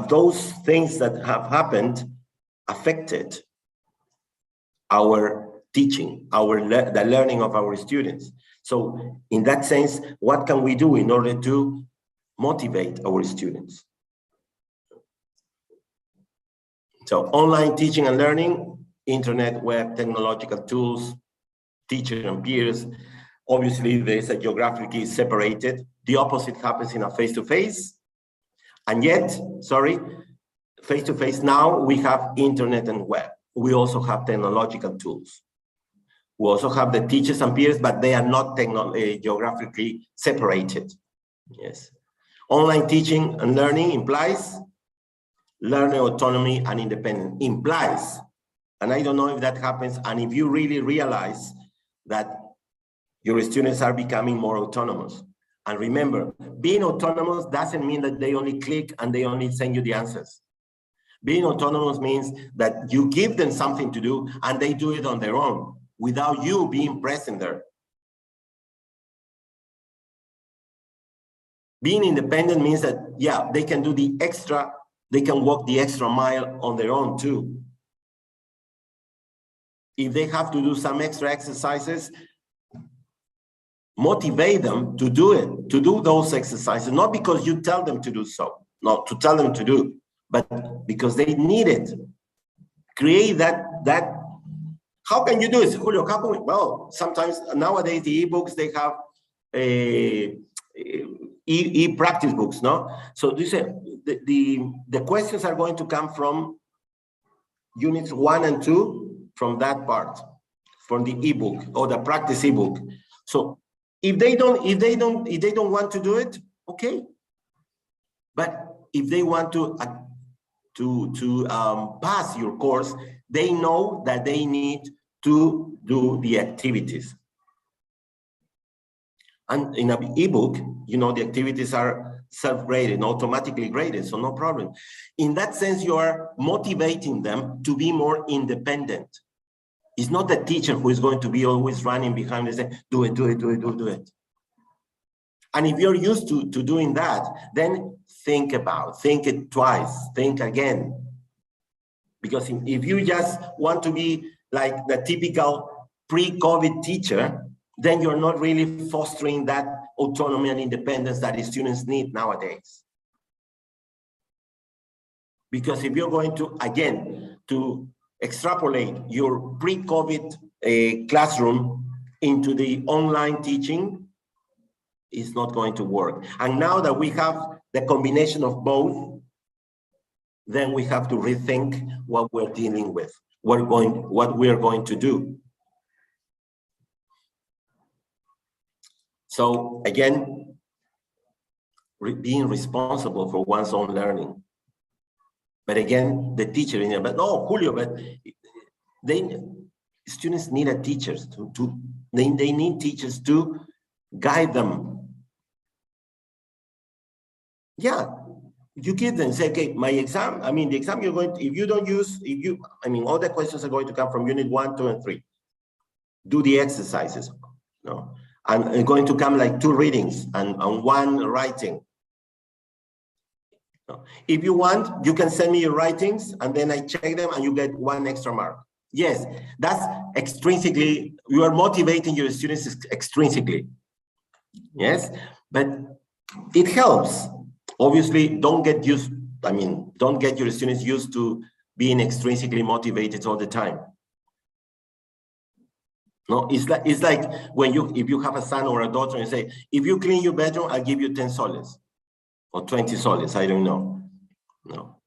those things that have happened affected our teaching, the learning of our students? So in that sense, what can we do in order to motivate our students? So online teaching and learning, internet, web, technological tools, teacher and peers. Obviously, there's a geographically separated. The opposite happens in a face-to-face. And yet, sorry, face-to-face now, we have internet and web. We also have technological tools. We also have the teachers and peers, but they are not geographically separated. Yes. Online teaching and learning implies learning autonomy and independence. Implies, and I don't know if that happens, and if you really realize that your students are becoming more autonomous. And remember, being autonomous doesn't mean that they only click and they only send you the answers. Being autonomous means that you give them something to do and they do it on their own without you being present there. Being independent means that, yeah, they can do the extra, they can walk the extra mile on their own too. If they have to do some extra exercises, motivate them to do it, to do those exercises, not because you tell them to do so, not to tell them to do, but because they need it. Create that. How can you do it, Julio? How can we? Well, sometimes nowadays the ebooks, they have e-practice books, no? So this the questions are going to come from units 1 and 2 from that part, from the ebook or the practice ebook. So if they don't want to do it, okay. But if they want to pass your course, they know that they need to do the activities. And in an ebook, you know, the activities are self-graded, automatically graded, so no problem. In that sense, you are motivating them to be more independent. It's not the teacher who is going to be always running behind and saying, do it, do it, do it, do it. And if you're used to doing that, then think it twice, think again. Because if you just want to be like the typical pre-COVID teacher, then you're not really fostering that autonomy and independence that the students need nowadays. Because if you're going to, again, to extrapolate your pre-COVID classroom into the online teaching, it's not going to work. And now that we have the combination of both, then we have to rethink what we're dealing with, what we're going to do. So again, being responsible for one's own learning. But again, the teacher, but no, Julio, but students need a teachers they need teachers to guide them. Yeah, you give them, say, okay, my exam, I mean, the exam you're going to, if you don't use, I mean, all the questions are going to come from unit 1, 2, and 3. Do the exercises, no? And it's going to come like 2 readings and 1 writing. No. If you want, you can send me your writings and then I check them and you get 1 extra mark. Yes, that's extrinsically, you are motivating your students extrinsically. Yes, but it helps. Obviously, don't get your students used to being extrinsically motivated all the time. No, it's like when if you have a son or a daughter and say, if you clean your bedroom, I'll give you 10 soles or 20 soles, I don't know. No.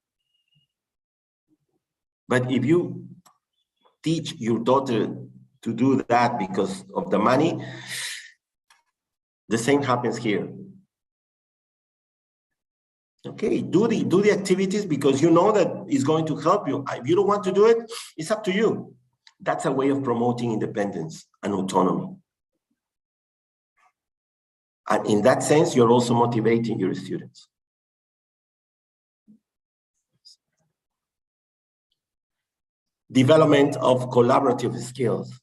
But if you teach your daughter to do that because of the money, the same happens here. Okay, do the activities because you know that it's going to help you. If you don't want to do it, it's up to you. That's a way of promoting independence and autonomy. And in that sense, you're also motivating your students. Development of collaborative skills.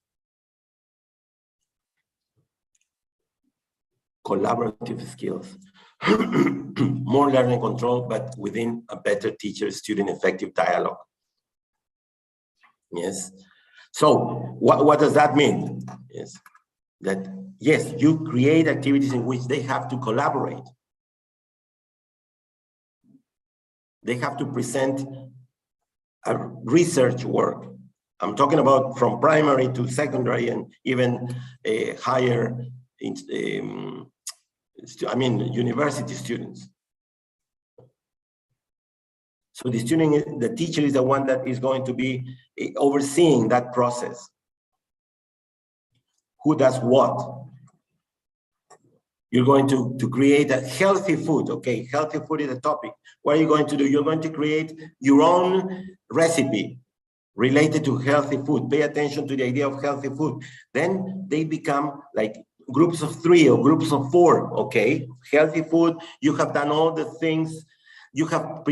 Collaborative skills. More learning control, but within a better teacher-student effective dialogue. Yes. So what does that mean? Yes. That, yes, you create activities in which they have to collaborate. They have to present a research work. I'm talking about from primary to secondary and even higher, university students. So the teacher is the one that is going to be overseeing that process. Who does what? You're going to create a healthy food. Okay, healthy food is a topic. What are you going to do? You're going to create your own recipe related to healthy food. Pay attention to the idea of healthy food. Then they become like groups of 3 or groups of 4. Okay, healthy food. You have done all the things. You have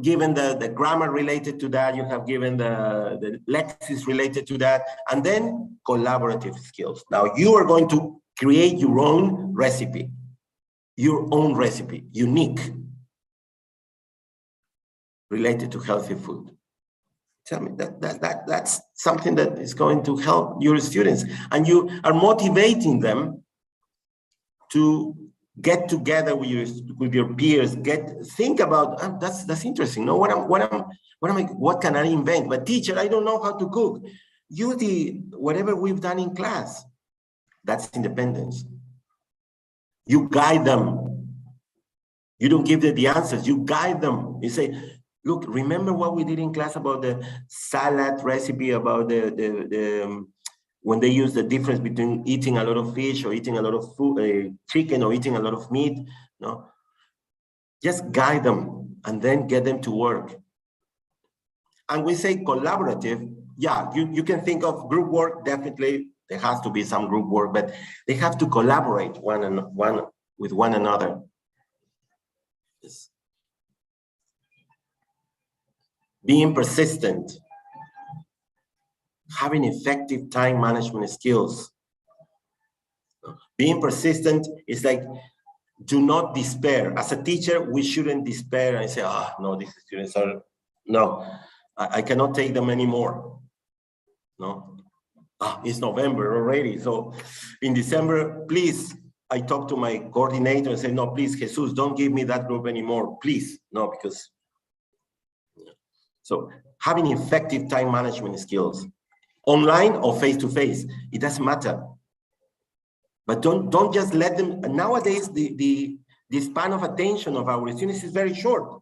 given the grammar related to that. You have given the lexis related to that. And then collaborative skills. Now you are going to create your own recipe, unique, related to healthy food. Tell me that's something that is going to help your students, and you are motivating them to get together with your peers. Think about that's interesting. No, what can I invent? But teacher, I don't know how to cook. Use whatever we've done in class. That's independence. You guide them. You don't give them the answers. You guide them. You say, look, remember what we did in class about the salad recipe, about when they use the difference between eating a lot of fish or eating a lot of food, chicken or eating a lot of meat. No, just guide them and then get them to work. And we say collaborative. Yeah, you can think of group work. Definitely, there has to be some group work, but they have to collaborate with one another. Yes. Being persistent, having effective time management skills. Being persistent is like, do not despair. As a teacher, we shouldn't despair and say, no, these students are, no, I cannot take them anymore. No, it's November already. So in December, please, I talk to my coordinator and say, no, please, Jesus, don't give me that group anymore, please. No, because, so having effective time management skills, online or face-to-face, it doesn't matter. But don't just let them, nowadays, the span of attention of our students is very short.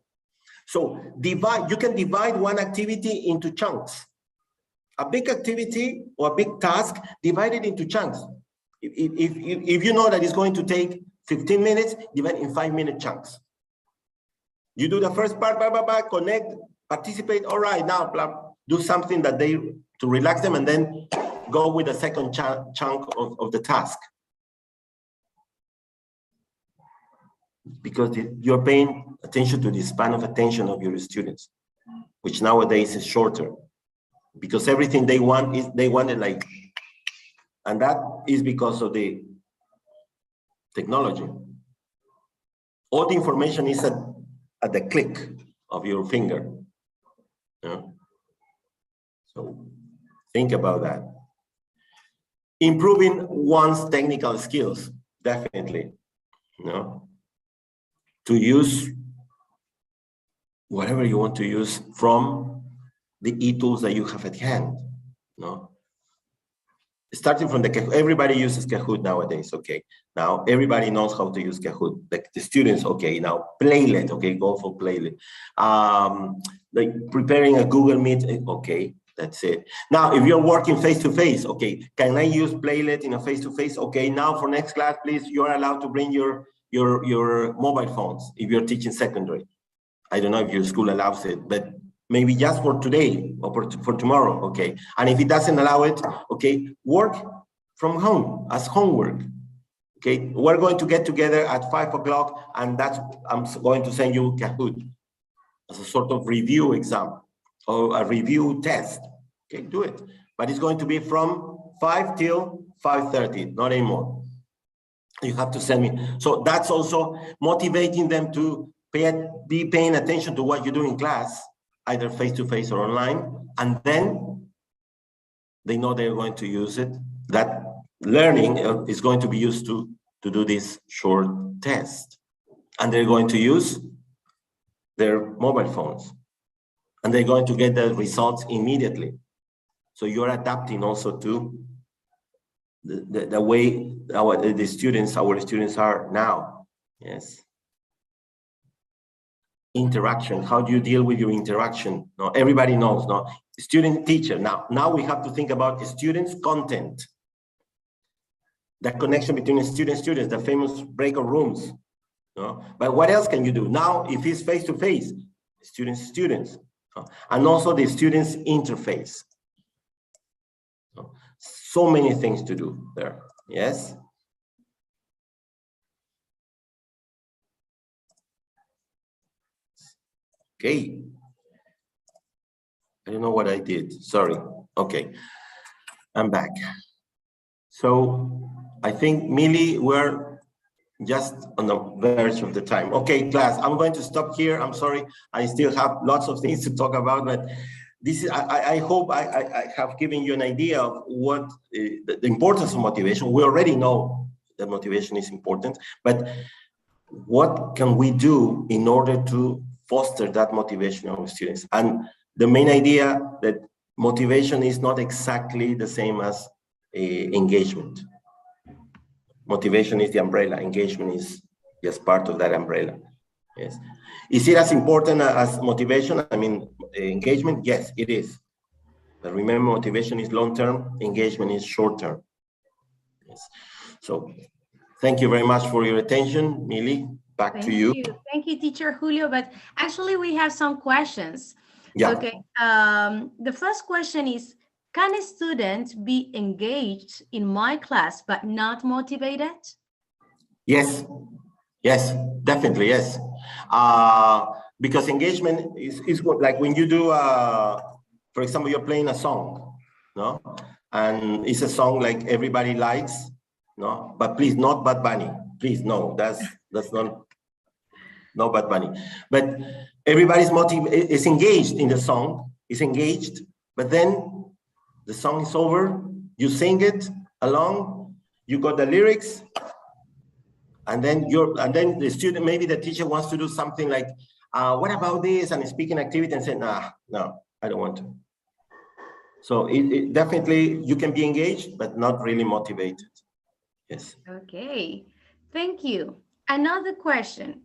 So you can divide one activity into chunks. A big activity or a big task, divide it into chunks. If you know that it's going to take 15 minutes, divide in 5-minute chunks. You do the first part, connect, participate, all right, now do something that to relax them, and then go with the second chunk of the task. because you're paying attention to the span of attention of your students, which nowadays is shorter, because everything they want it like, and that is because of the technology. All the information is at the click of your finger. Yeah. So think about that. Improving one's technical skills, definitely. To use whatever you want to use from the e-tools that you have at hand. Starting from the Kahoot, everybody uses Kahoot nowadays, okay. Now everybody knows how to use Kahoot. Like the students, okay, now Playlet, okay, go for Playlet. Like preparing a Google Meet, okay, that's it. Now, if you're working face-to-face, okay, can I use Playlet in a face-to-face? Okay, now for next class, please, you're allowed to bring your mobile phones if you're teaching secondary. I don't know if your school allows it, but maybe just for today or for tomorrow, okay? And if it doesn't allow it, okay, work from home as homework, okay? We're going to get together at 5 o'clock, and I'm going to send you Kahoot as a sort of review exam or a review test, okay? Do it, but it's going to be from 5 till 5:30, not anymore. You have to send me. So that's also motivating them to be paying attention to what you do in class, either face-to-face or online, and then they know they're going to use it. That learning is going to be used to do this short test. And they're going to use their mobile phones. And they're going to get the results immediately. So you're adapting also to the way our students are now. Yes. Interaction. How do you deal with your interaction? No, everybody knows. No, student teacher. Now we have to think about the students' content. The connection between students, the famous breakout rooms. No, but what else can you do now if it's face to face? Students, and also the students' interface. So many things to do there. Yes. Okay. I don't know what I did. Sorry. Okay. I'm back. So I think, Millie, we're just on the verge of the time. Okay, class, I'm going to stop here. I'm sorry. I still have lots of things to talk about, but this is, I hope I have given you an idea of what the importance of motivation. We already know that motivation is important, but what can we do in order to foster that motivation of students? And the main idea that motivation is not exactly the same as engagement. Motivation is the umbrella, engagement is just part of that umbrella. Yes. Is it as important as motivation? I mean, engagement, yes, it is. But remember, motivation is long-term, engagement is short-term. Yes. So thank you very much for your attention. Millie, back to you. Thank you, Teacher Julio. But actually, we have some questions. Yeah. Okay. The first question is, can a student be engaged in my class but not motivated? Yes. Yes, definitely, yes. Because engagement is what, like when you do, for example, you're playing a song, no? And it's a song like everybody likes, no? But please, not Bad Bunny. Please, no, that's not Bad Bunny. But everybody's is engaged in the song, is engaged, but then the song is over, you sing it along, you got the lyrics, and then the student, maybe the teacher wants to do something like, what about this? And speaking activity, and say, nah, no, I don't want to. So it definitely, you can be engaged, but not really motivated. Yes. Okay, thank you. Another question.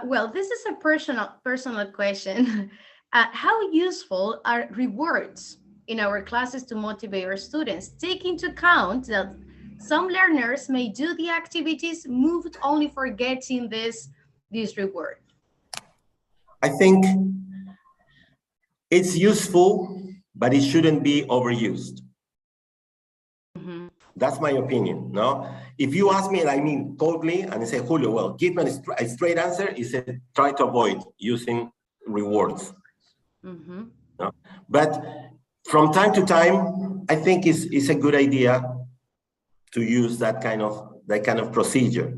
Well, this is a personal question. How useful are rewards in our classes to motivate our students, take into account that some learners may do the activities moved only for getting this reward? I think it's useful, but it shouldn't be overused. Mm-hmm. That's my opinion, no? If you ask me, I mean, coldly, and I say, Julio, well, give me a straight answer, he said, try to avoid using rewards. Mm-hmm. No? But from time to time, I think it's a good idea to use that kind of procedure.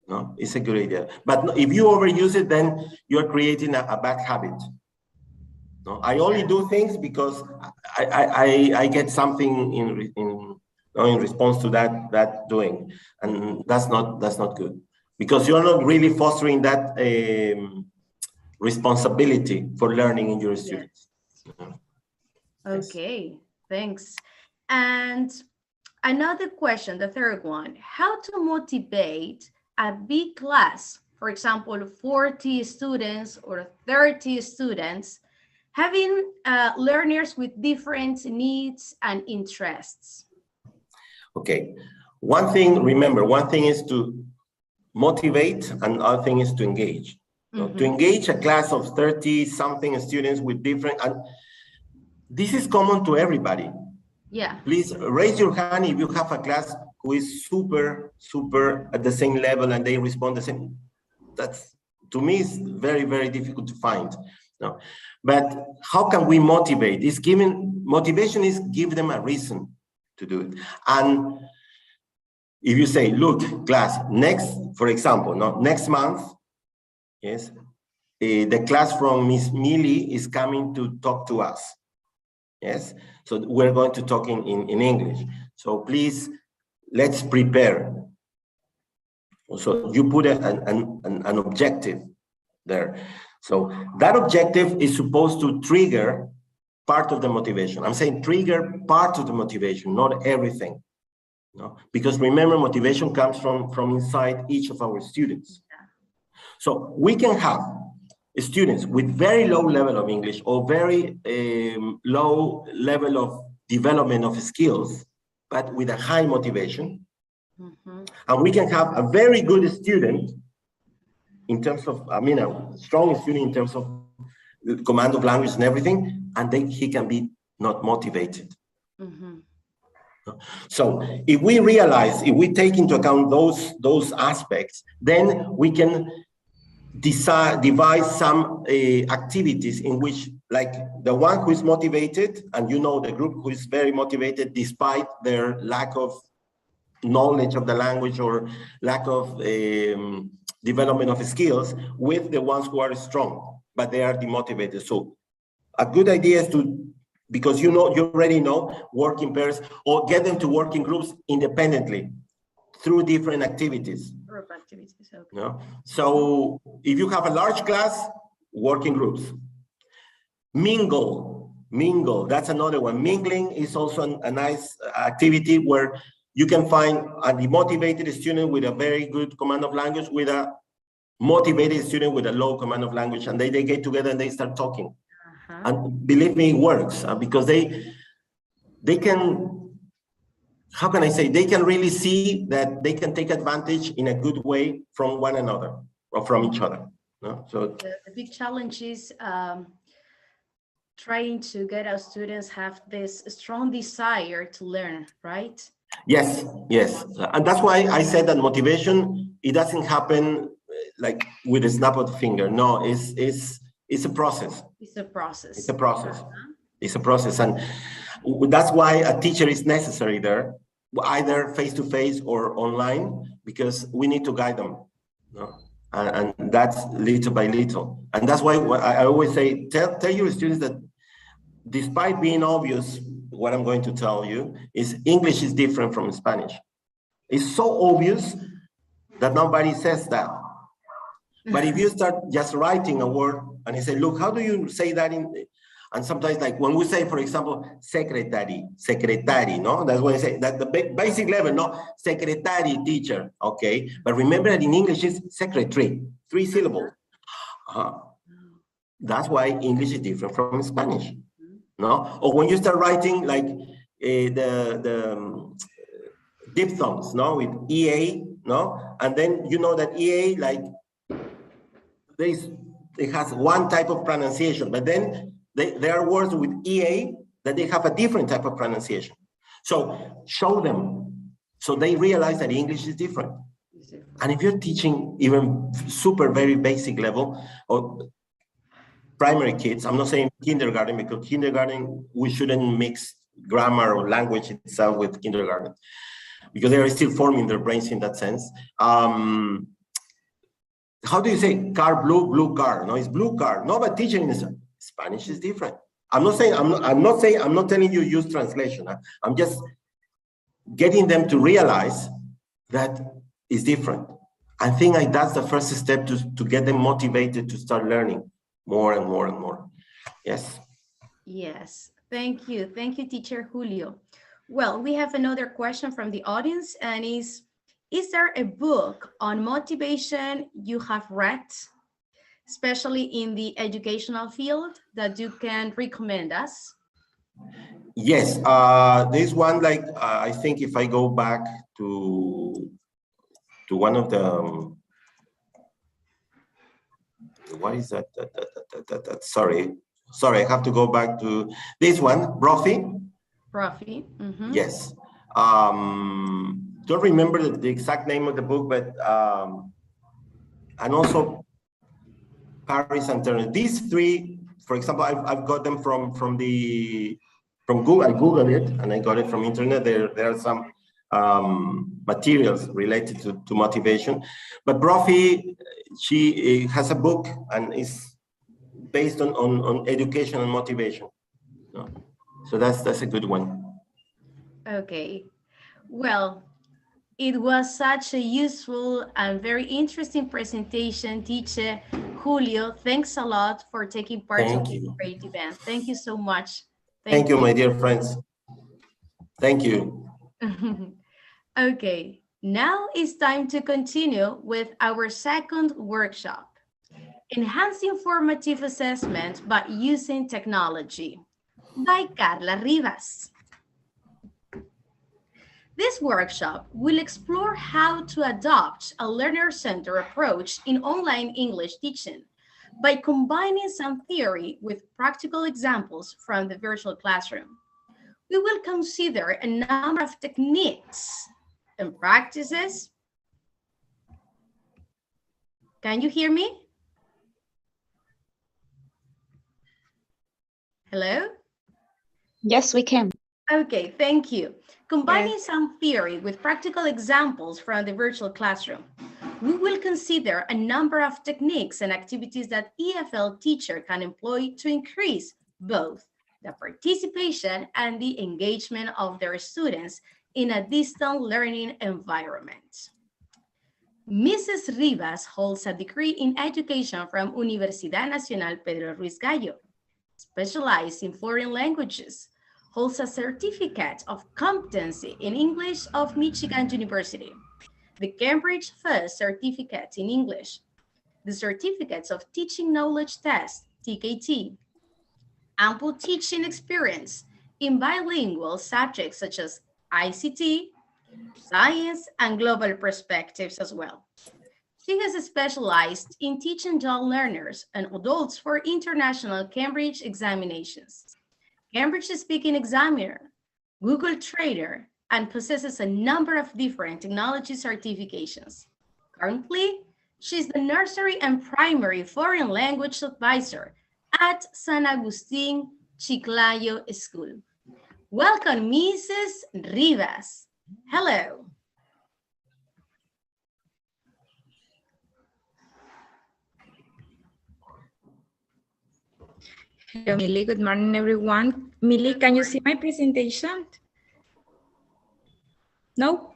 No, it's a good idea. But if you overuse it, then you're creating a bad habit. No, I only do things because I get something in response to that doing, and that's not good, because you're not really fostering that responsibility for learning in your students. Okay, thanks. And another question, the third one, how to motivate a big class, for example, 40 students or 30 students, having learners with different needs and interests? Okay, remember, one thing is to motivate and other thing is to engage. To engage a class of 30-something students with different, and this is common to everybody. Yeah. Please raise your hand if you have a class who is super at the same level and they respond the same. That's, to me, is very, very difficult to find. No, but how can we motivate? Motivation is give them a reason to do it. And if you say, look, class, for example, next month, yes, the class from Miss Millie is coming to talk to us. Yes, so we're going to talk in English. So please, let's prepare. So you put an objective there. So that objective is supposed to trigger part of the motivation. I'm saying trigger part of the motivation, not everything. No? Because remember, motivation comes from inside each of our students. So we can have students with very low level of English or very low level of development of skills, but with a high motivation. And we can have a very good student in terms of, a strong student in terms of command of language and everything, and then he can be not motivated. So if we take into account those aspects, then we can devise some activities in which, like the one who is motivated, and the group who is very motivated despite their lack of knowledge of the language or lack of development of skills, with the ones who are strong, but they are demotivated. So a good idea is because you already know, work in pairs or get them to work in groups independently through different activities. Group activities, okay. No? So if you have a large class, work in groups. Mingle, that's another one. Mingling is also a nice activity where you can find a demotivated student with a very good command of language with a motivated student with a low command of language, and they get together and they start talking. And believe me, it works because they can, how can I say, they can really see that they can take advantage in a good way from one another or from each other. No? So the big challenge is trying to get our students have this strong desire to learn, right? Yes. And that's why I said that motivation, it doesn't happen like with a snap of the finger. No, it's a process. It's a process. It's a process. And that's why a teacher is necessary there, either face-to-face or online, because we need to guide them. No? And that's little by little. And that's why I always say, tell your students that despite being obvious, what I'm going to tell you is English is different from Spanish. It's so obvious that nobody says that. But if you start just writing a word and you say, look, how do you say that and sometimes, like when we say, for example, secretary, no? That's what I say, that the basic level, no? Secretary, teacher, okay? But remember that in English it's secretary, 3 syllables. That's why English is different from Spanish, no? Or when you start writing like the diphthongs, no? With EA, no? And then you know that EA, like, it has one type of pronunciation, but then there are words with EA that they have a different type of pronunciation. So show them So they realize that English is different. And if you're teaching even super, very basic level or primary kids, I'm not saying kindergarten, because kindergarten, we shouldn't mix grammar or language itself with kindergarten, because they are still forming their brains in that sense. How do you say car blue, blue car? No, it's blue car. No, but teaching in Spanish is different. I'm not telling you use translation. I'm just getting them to realize that it's different. I think that's the first step to get them motivated to start learning more and more and more. Yes. Yes, thank you. Thank you, Teacher Julio. Well, we have another question from the audience, and is there a book on motivation you have read, especially in the educational field, that you can recommend us? Yes, there's one, like, I think if I go back to one of the, what is that? Sorry, I have to go back to this one, Brophy. Profi. Yes. Don't remember the exact name of the book, but and also Paris and Turner. These three, for example, I've got them from Google. I Googled it and I got it from internet. There are some materials related to motivation, but Brophy, she has a book and is based on education and motivation. So that's a good one. Okay. Well, it was such a useful and very interesting presentation, Teacher Julio. Thanks a lot for taking part in this great event. Thank you so much. Thank you, my dear friends. Thank you. Okay, now it's time to continue with our second workshop, Enhancing Formative Assessment by Using Technology, by Carla Rivas. This workshop will explore how to adopt a learner-centered approach in online English teaching by combining some theory with practical examples from the virtual classroom. We will consider a number of techniques and practices. Can you hear me? Hello? Yes, we can. Okay, thank you. Combining some theory with practical examples from the virtual classroom, we will consider a number of techniques and activities that EFL teacher can employ to increase both the participation and the engagement of their students in a distant learning environment. Mrs. Rivas holds a degree in education from Universidad Nacional Pedro Ruiz Gallo, specialized in foreign languages, holds a certificate of competency in English of Michigan University, the Cambridge First Certificate in English, the Certificates of Teaching Knowledge Test, TKT, ample teaching experience in bilingual subjects such as ICT, science, and global perspectives as well. She has specialized in teaching adult learners and adults for international Cambridge examinations, Cambridge Speaking Examiner, Google Trader, and possesses a number of different technology certifications. Currently, she's the nursery and primary foreign language advisor at San Agustin Chiclayo School. Welcome, Mrs. Rivas. Hello. Hello, Millie. Good morning, everyone. Millie, can you see my presentation? No?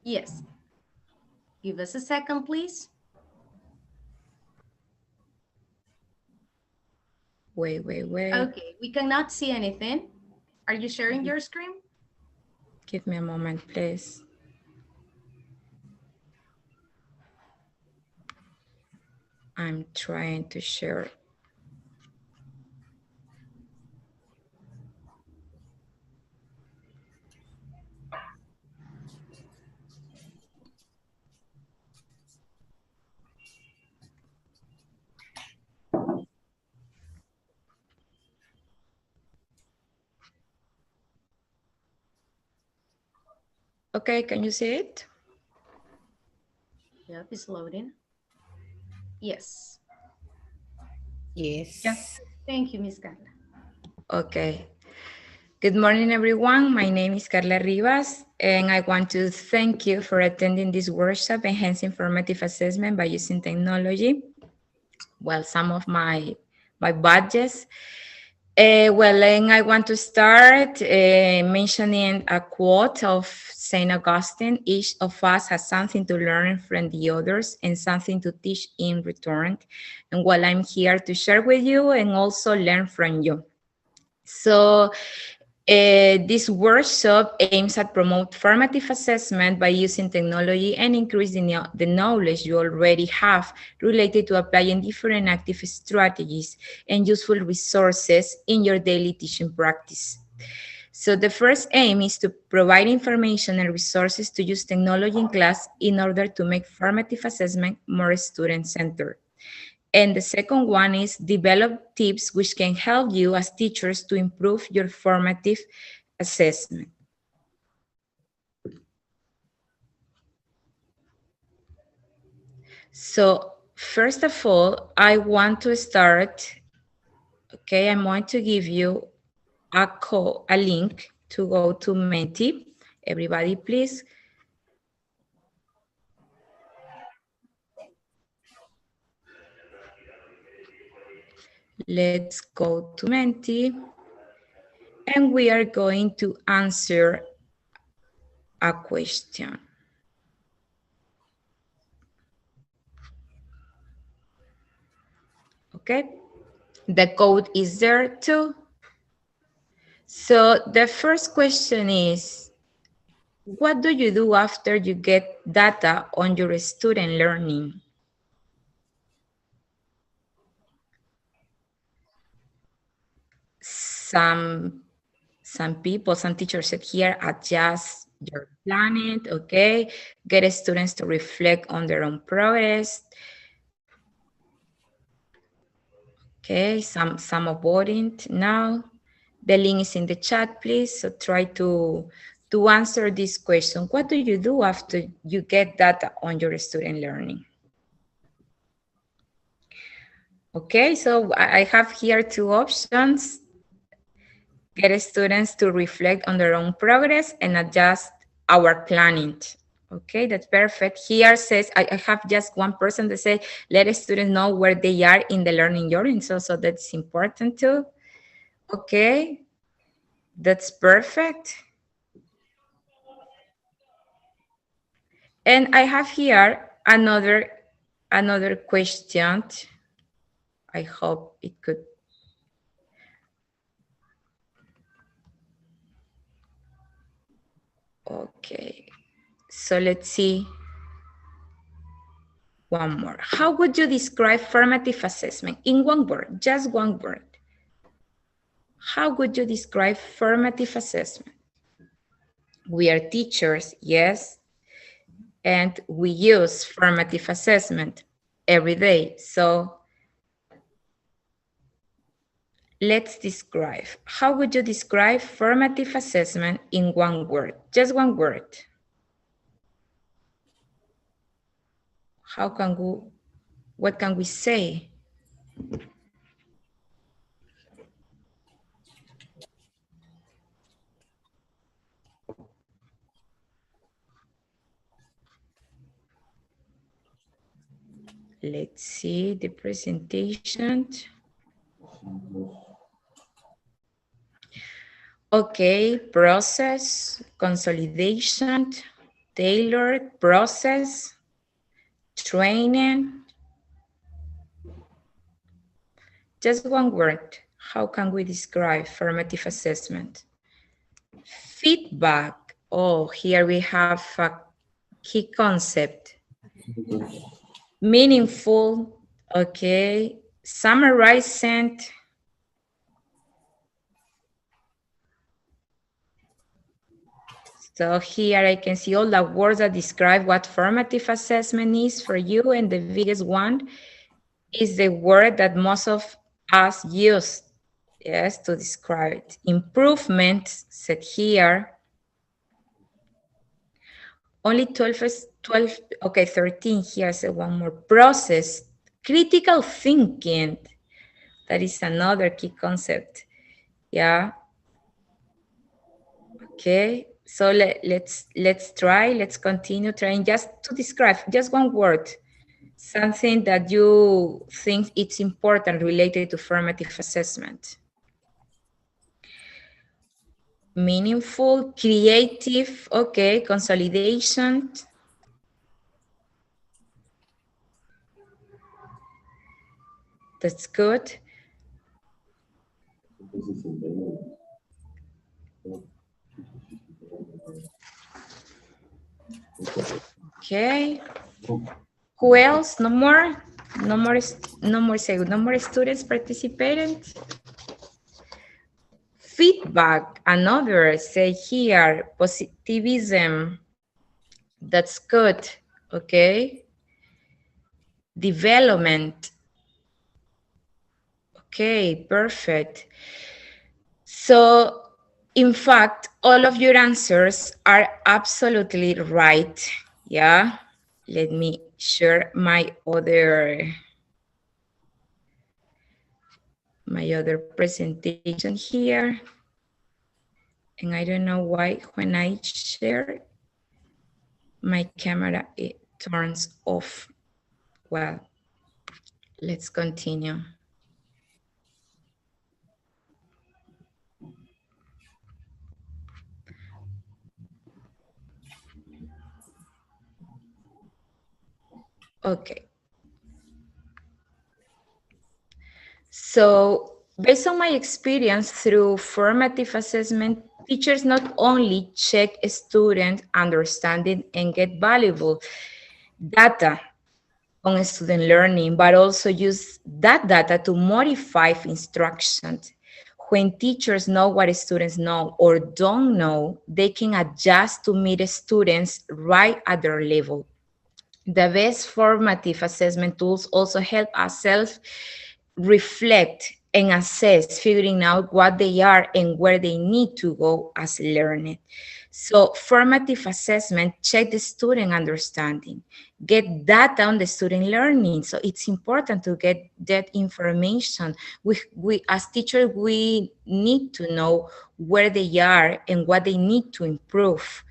Yes. Give us a second, please. Wait. Okay, we cannot see anything. Are you sharing your screen? Give me a moment, please. I'm trying to share. Okay, can you see it? Yep, it's loading. Yes. Yes. Thank you, Miss Carla. Okay. Good morning, everyone. My name is Carla Rivas, and I want to thank you for attending this workshop, Enhancing Formative Assessment by Using Technology. Well, some of my badges. And I want to start mentioning a quote of St. Augustine. Each of us has something to learn from the others and something to teach in return. And while I'm here to share with you and also learn from you. So this workshop aims at promote formative assessment by using technology and increasing the knowledge you already have related to applying different active strategies and useful resources in your daily teaching practice. So the first aim is to provide information and resources to use technology in class in order to make formative assessment more student-centered. And the second one is develop tips which can help you as teachers to improve your formative assessment. So first of all, I want to start, okay, I'm going to give you a link to go to Menti. Everybody, please. Let's go to Menti. And we are going to answer a question. Okay, the code is there too. So the first question is, what do you do after you get data on your student learning? Some people, some teachers said here, adjust your planning, okay? Get students to reflect on their own progress. Okay, some avoiding now. The link is in the chat, please. So try to answer this question. What do you do after you get data on your student learning? Okay, so I have here two options. Get students to reflect on their own progress and adjust our planning. Okay, that's perfect. Here says, I have just one person that said, let students know where they are in the learning journey. So that's important too. Okay, that's perfect. And I have here another question. I hope it could. Okay, so let's see. One more. How would you describe formative assessment in one word, just one word? How would you describe formative assessment? We are teachers, yes, and we use formative assessment every day. So let's describe. How would you describe formative assessment in one word? Just one word. What can we say? Let's see the presentation. Okay, process, consolidation, tailored process, training. Just one word. How can we describe formative assessment? Feedback. Oh, here we have a key concept. Meaningful. Okay. Summarizing. So here I can see all the words that describe what formative assessment is for you, and the biggest one is the word that most of us use, yes, to describe it. Improvement, said here. Only 12 is 12, okay, 13 here, so one more. Process, critical thinking. That is another key concept. Yeah. Okay. So let's continue trying just to describe just one word, something that you think it's important related to formative assessment. Meaningful, creative, okay, consolidation. That's good. Okay. Who else? No more? No more, no more students participating? Feedback, another, say here, positivism. That's good, okay? Development. Okay, perfect. So, in fact, all of your answers are absolutely right, yeah? Let me share my other presentation here. And I don't know why when I share my camera, it turns off. Well, let's continue. Okay. So based on my experience through formative assessment, teachers not only check student understanding and get valuable data on student learning, but also use that data to modify instructions. When teachers know what students know or don't know, they can adjust to meet students right at their level. The best formative assessment tools also help us self-reflect and assess, figuring out what they are and where they need to go as learners. So formative assessment, check the student understanding, get data on the student learning. So it's important to get that information. We as teachers, we need to know where they are and what they need to improve.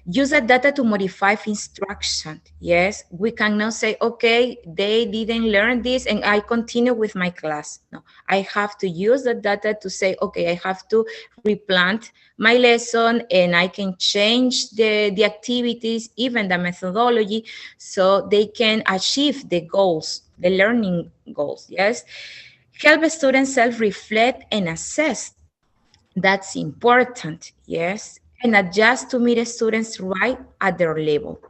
Use that data to modify instruction. Yes, we cannot say, okay, they didn't learn this and I continue with my class. No, I have to use the data to say, okay, I have to replant my lesson and I can change the activities, even the methodology, so they can achieve the goals, the learning goals. Yes, help students self-reflect and assess. That's important, yes, and adjust to meet students right at their level.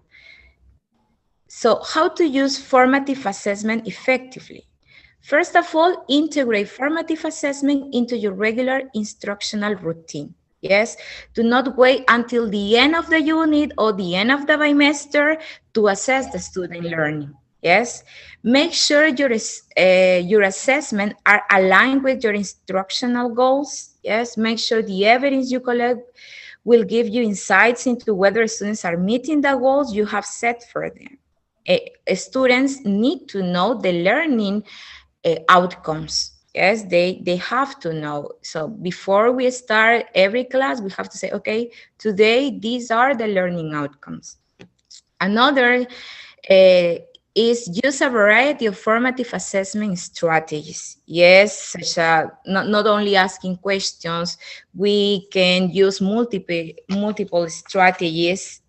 So how to use formative assessment effectively? First of all, integrate formative assessment into your regular instructional routine. Yes, do not wait until the end of the unit or the end of the bimester to assess the student learning. Yes, make sure your assessment are aligned with your instructional goals. Yes, make sure the evidence you collect will give you insights into whether students are meeting the goals you have set for them. Students need to know the learning outcomes. Yes, they have to know. So before we start every class, we have to say, okay, today these are the learning outcomes. Another is use a variety of formative assessment strategies. Yes, such as not only asking questions, we can use multiple strategies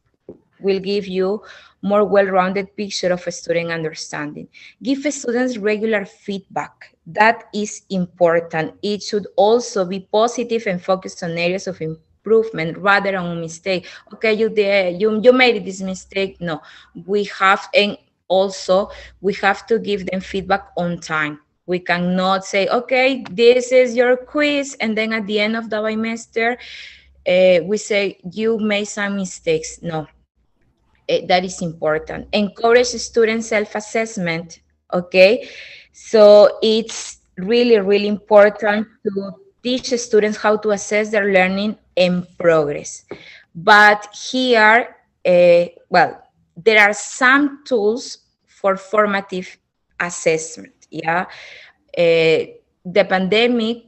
will give you more well-rounded picture of a student understanding. Give students regular feedback. That is important. It should also be positive and focus on areas of improvement rather than a mistake. Okay, you made this mistake. No, we have, and also we have to give them feedback on time. We cannot say, okay, this is your quiz, and then at the end of the bimester, we say you made some mistakes. No, that is important. Encourage student self-assessment, okay? So it's really, really important to teach students how to assess their learning and progress. But here, well, there are some tools for formative assessment. Yeah, the pandemic.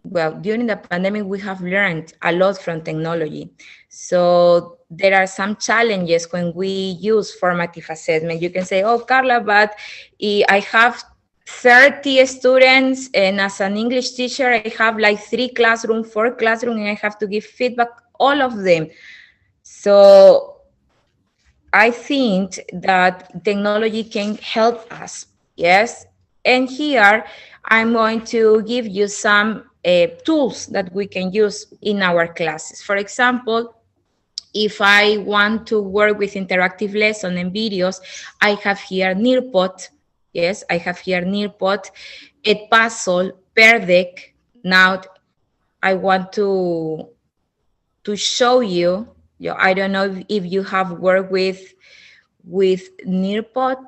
Well, during the pandemic, we have learned a lot from technology. So there are some challenges when we use formative assessment. You can say, oh, Carla, but I have 30 students, and as an English teacher, I have like 3 classrooms, 4 classrooms, and I have to give feedback, all of them. So I think that technology can help us, yes. And here, I'm going to give you some tools that we can use in our classes. For example, if I want to work with interactive lesson and videos, I have here Nearpod. Yes, I have here Nearpod, Edpuzzle, Perdeck. Now, I want to show you. I don't know if you have worked with Nearpod.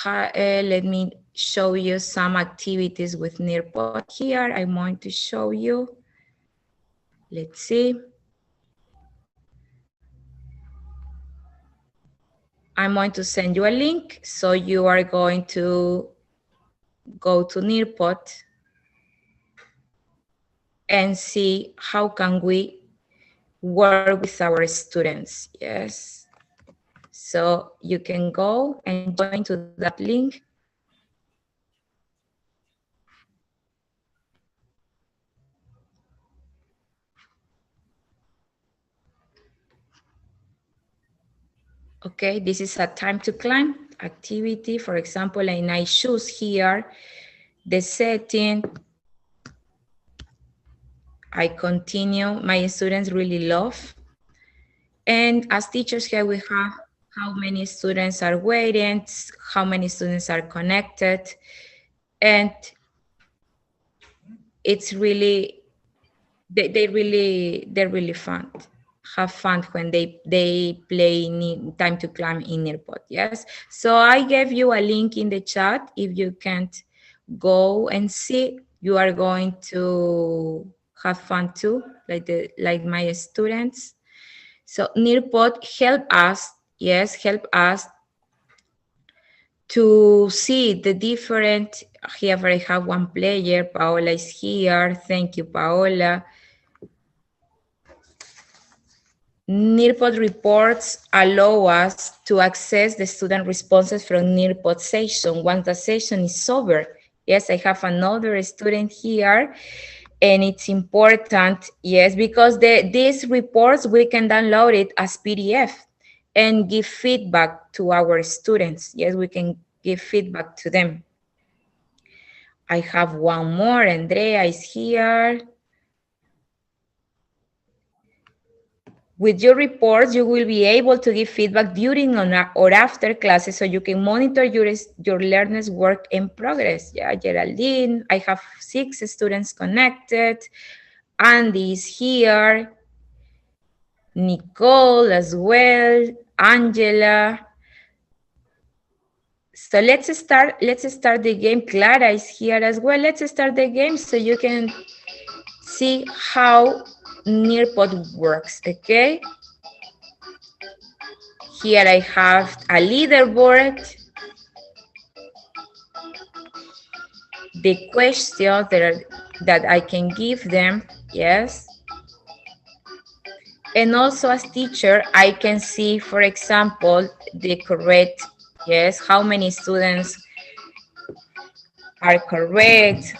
Let me show you some activities with Nearpod here. I'm going to show you. Let's see. I'm going to send you a link. So you are going to go to Nearpod and see how can we work with our students. Yes. So you can go and join to that link. Okay, this is a time to climb activity, for example, and I choose here the setting. I continue. My students really love. And as teachers here, we have how many students are waiting, how many students are connected. And it's really, they're really fun. Have fun when they play Time to Climb in Nearpod. Yes. So I gave you a link in the chat. If you can't go and see, you are going to have fun too, like my students. So Nearpod help us, yes, help us to see the different. Here I have one player. Paola is here. Thank you, Paola. Nearpod reports allow us to access the student responses from Nearpod session once the session is over. Yes, I have another student here, and it's important, yes, because these reports, we can download it as PDF and give feedback to our students. Yes, we can give feedback to them. I have one more. Andrea is here. With your reports, you will be able to give feedback during or after classes, so you can monitor your learners' work in progress. Yeah, Geraldine, I have 6 students connected. Andy is here. Nicole as well. Angela. So let's start the game. Clara is here as well. Let's start the game so you can see how Nearpod works, okay? Here I have a leaderboard. The questions that I can give them, yes. And also as teacher, I can see, for example, the correct, yes, how many students are correct.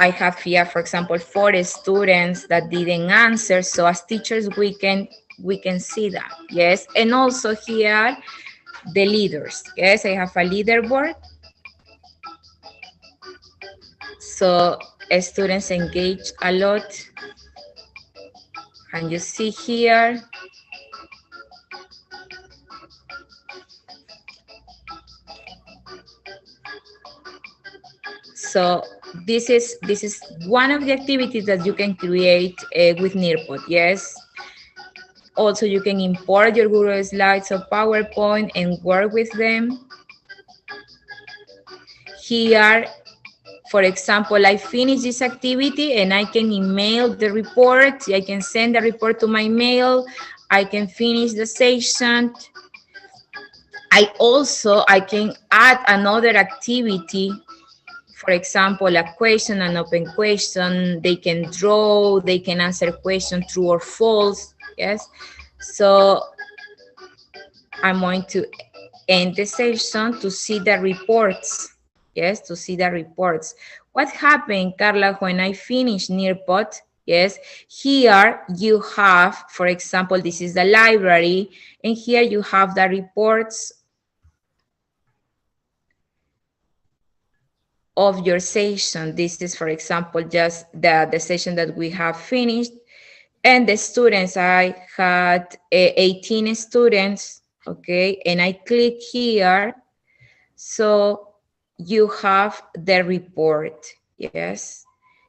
I have here, for example, 4 students that didn't answer. So as teachers, we can see that, yes. And also here, the leaders, yes, I have a leaderboard. So students engage a lot. Can you see here? So this is one of the activities that you can create with Nearpod, yes. Also, you can import your Google Slides or PowerPoint and work with them. Here, For example, I finish this activity and I can email the report. I can send the report to my mail. I can finish the session. I can add another activity. For example, a question, an open question. They can draw, they can answer question true or false. Yes. So I'm going to end the session to see the reports. Yes, to see the reports. What happened, Carla, when I finish Nearpod? Yes, here you have, for example, this is the library, and here you have the reports of your session. This is, for example, just the session that we have finished. And the students, I had 18 students, okay? And I click here. So you have the report, yes?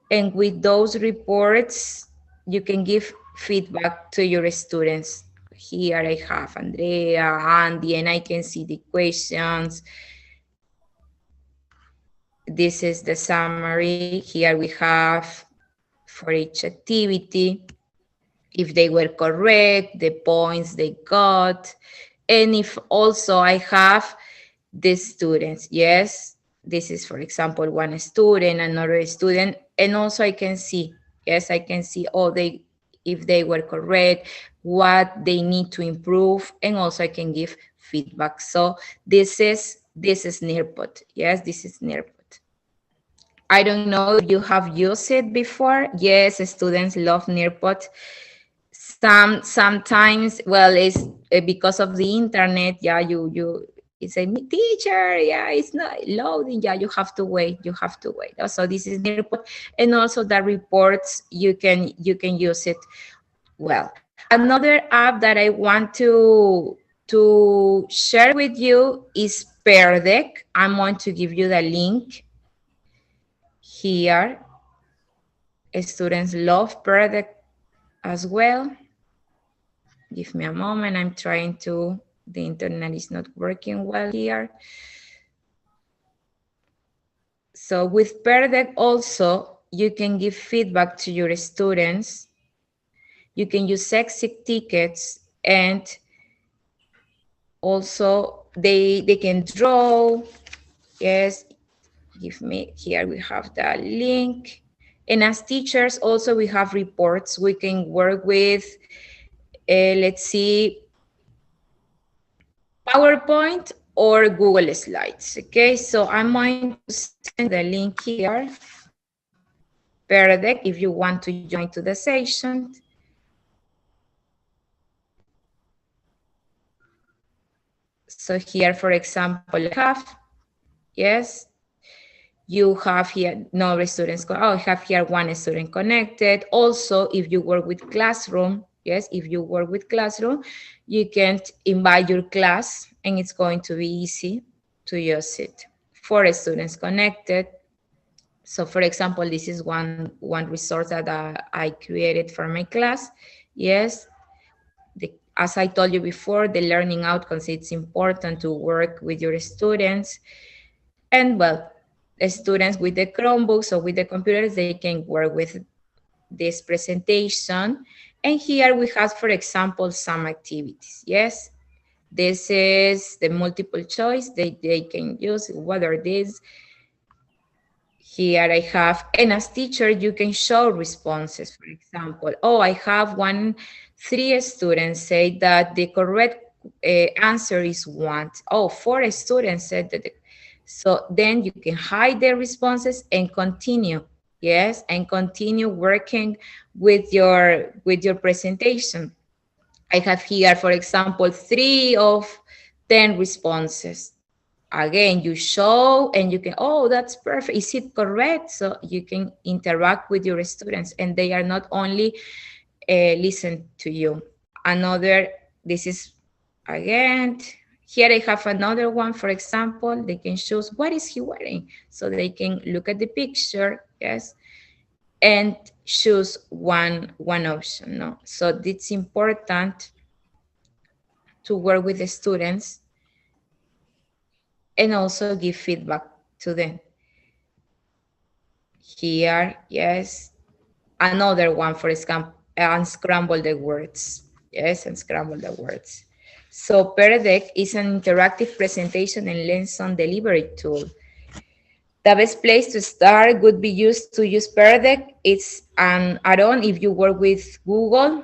And with those reports, you can give feedback to your students. Here I have Andrea, Andy, and I can see the questions. This is the summary. Here we have for each activity, if they were correct, the points they got, and if also I have the students. Yes, this is, for example, one student, another student, and also I can see, yes, I can see all they, if they were correct, what they need to improve, and also I can give feedback. So this is Nearpod. Yes, this is Nearpod. I don't know if you have used it before. Yes, students love Nearpod. Sometimes, well, it's because of the internet. Yeah, it's a teacher. Yeah, it's not loading. Yeah, you have to wait. You have to wait. Also, this is Nearpod, and also the reports. You can use it. Well, another app that I want to share with you is Pear Deck. I'm going to give you the link here. Students love Pear Deck as well. Give me a moment. I'm trying to, the internet is not working well here. So with Pear Deck also, you can give feedback to your students. You can use exit tickets, and also they can draw. Yes, give me, here we have the link. And as teachers also, we have reports we can work with. Let's see, PowerPoint or Google Slides. Okay, so I'm going to send the link here. Pear Deck, if you want to join to the session. So here, for example, I have, yes, you have here no students. Oh, I have here one student connected. Also, if you work with Classroom, yes, if you work with Classroom, you can invite your class, and it's going to be easy to use it. 4 students connected. So, for example, this is one resource that I created for my class. Yes, as I told you before, the learning outcomes, it's important to work with your students. And well, the students with the Chromebooks or with the computers, they can work with this presentation. And here we have, for example, some activities. Yes, this is the multiple choice they can use. What are these? Here I have, and as teacher, you can show responses. For example, oh, I have 3 students say that the correct answer is 1. Oh, 4 students said that. So then you can hide their responses and continue. Yes, and continue working with your presentation. I have here, for example, 3 of 10 responses. Again, you show and you can, oh, that's perfect. Is it correct? So you can interact with your students, and they are not only listen to you. Another, this is, again, here I have another one, for example, they can choose what is he wearing? So they can look at the picture, yes, and choose one option, no? So it's important to work with the students and also give feedback to them. here, yes. Another one for unscramble the words, yes, unscramble the words. So Perdeck is an interactive presentation and lesson delivery tool. The best place to start would be used to use Perdeck. It's an add-on if you work with Google.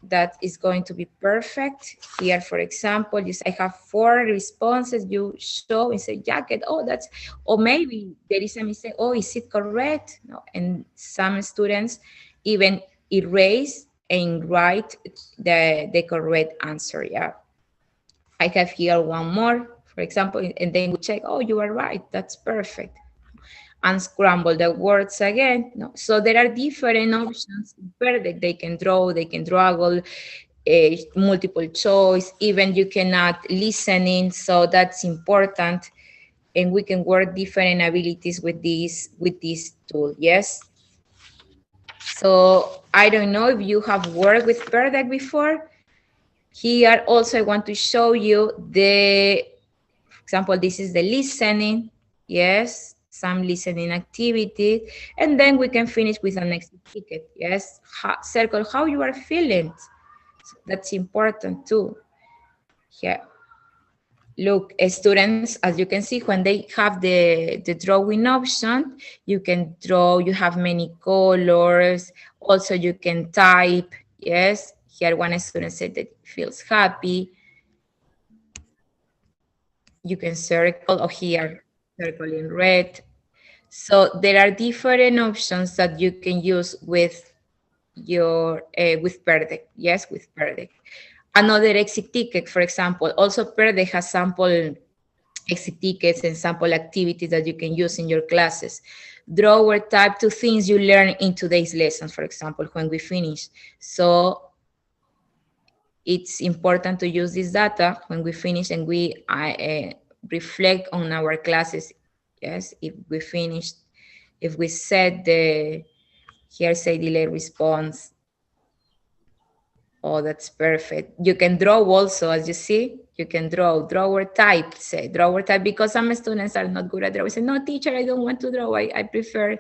That is going to be perfect. Here, for example, I have 4 responses. You show and say jacket. Oh, that's, or maybe there is a mistake. Oh, is it correct? No. And some students even erase and write the correct answer. Yeah. I have here one more, for example, and then we check, oh, you are right. That's perfect. Unscramble the words again. No. So there are different options that they can draw, they can draggle, multiple choice, even you cannot listen in, so that's important. And we can work different abilities with this tool, yes? So I don't know if you have worked with Perdeck before. Here also I want to show you for example, this is the listening, yes, some listening activity, and then we can finish with the next ticket, yes. Circle how you are feeling. So that's important too. Here, look, students, as you can see, when they have the drawing option, you can draw, you have many colors. Also, you can type, yes. Here, one student said that he feels happy. You can circle, or here, circle in red. So there are different options that you can use with your with Perdeck, yes, with Perdeck. Another exit ticket, for example, also Perdeck has sample exit tickets and sample activities that you can use in your classes. Draw or type 2 things you learn in today's lesson, for example, when we finish. So it's important to use this data when we finish and we reflect on our classes. Yes, if we finished, if we set the, here say delay response. Oh, that's perfect. You can draw also, as you see, you can draw or type, say draw or type, because some students are not good at drawing. Say, no, teacher, I don't want to draw. I prefer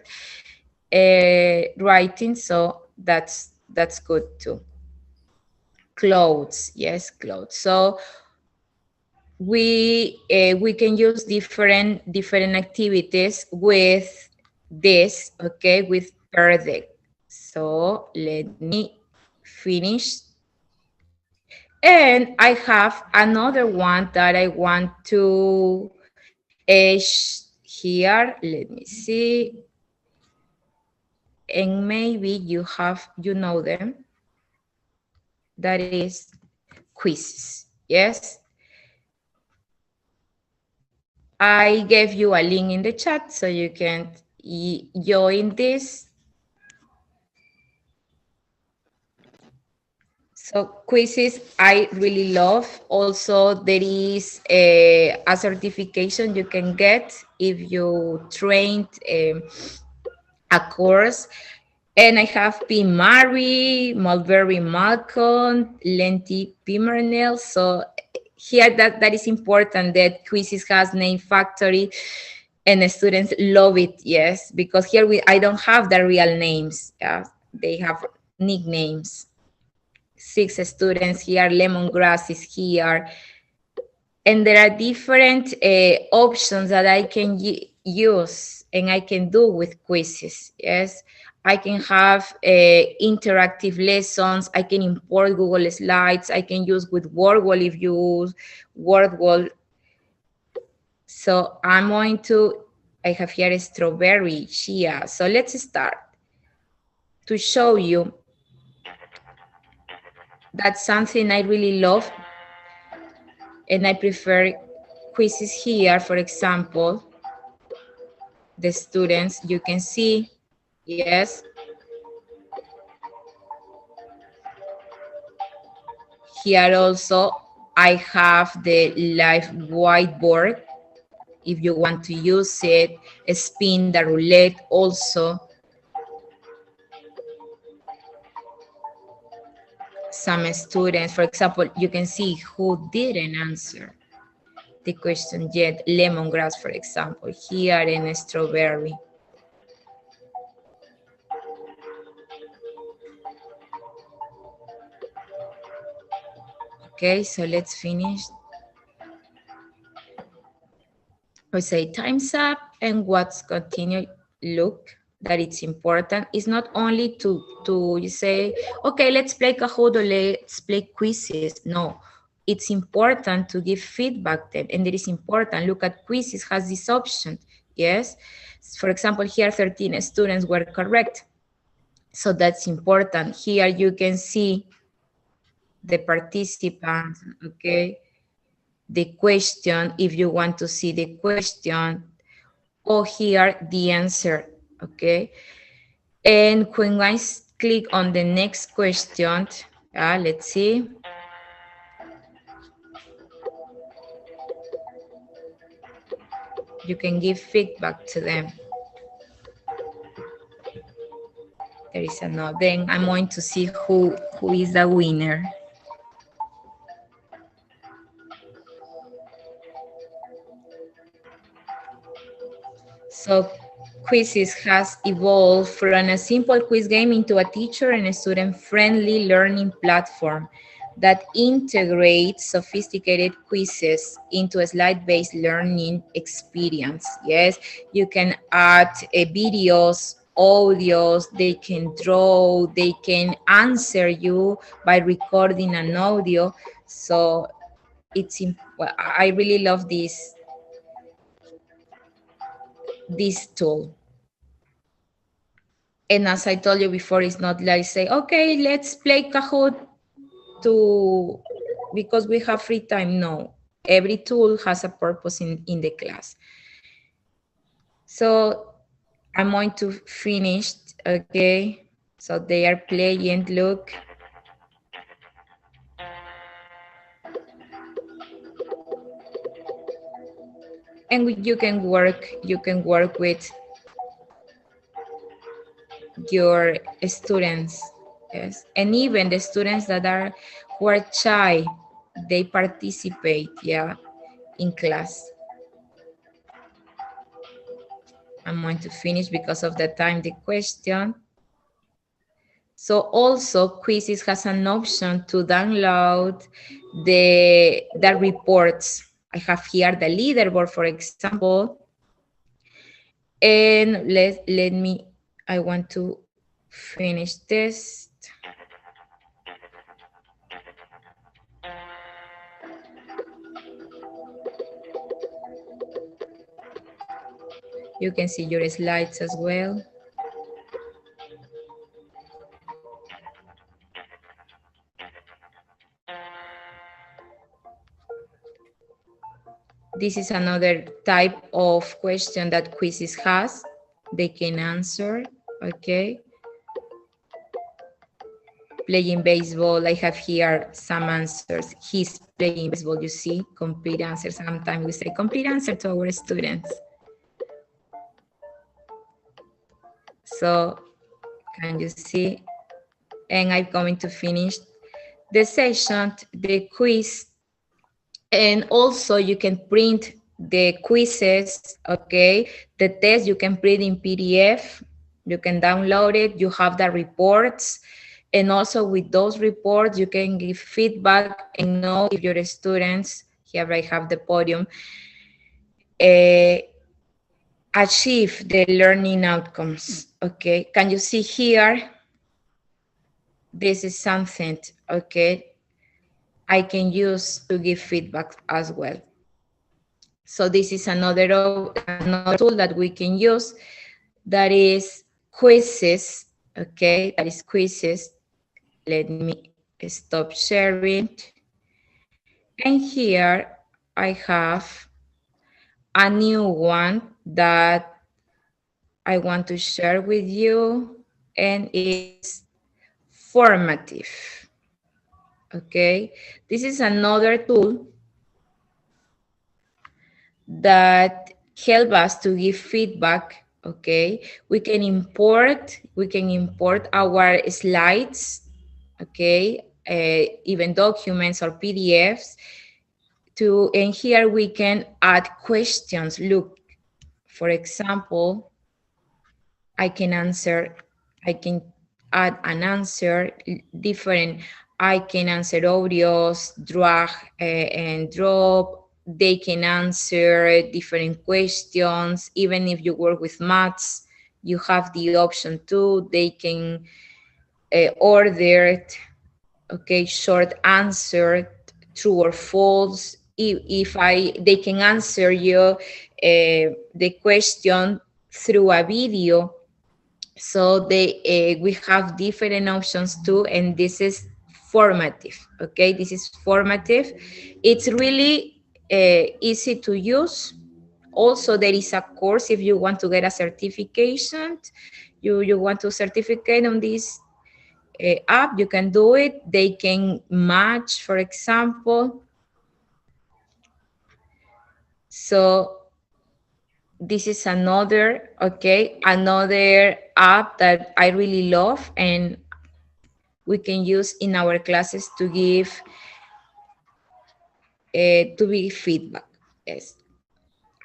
writing, so that's good too. Clothes, yes, clothes. So we can use different activities with this, okay, with Perdeck. So let me finish. And I have another one that I want to here. Let me see. And maybe you know them. That is quizzes. Yes. I gave you a link in the chat so you can join this. So quizzes, I really love. Also, there is a certification you can get if you trained a course. And I have P. Mary, Mulberry Malcolm, Lenti Pimernel. So here that is important that quizzes has name factory and the students love it, yes, because here I don't have the real names. They have nicknames. 6 students here, lemongrass is here. And there are different options that I can use and I can do with quizzes, yes. I can have interactive lessons. I can import Google Slides. I can use with WordWall if you use WordWall. So I'm going to, I have here a strawberry, chia. So let's start to show you that's something I really love. And I prefer quizzes here, for example, the students, you can see, yes. Here also, I have the live whiteboard. If you want to use it, spin the roulette also. Some students, for example, you can see who didn't answer the question yet. Lemongrass, for example, here in strawberry. Okay, so let's finish. We say time's up, and what's continue. Look, that it's important. It's not only to say, okay, let's play Kahoot or let's play quizzes. No, it's important to give feedback then, and it is important. Look at quizzes has this option. Yes, for example, here 13 students were correct. So that's important. Here you can see the participants, okay? The question, if you want to see the question, or here the answer, okay? And when I click on the next question, let's see. You can give feedback to them. There is another. Then I'm going to see who is the winner. So quizzes has evolved from a simple quiz game into a teacher and a student-friendly learning platform that integrates sophisticated quizzes into a slide-based learning experience. Yes, you can add videos, audios, they can draw, they can answer you by recording an audio. So well, I really love this tool. And as I told you before, it's not like say, okay, let's play Kahoot because we have free time. No, every tool has a purpose in the class. So I'm going to finish, okay? So they are playing, look. And you can work with your students, yes, and even the students who are shy, they participate, yeah, in class. I'm going to finish because of the time, the question. So also quizzes has an option to download the reports. I have here the leaderboard, for example, and I want to finish this. You can see your slides as well. This is another type of question that quizzes has. They can answer, okay? Playing baseball, I have here some answers. He's playing baseball, you see, complete answer. Sometimes we say complete answer to our students. So, can you see? And I'm going to finish the session, the quiz. And also you can print the quizzes, okay? The test you can print in PDF. You can download it. You have the reports. And also with those reports, you can give feedback and know if your students, here I have the podium, achieve the learning outcomes, okay? Can you see here? This is something, okay, I can use to give feedback as well. So this is another tool that we can use, that is quizzes, okay, that is quizzes. Let me stop sharing. And here I have a new one that I want to share with you, and it's formative, okay? This is another tool that help us to give feedback, okay? We can import our slides, okay? Even documents or PDFs and here we can add questions. Look, for example, I can add an answer, different I can answer audios, drag and drop. They can answer different questions. Even if you work with maths, you have the option too. They can order, okay, short answer, true or false. They can answer you the question through a video. So we have different options too, and this is formative. Okay, this is formative. It's really easy to use. Also, there is a course if you want to get a certification. You want to certificate on this app, you can do it. They can match, for example. So this is another, okay, another app that I really love, and we can use in our classes to give feedback. Yes,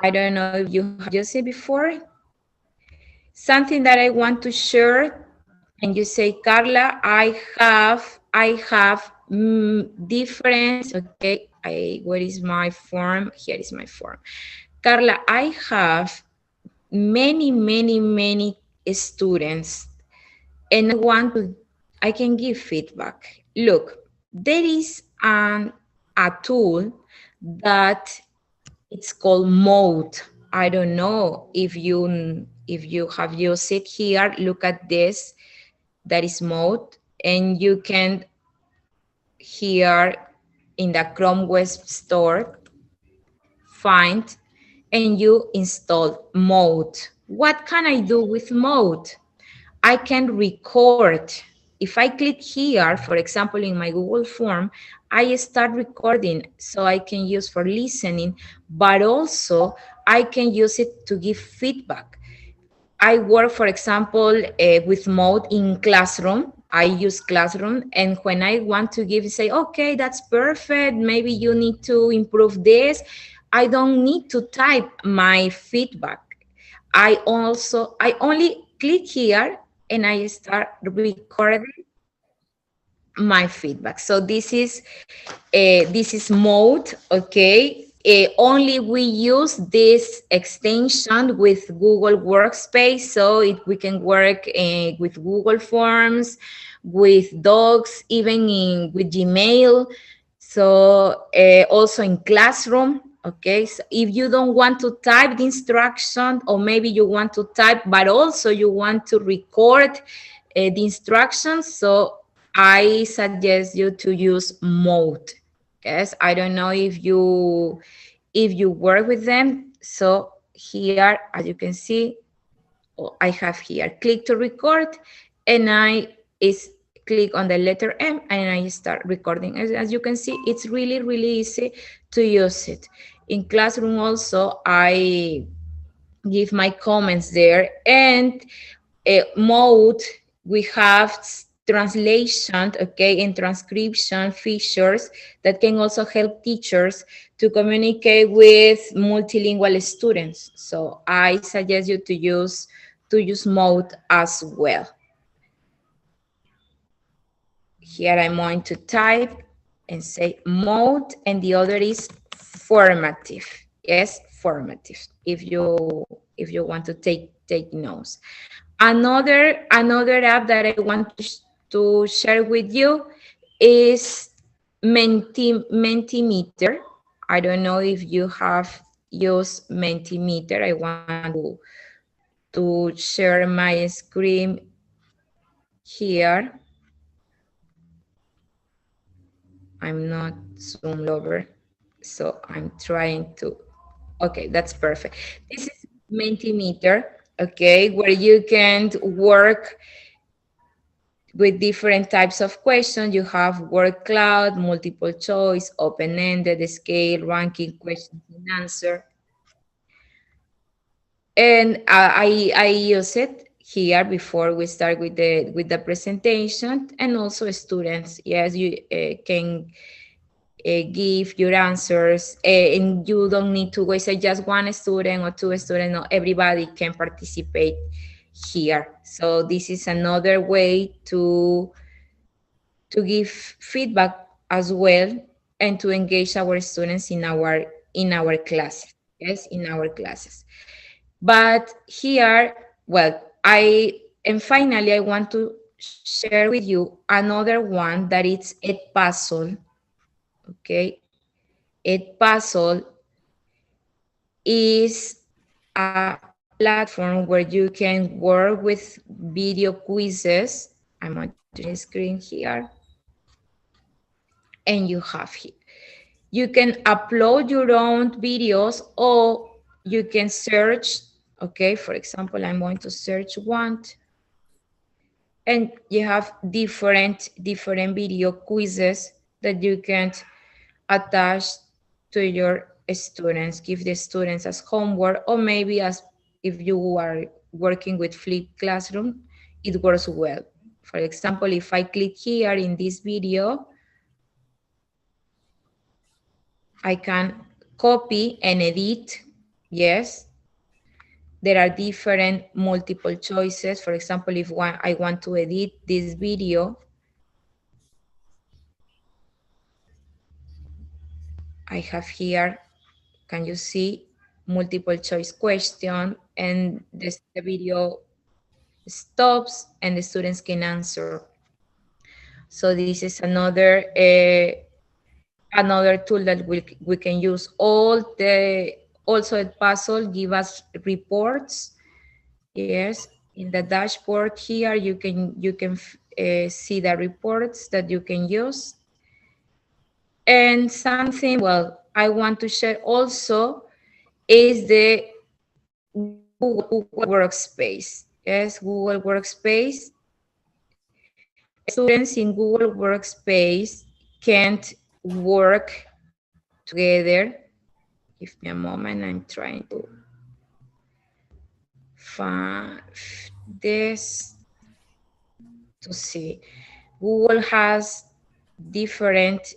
I don't know if you have used it before. Something that I want to share, and you say, Carla, I have different, okay, where is my form? Here is my form. Carla, I have many students, and I can give feedback. Look, there is a tool that it's called Mode. I don't know if you have used it here. Look at this. That is Mode, and you can here in the Chrome Web Store find and you install Mode. What can I do with Mode? I can record. If I click here, for example, in my Google form, I start recording, so I can use for listening, but also I can use it to give feedback. I work, for example, with Mode in Classroom. I use Classroom, and when I want to say, okay, that's perfect, maybe you need to improve this, I don't need to type my feedback. I only click here and I start recording my feedback. So this is Mode, okay. Only we use this extension with Google Workspace, so we can work with Google Forms, with Docs, even with Gmail. So also in Classroom, okay. So if you don't want to type the instruction, or maybe you want to type, but also you want to record the instructions, so I suggest you to use Mode. Yes, I don't know if you work with them. So here, as you can see, I have here click to record, and I click on the letter M and I start recording. As you can see, it's really easy to use it. In Classroom also, I give my comments there, and Mode, we have translation, okay, and transcription features that can also help teachers to communicate with multilingual students. So I suggest you to use Mode as well. Here I'm going to type and say Mode, and the other is formative. Yes, formative. If you want to take notes. Another app that I want to share with you is Mentimeter. I don't know if you have used Mentimeter. I want to share my screen here. I'm not zoomed over, so I'm trying to. Okay, that's perfect. This is Mentimeter, okay, where you can work with different types of questions. You have word cloud, multiple choice, open-ended, scale, ranking, questions and answer. And I use it here before we start with the presentation, and also students. Yes, you can give your answers, and you don't need to wait, say just one student or two students. No, everybody can participate here. So this is another way to to give feedback as well, and to engage our students in our classes. Yes, in our classes. But here, well, and finally, I want to share with you another one that it's Edpuzzle. Okay, Edpuzzle is a platform where you can work with video quizzes. I'm on the screen here, and you have here. You can upload your own videos, or you can search. Okay, for example, I'm going to search one, and you have different video quizzes that you can attach to your students, give the students as homework, or maybe as if you are working with flipped classroom, it works well. For example, if I click here in this video, I can copy and edit. Yes, there are different multiple choices. For example, if I want to edit this video, I have here, can you see, multiple choice question, and the video stops and the students can answer. So this is another tool that we can use. Also Edpuzzle give us reports. Yes, in the dashboard here you can see the reports that you can use. And something, well, I want to share also is the Google Workspace. Yes, Google Workspace. Students in Google Workspace can't work together. Give me a moment, I'm trying to find this to see. Google has different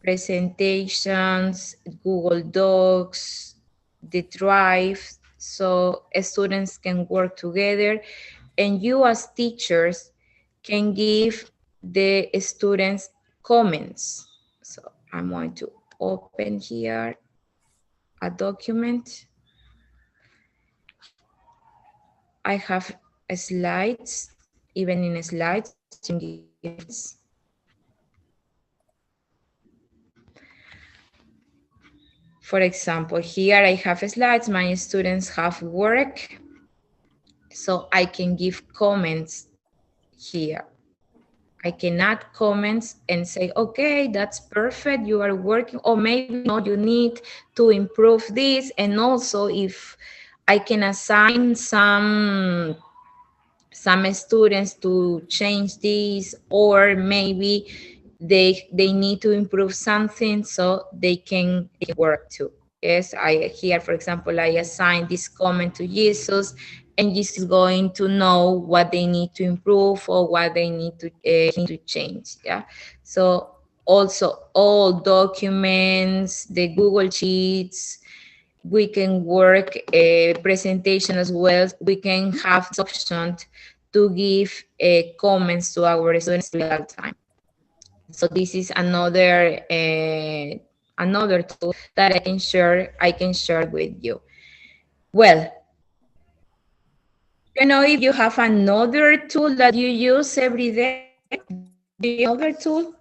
presentations, Google Docs, the Drive, so students can work together, and you as teachers can give the students comments. So I'm going to open here a document. I have slides, even in slides, you can give comments. For example, here I have slides, my students have work, so I can give comments here. I can add comments and say, okay, that's perfect, you are working, or maybe no, you need to improve this. And also if I can assign some students to change this, or maybe they need to improve something, so they can work too. Yes, here, for example, I assign this comment to Jesus, and Jesus is going to know what they need to improve or what they need to change. Yeah, so also all documents, the Google Sheets, we can work a presentation as well. We can have the option to give comments to our students real time. So this is another tool that I can share with you. Well, you know, if you have another tool that you use every day, another tool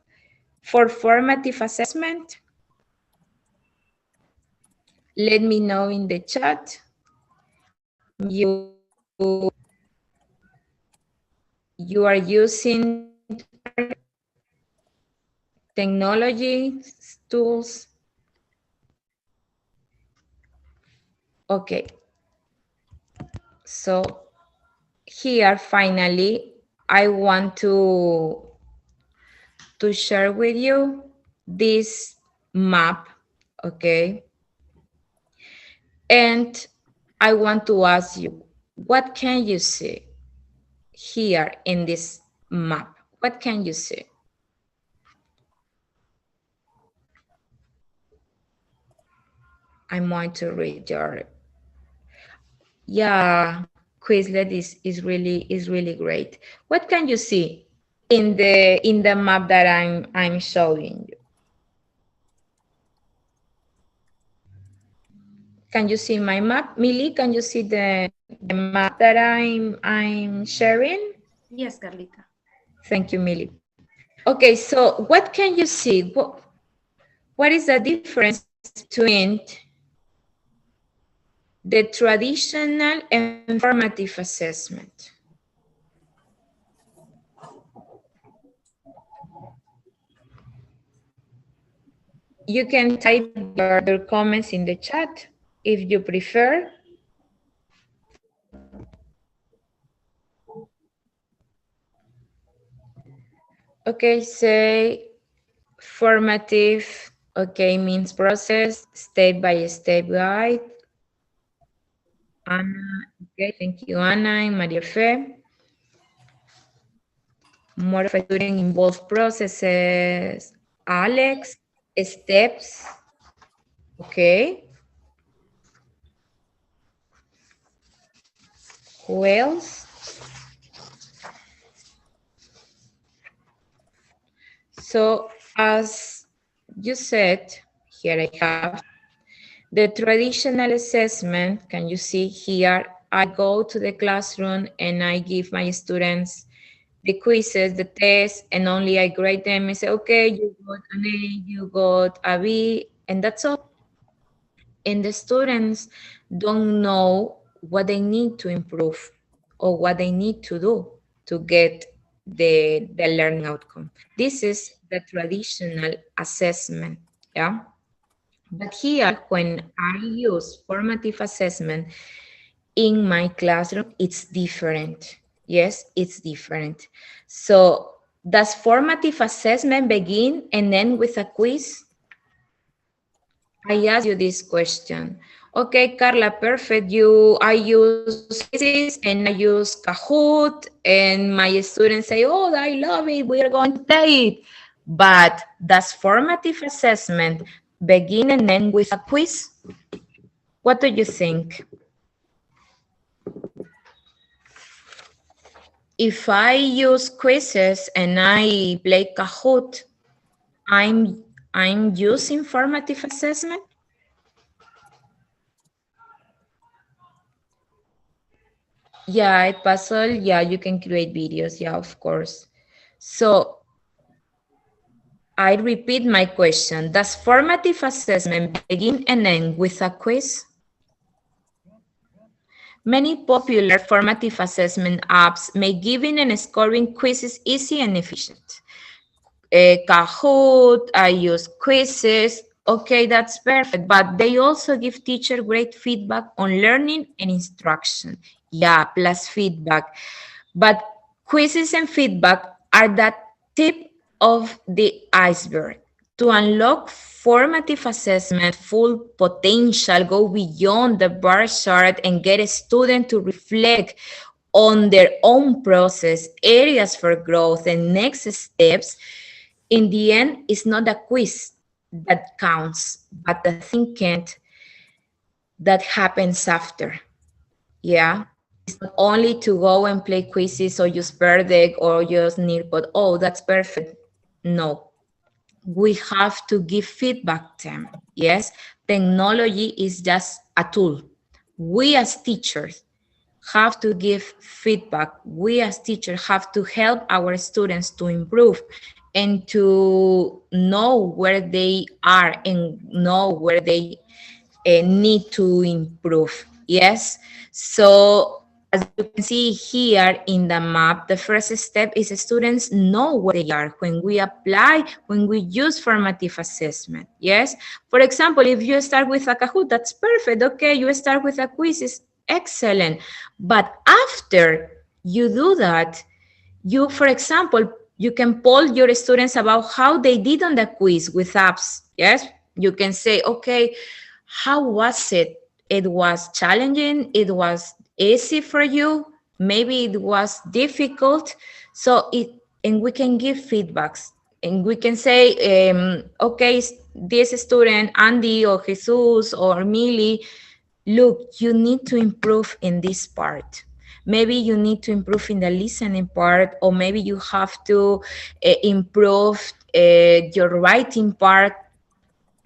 for formative assessment, let me know in the chat. You are using technology tools. Okay. So here, finally, I want to share with you this map, okay? And I want to ask you, what can you see here in this map? What can you see? I'm going to read your, yeah, Quizlet is really great. What can you see? in the map that I'm showing you. Can you see my map? Millie, can you see the map that I'm sharing? Yes, Carlita. Thank you, Millie. Okay, so what can you see? What is the difference between the traditional and formative assessment? You can type your comments in the chat if you prefer. Okay, say formative, okay, means process, step-by-step guide. Anna, okay, thank you, Anna and Maria Fe. More of a student involved processes. Alex, steps, okay. Who else? So as you said, here I have the traditional assessment. Can you see here? I go to the classroom and I give my students the quizzes, the tests, and only I grade them and say, okay, you got an A, you got a B, and that's all. And the students don't know what they need to improve or what they need to do to get the learning outcome. This is the traditional assessment, yeah? But here, when I use formative assessment in my classroom, it's different. Yes, it's different. So does formative assessment begin and end with a quiz? I ask you this question. Okay, Carla, perfect. I use quizzes and I use Kahoot, and my students say, oh, I love it. We are going to play it. But does formative assessment begin and end with a quiz? What do you think? If I use quizzes and I play Kahoot, I'm using formative assessment? Yeah, a puzzle, yeah, you can create videos, yeah, of course. So I repeat my question. Does formative assessment begin and end with a quiz? Many popular formative assessment apps make giving and scoring quizzes easy and efficient. Kahoot, I use quizzes. Okay, that's perfect. But they also give teacher great feedback on learning and instruction. Yeah, plus feedback. But quizzes and feedback are the tip of the iceberg. To unlock formative assessment full potential, go beyond the bar chart and get a student to reflect on their own process, areas for growth, and next steps. In the end, it's not a quiz that counts, but the thinking that happens after. Yeah. It's not only to go and play quizzes or use Verdeck or use Nearpod. Oh, that's perfect. No. We have to give feedback to them. Yes. Technology is just a tool. We as teachers have to give feedback. We as teachers have to help our students to improve and to know where they are and know where they need to improve. Yes. So as you can see here in the map, the first step is students know where they are when we apply, when we use formative assessment. Yes. For example, if you start with a Kahoot, that's perfect. Okay, you start with a quiz, is excellent. But after you do that, you, for example, you can poll your students about how they did on the quiz with apps. Yes. You can say, okay, how was it? It was challenging. It was easy for you. Maybe it was difficult. So and we can give feedbacks and we can say, okay, this student, Andy or Jesus or Millie, look, you need to improve in this part. Maybe you need to improve in the listening part, or maybe you have to improve your writing part.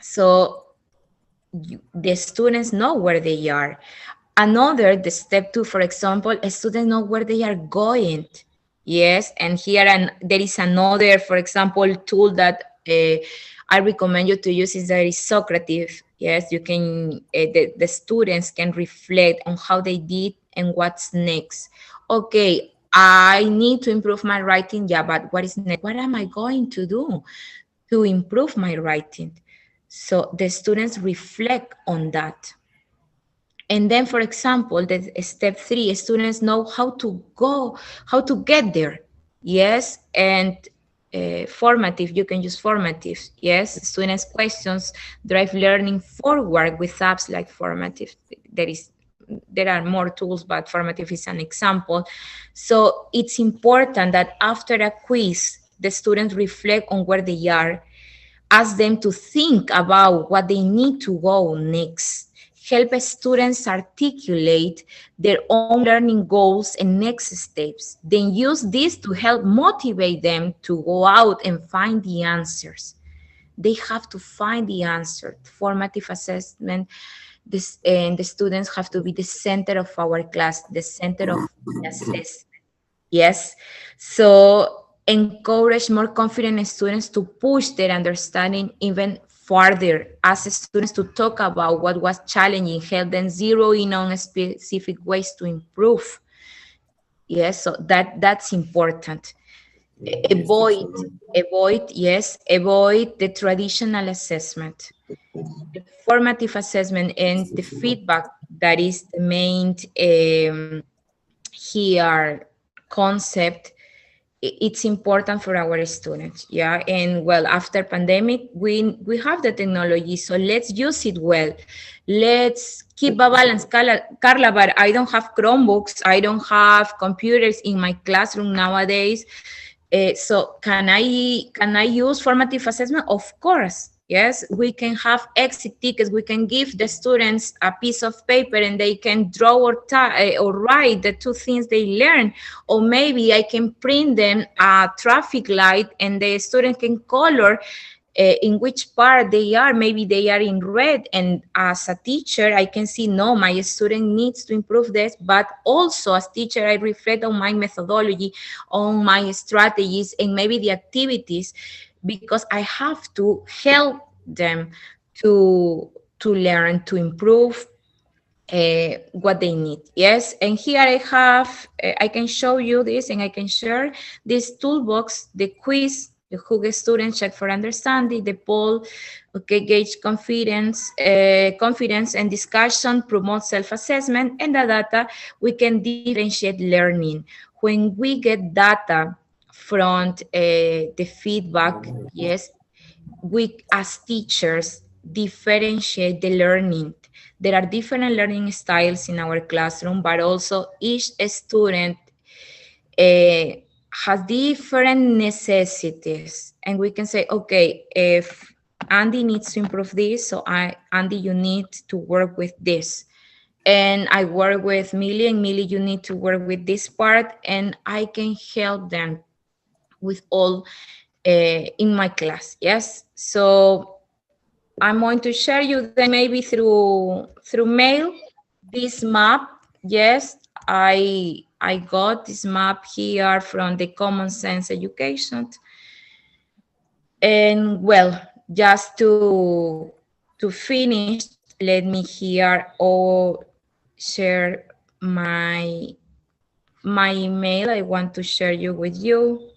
So the students know where they are. Another, the step 2, for example, a student know where they are going. Yes, and here there is another, for example, tool that I recommend you to use is that is Socrative. Yes, you can, the students can reflect on how they did and what's next. Okay, I need to improve my writing, yeah, but what is next? What am I going to do to improve my writing? So the students reflect on that. And then, for example, the step 3, students know how to go, how to get there. Yes, and formative, you can use formative. Yes, students' questions drive learning forward with apps like formative. There are more tools, but formative is an example. So it's important that after a quiz, the students reflect on where they are, ask them to think about what they need to go next, help students articulate their own learning goals and next steps, then use this to help motivate them to go out and find the answers. They have to find the answer. Formative assessment, and the students have to be the center of our class, the center of the assessment. Yes. So encourage more confident students to push their understanding even further. Ask students to talk about what was challenging, help them zero in on specific ways to improve. Yes, so that's important. Avoid the traditional assessment. The formative assessment and the feedback, that is the main here concept. It's important for our students. Yeah, and well, after pandemic, we have the technology, so let's use it well. Let's keep a balance, Carla, but I don't have Chromebooks, I don't have computers in my classroom nowadays. So can I use formative assessment? Of course. Yes, we can have exit tickets. We can give the students a piece of paper and they can draw or write the 2 things they learn. Or maybe I can print them a traffic light and the student can color in which part they are. Maybe they are in red, and as a teacher I can see, no, my student needs to improve this, but also as teacher I reflect on my methodology, on my strategies, and maybe the activities, because I have to help them to learn, to improve what they need. Yes, and here I have, I can show you this, and I can share this toolbox, the quiz, the Hughes student check for understanding, the poll, okay, gauge confidence, confidence and discussion, promote self-assessment, and the data, we can differentiate learning. When we get data from the feedback, yes, we as teachers differentiate the learning. There are different learning styles in our classroom, but also each student has different necessities. And we can say, okay, if Andy needs to improve this, so Andy, you need to work with this. And I work with Millie, and Millie, you need to work with this part, and I can help them with all in my class. Yes, so I'm going to share you then maybe through mail this map. Yes, I got this map here from the Common Sense Education. And well, just to finish, let me here all share my email. I want to share you with you.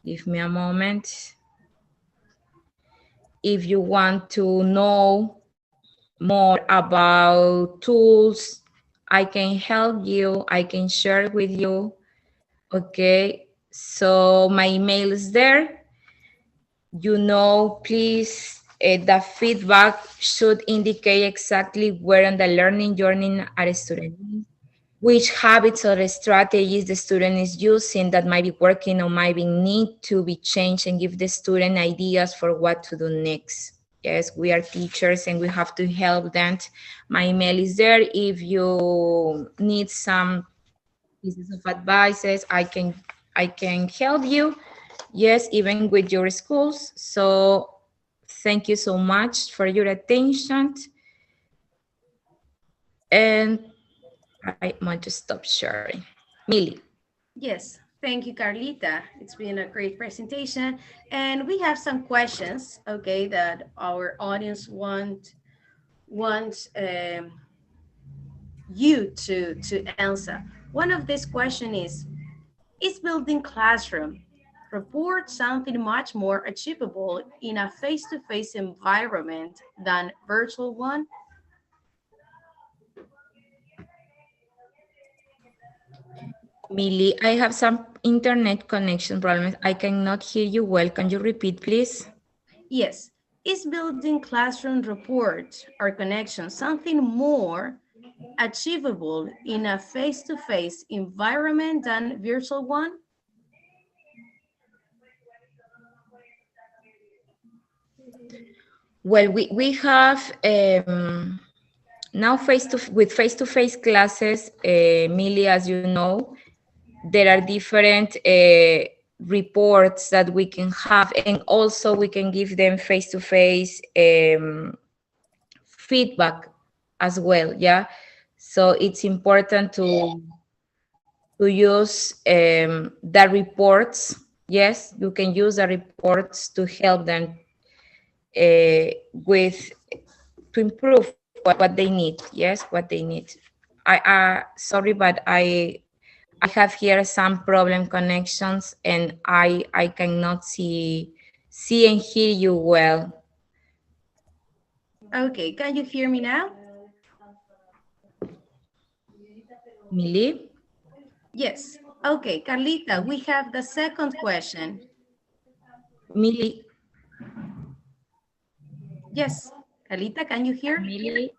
Give me a moment. If you want to know more about tools, I can help you. I can share with you. Okay, so my email is there. You know, please, the feedback should indicate exactly where on the learning journey are a student is, which habits or strategies the student is using that might be working or might be need to be changed, and give the student ideas for what to do next. Yes, we are teachers and we have to help them. My email is there if you need some pieces of advices. I can help you. Yes, even with your schools. So thank you so much for your attention. And I want to stop sharing. Millie. Yes, thank you, Carlita. It's been a great presentation. And we have some questions, okay, that our audience wants you to answer. One of these questions is building classroom report something much more achievable in a face-to-face environment than virtual one? Millie, I have some internet connection problems. I cannot hear you well. Can you repeat, please? Yes. Is building classroom report or connection something more achievable in a face-to-face environment than virtual one? Well, we have now face-to-face classes, Millie, as you know, there are different reports that we can have, and also we can give them face-to-face feedback as well. Yeah, so it's important to use the reports. Yes, you can use the reports to help them with to improve what they need. Yes, what they need. I sorry, but I have here some problem connections, and I cannot see and hear you well. Okay, can you hear me now? Millie? Yes. Okay, Carlita, we have the second question. Millie? Yes. Carlita, can you hear? Millie,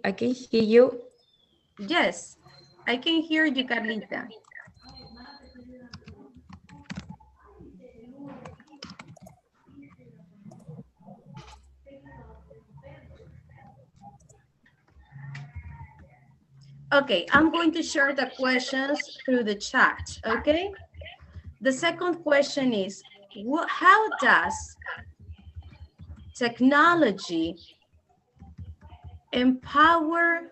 I can hear you. Yes, I can hear you, Carlita. Okay, I'm going to share the questions through the chat, okay? The second question is, how does technology empower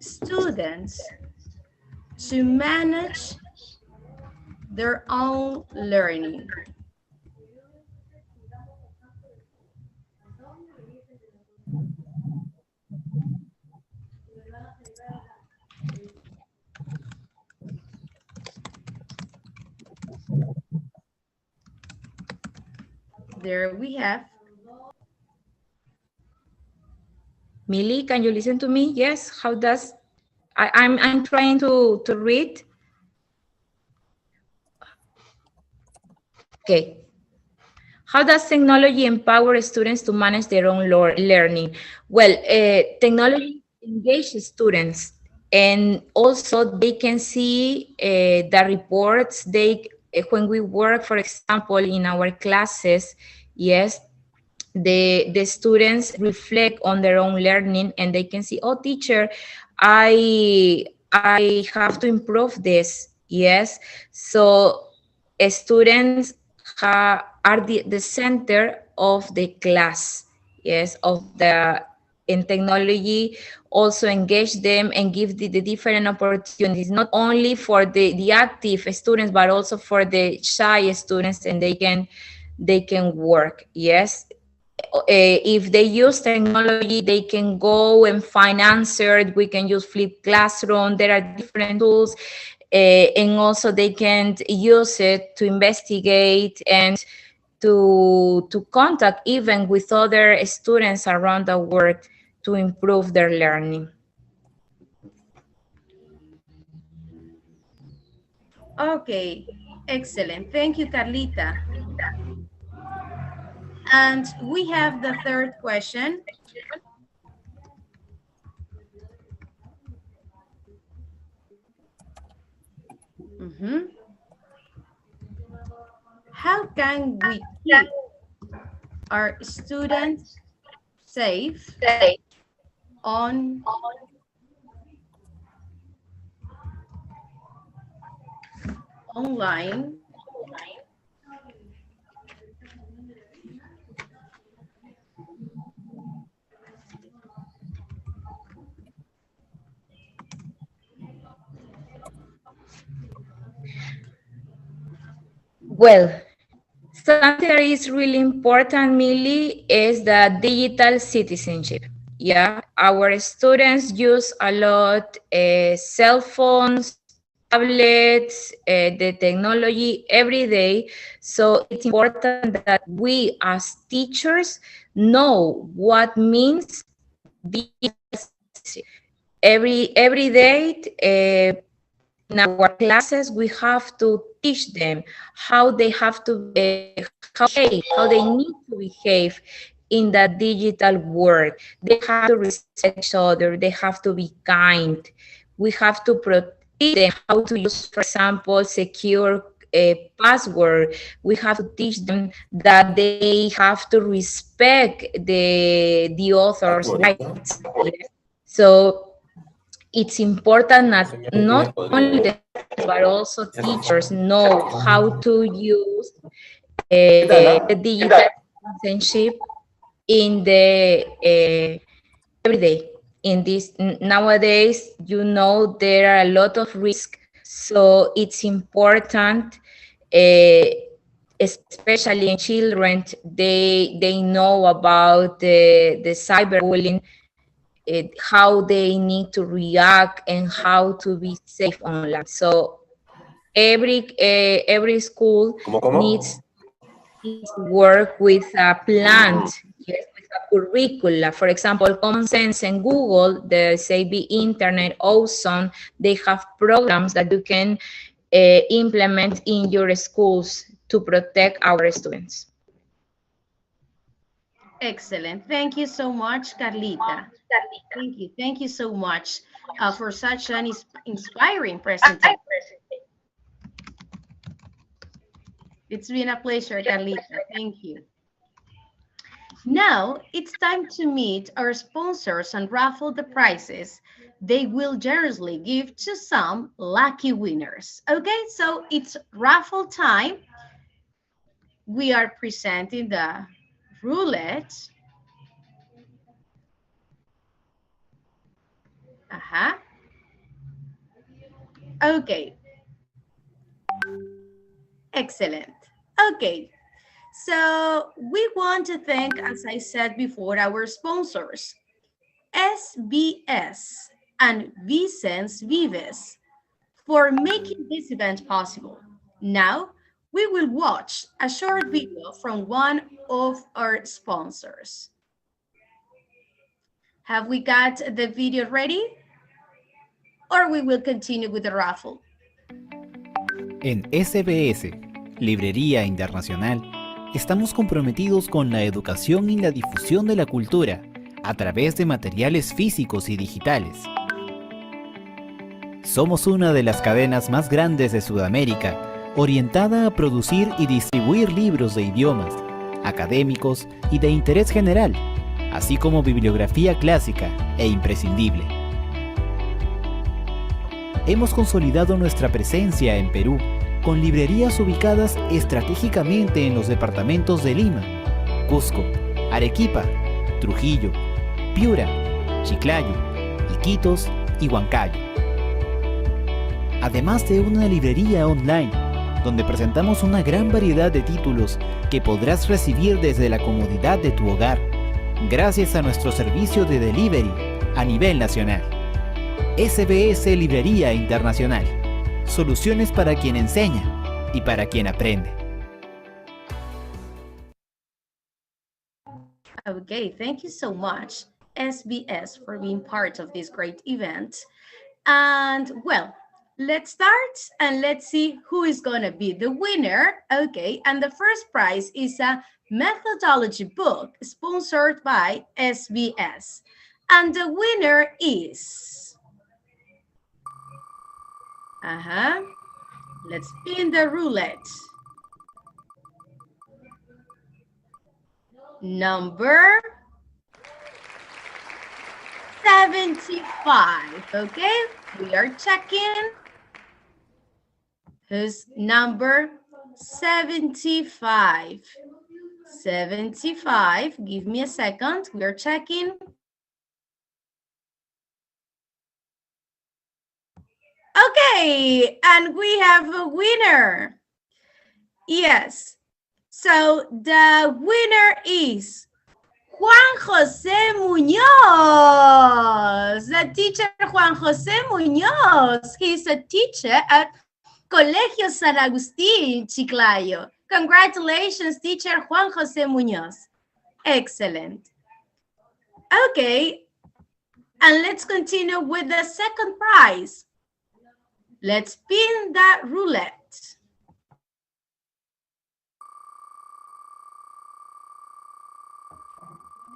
students to manage their own learning? There we have. Millie, can you listen to me? Yes. How does I'm trying to read. Okay. How does technology empower students to manage their own learning? Well, technology engages students, and also they can see the reports. When we work, for example, in our classes, yes, the students reflect on their own learning, and they can see, oh, teacher, I have to improve this. Yes, so students are the center of the class. Yes, of the in technology also engage them and give the different opportunities, not only for the active students, but also for the shy students, and they can work. Yes, if they use technology, they can go and find answers. We can use flipped classroom. There are different tools, and also they can use it to investigate and to contact even with other students around the world to improve their learning. Okay, excellent. Thank you, Carlita. And we have the third question. How can we keep our students safe online. Well, something that is really important, Millie, is the digital citizenship. Yeah, our students use a lot cell phones, tablets, the technology every day. So it's important that we as teachers know what means digital citizenship. Every day, in our classes, we have to teach them how they have to how they need to behave in the digital world. They have to respect each other. They have to be kind. We have to teach them how to use, for example, secure password. We have to teach them that they have to respect the author's rights. Yes. So it's important that not only the but also teachers know how to use the digital citizenship in the every day. In this nowadays, you know, there are a lot of risks, so it's important, especially in children, they know about the cyberbullying, how they need to react and how to be safe online. So every school needs to work with a plan, yes, with a curricula. For example, Common Sense and Google, the Viii Internet, Ozone, they have programs that you can implement in your schools to protect our students. Excellent. Thank you so much, Carlita. Thank you so much for such an inspiring presentation. It's been a pleasure, Carlita. Thank you. Now it's time to meet our sponsors and raffle the prizes they will generously give to some lucky winners. Okay, so it's raffle time. We are presenting the roulette. Okay. Excellent. Okay. So we want to thank, as I said before, our sponsors, SBS and Vicens Vives, for making this event possible. Now, we will watch a short video from one of our sponsors. Have we got the video ready? Or we will continue with the raffle. En SBS, Librería Internacional, estamos comprometidos con la educación y la difusión de la cultura a través de materiales físicos y digitales. Somos una de las cadenas más grandes de Sudamérica, orientada a producir y distribuir libros de idiomas, académicos y de interés general, así como bibliografía clásica e imprescindible. Hemos consolidado nuestra presencia en Perú con librerías ubicadas estratégicamente en los departamentos de Lima, Cusco, Arequipa, Trujillo, Piura, Chiclayo, Iquitos y Huancayo. Además de una librería online, donde presentamos una gran variedad de títulos que podrás recibir desde la comodidad de tu hogar, gracias a nuestro servicio de delivery a nivel nacional. SBS Librería Internacional. Soluciones para quien enseña y para quien aprende. Okay, thank you so much, SBS, for being part of this great event. And well, let's start and let's see who is going to be the winner. Okay, and the first prize is a methodology book sponsored by SBS. And the winner is... Let's spin the roulette. Number 75. Okay, we are checking. Who's number 75? 75, give me a second, we're checking. Okay, and we have a winner. Yes, so the winner is Juan José Muñoz, the teacher Juan José Muñoz. He's a teacher at Colegio San Agustín, Chiclayo. Congratulations, teacher Juan José Muñoz. Excellent. Okay, and let's continue with the second prize. Let's spin that roulette.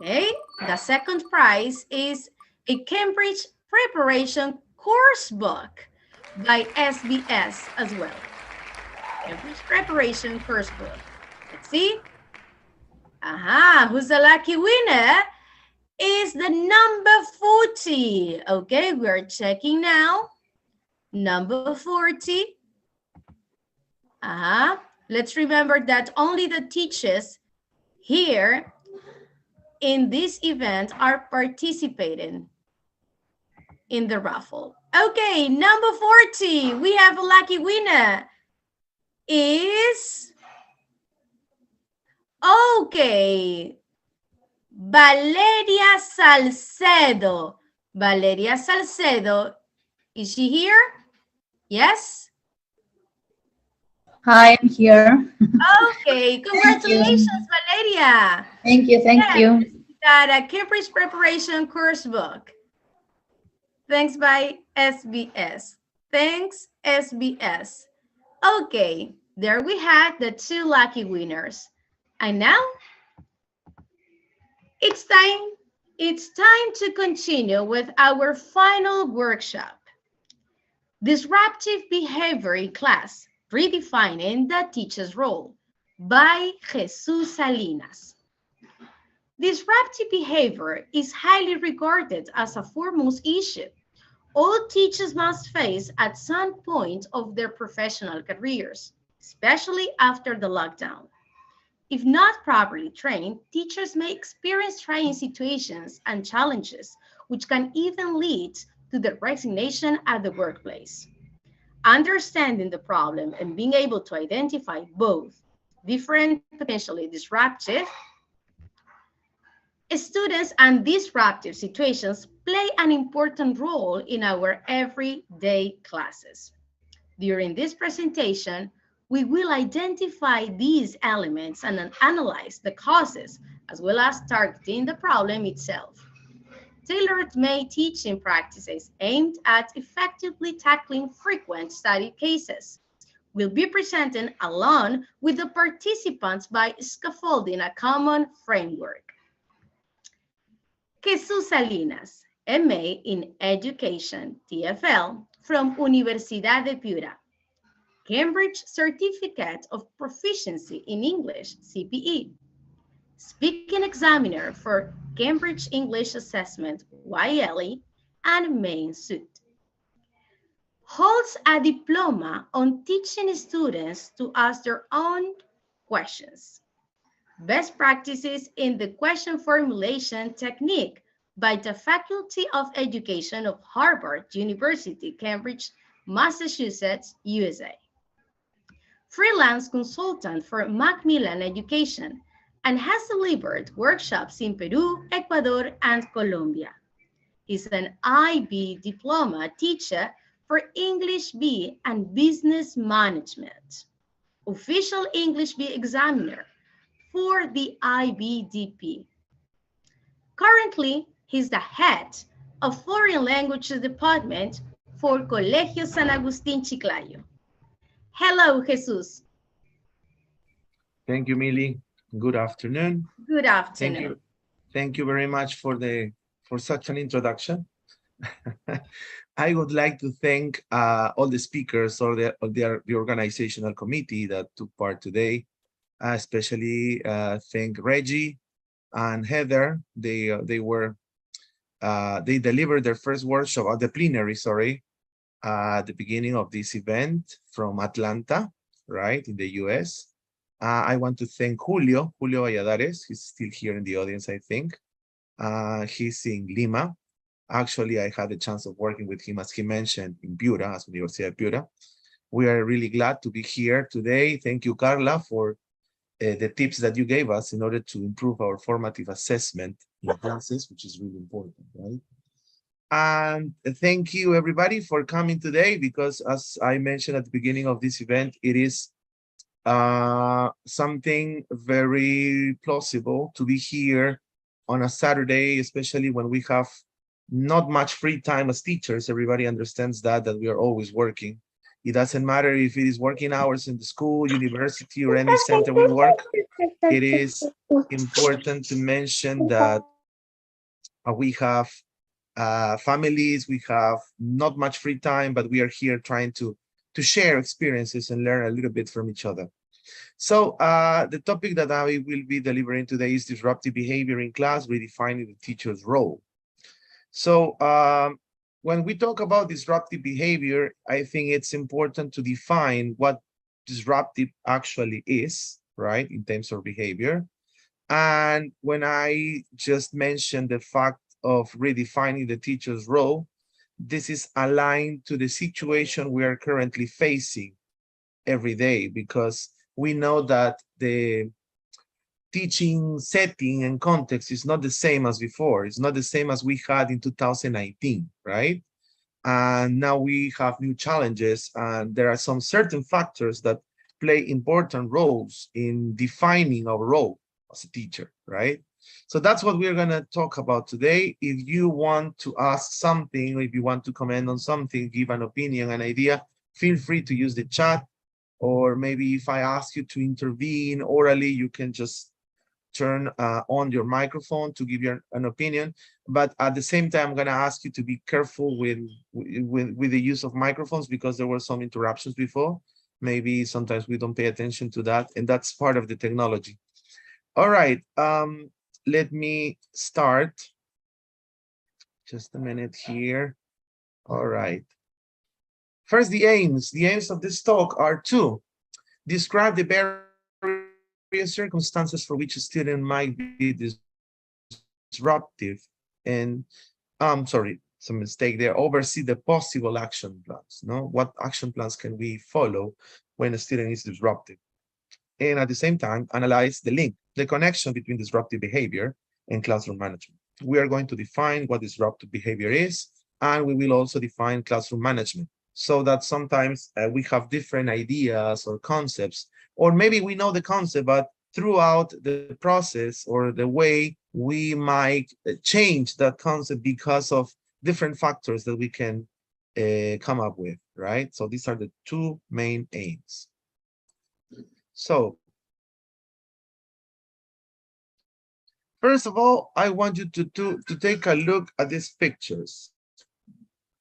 Okay, the second prize is a Cambridge preparation course book by SBS as well. Cambridge preparation course book. Let's see. Who's the lucky winner? Is the number 40. Okay, we're checking now. Number 40. Let's remember that only the teachers here in this event are participating in the raffle. Okay, number 40, we have a lucky winner. Is, okay, Valeria Salcedo. Valeria Salcedo, is she here? Yes? Hi, I'm here. Okay, congratulations, Valeria. Thank you, thank you. Got a Cambridge preparation course book. Thanks by SBS. Thanks, SBS. Okay, there we had the two lucky winners. And now, it's time to continue with our final workshop. Disruptive behavior in class, redefining the teacher's role, by Jesus Salinas. Disruptive behavior is highly regarded as a foremost issue all teachers must face at some point of their professional careers, especially after the lockdown. If not properly trained, teachers may experience trying situations and challenges, which can even lead to the resignation at the workplace. Understanding the problem and being able to identify both different potentially disruptive students and disruptive situations play an important role in our everyday classes. During this presentation, we will identify these elements and analyze the causes, as well as targeting the problem itself. Tailor-made teaching practices aimed at effectively tackling frequent study cases will be presented along with the participants by scaffolding a common framework. Jesus Salinas, MA in Education, TFL, from Universidad de Piura. Cambridge Certificate of Proficiency in English, CPE. Speaking Examiner for Cambridge English Assessment, YLE, and Main Suit. Holds a diploma on teaching students to ask their own questions. Best practices in the question formulation technique by the Faculty of Education of Harvard University, Cambridge, Massachusetts, USA. Freelance consultant for Macmillan Education and has delivered workshops in Peru, Ecuador, and Colombia. Is an IB diploma teacher for English B and Business Management. Official English B examiner for the IBDP. Currently, he's the head of Foreign Languages Department for Colegio San Agustín Chiclayo. Hello, Jesus. Thank you, Millie. Good afternoon. Good afternoon. Thank you very much for such an introduction. I would like to thank all the speakers or the organizational committee that took part today. Especially thank Reggie and Heather. They delivered their first workshop at the plenary, at the beginning of this event from Atlanta, right, in the US. I want to thank Julio Valladares. He's still here in the audience, I think. He's in Lima. Actually, I had the chance of working with him, as he mentioned, in Piura, as University of Piura. We are really glad to be here today. Thank you, Carla, for the tips that you gave us in order to improve our formative assessment in classes, which is really important, right? And thank you, everybody, for coming today, because as I mentioned at the beginning of this event, it is something very plausible to be here on a Saturday, especially when we have not much free time as teachers. Everybody understands that we are always working. It doesn't matter if it is working hours in the school, university, or any center we work. It is important to mention that we have families, we have not much free time, but we are here trying to share experiences and learn a little bit from each other. So the topic that I will be delivering today is disruptive behavior in class, redefining the teacher's role. So when we talk about disruptive behavior, I think it's important to define what disruptive actually is, right, in terms of behavior. And when I just mentioned the fact of redefining the teacher's role, this is aligned to the situation we are currently facing every day, because we know that the teaching setting and context is not the same as before. It's not the same as we had in 2019, right? And now we have new challenges, and there are some certain factors that play important roles in defining our role as a teacher, right? So that's what we're going to talk about today. If you want to ask something, or if you want to comment on something, give an opinion, an idea, feel free to use the chat. Or maybe if I ask you to intervene orally, you can just turn on your microphone to give your an opinion. But at the same time, I'm going to ask you to be careful with the use of microphones, because there were some interruptions before. Maybe sometimes we don't pay attention to that, and that's part of the technology. All right, let me start. Just a minute here. All right. First, the aims. The aims of this talk are to describe the various circumstances for which a student might be disruptive, and sorry, some mistake there, oversee the possible action plans. No, what action plans can we follow when a student is disruptive? And at the same time, analyze the link, the connection between disruptive behavior and classroom management. We are going to define what disruptive behavior is, and we will also define classroom management, so that sometimes we have different ideas or concepts, or maybe we know the concept, but throughout the process or the way, we might change that concept because of different factors that we can come up with, right? So these are the two main aims. So first of all, I want you to take a look at these pictures.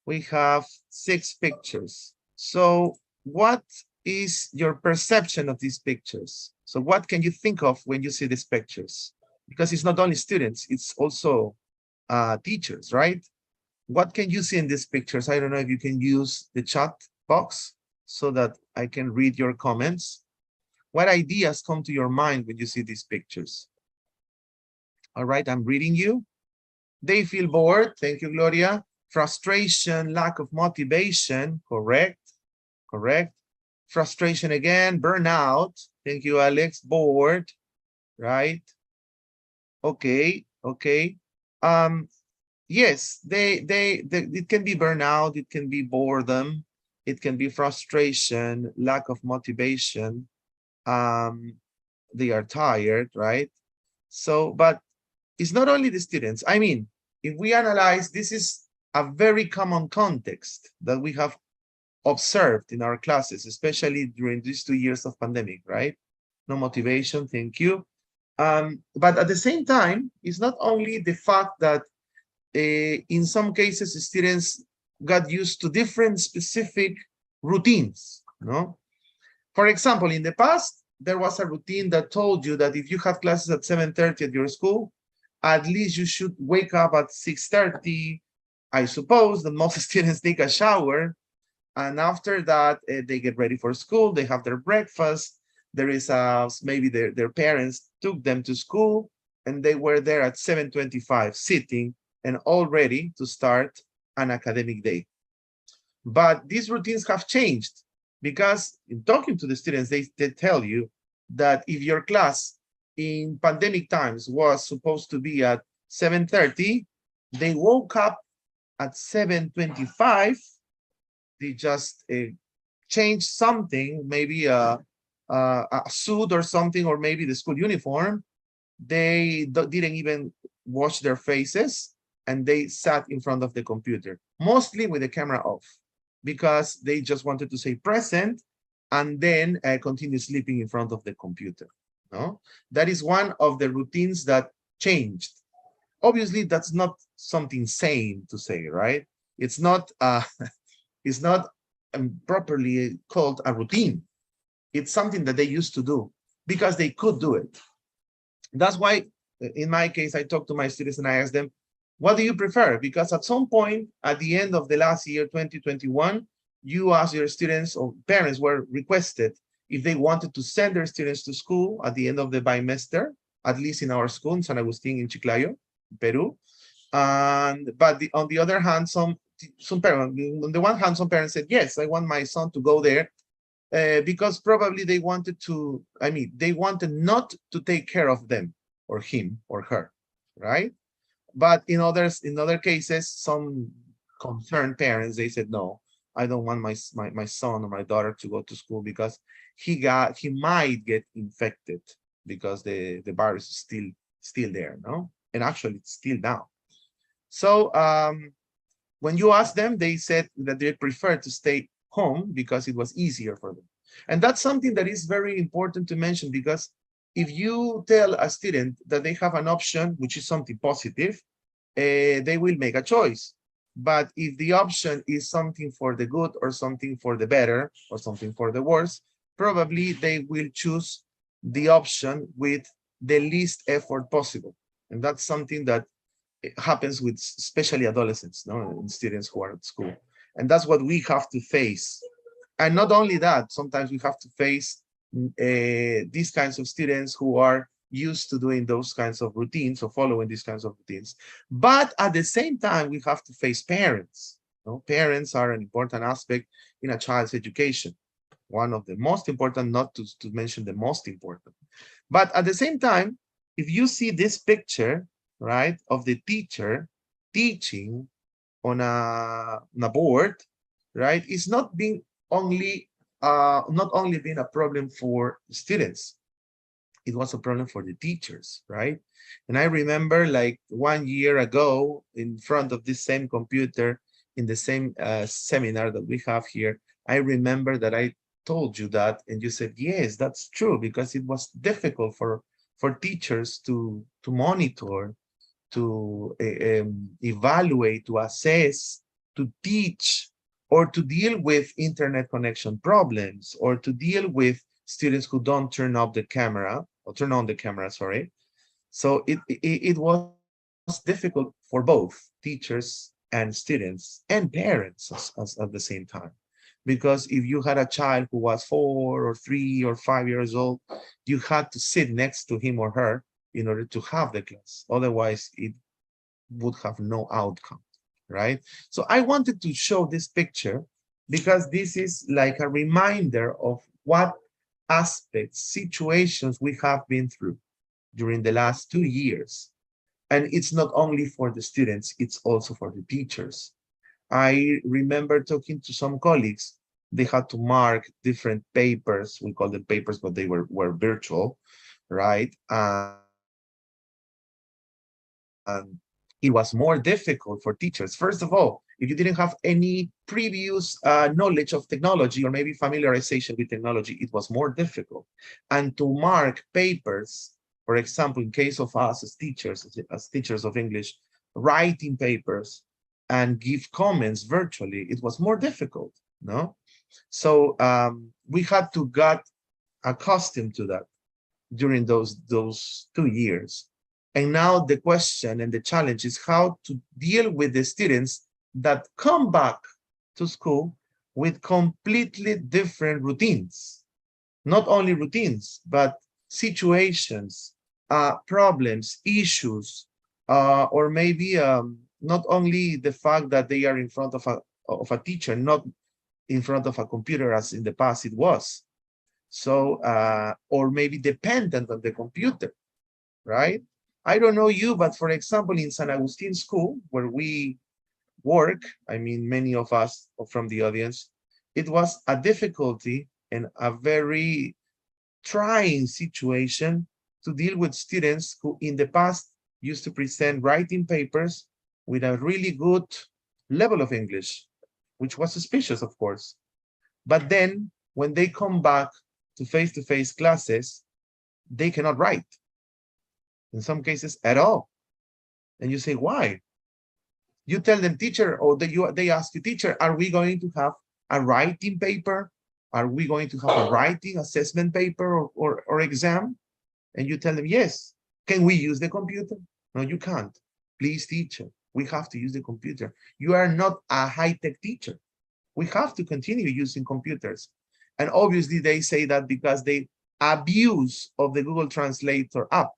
We have 6 pictures. So what is your perception of these pictures? So what can you think of when you see these pictures? Because it's not only students, it's also teachers, right? What can you see in these pictures? I don't know if you can use the chat box so that I can read your comments. What ideas come to your mind when you see these pictures? All right, I'm reading you. They feel bored. Thank you, Gloria. Frustration, lack of motivation. Correct. Correct. Frustration again. Burnout. Thank you, Alex. Bored. Right. Okay. Okay. Yes, it can be burnout. It can be boredom. It can be frustration, lack of motivation. They are tired, right? So, but it's not only the students. I mean, if we analyze, this is a very common context that we have observed in our classes, especially during these 2 years of pandemic, right? No motivation, thank you. But at the same time, it's not only the fact that in some cases, students got used to different specific routines, no? For example, in the past, there was a routine that told you that if you have classes at 7:30 at your school, at least you should wake up at 6:30. I suppose that most students take a shower, And after that, they get ready for school. They have their breakfast. There is maybe their parents took them to school, and they were there at 7:25 sitting and all ready to start an academic day. But these routines have changed because in talking to the students, they tell you that if your class in pandemic times was supposed to be at 7:30, they woke up at 7:25. They just changed something, maybe a suit or something, or maybe the school uniform. They didn't even wash their faces, and they sat in front of the computer, mostly with the camera off, because they just wanted to say present and then continue sleeping in front of the computer. No, that is one of the routines that changed. Obviously, that's not something sane to say, right? It's not it's not properly called a routine. It's something that they used to do because they could do it. That's why, in my case, I talk to my students and I ask them, what do you prefer? Because at some point, at the end of the last year, 2021, you as your students or parents were requested if they wanted to send their students to school at the end of the bimester, at least in our school in San Agustin in Chiclayo, Peru. But on the other hand, some parents, on the one hand, some parents said, yes, I want my son to go there because probably they wanted to, they wanted not to take care of them or him or her, right? But in other cases, some concerned parents, they said, no, I don't want my son or my daughter to go to school because he might get infected because the virus is still there, no? And actually it's still now. So when you ask them, they said that they prefer to stay home because it was easier for them. And that's something that is very important to mention, because if you tell a student that they have an option, which is something positive, they will make a choice. But if the option is something for the good or something for the better or something for the worse, probably they will choose the option with the least effort possible. And that's something that happens with especially adolescents, no, and students who are at school. And that's what we have to face. And not only that, sometimes we have to face these kinds of students who are used to doing those kinds of routines or following these kinds of routines. But at the same time, we have to face parents. No? Parents are an important aspect in a child's education. One of the most important, not to mention the most important. But at the same time, if you see this picture, right, of the teacher teaching on a board, right, it's not being only been a problem for students. It was a problem for the teachers, right? And I remember like 1 year ago, in front of this same computer, in the same seminar that we have here, I remember that I told you that, and you said, yes, that's true, because it was difficult for teachers to monitor, to evaluate, to assess, to teach, or to deal with internet connection problems, or to deal with students who don't turn on the camera, sorry. So it was difficult for both teachers and students and parents at the same time. Because if you had a child who was 4 or 3 or 5 years old, you had to sit next to him or her in order to have the class. Otherwise, it would have no outcome, right? So I wanted to show this picture because this is like a reminder of what aspects, situations we have been through during the last 2 years. And it's not only for the students, it's also for the teachers. I remember talking to some colleagues, they had to mark different papers. We call them papers, but they were virtual, right? And it was more difficult for teachers. First of all, if you didn't have any previous knowledge of technology or maybe familiarization with technology, it was more difficult. And to mark papers, for example, in case of us as teachers of English, writing papers and give comments virtually, it was more difficult, no? So we had to get accustomed to that during those 2 years. And now the question and the challenge is how to deal with the students that come back to school with completely different routines. Not only routines, but situations, problems, issues, or maybe not only the fact that they are in front of a teacher, not in front of a computer as in the past it was. So, or maybe dependent on the computer, right? I don't know you, but for example, in San Agustin School, where we work, I mean, many of us from the audience, it was a difficulty and a very trying situation to deal with students who in the past used to present writing papers with a really good level of English, which was suspicious, of course. But then when they come back to face-to-face classes, they cannot write. In some cases at all. And you say, why? You tell them, teacher, or they ask you, teacher, are we going to have a writing paper? Are we going to have a writing assessment paper or exam? And you tell them, yes. Can we use the computer? No, you can't. Please, teacher, we have to use the computer. You are not a high-tech teacher. We have to continue using computers. And obviously they say that because they abuse of the Google Translator app.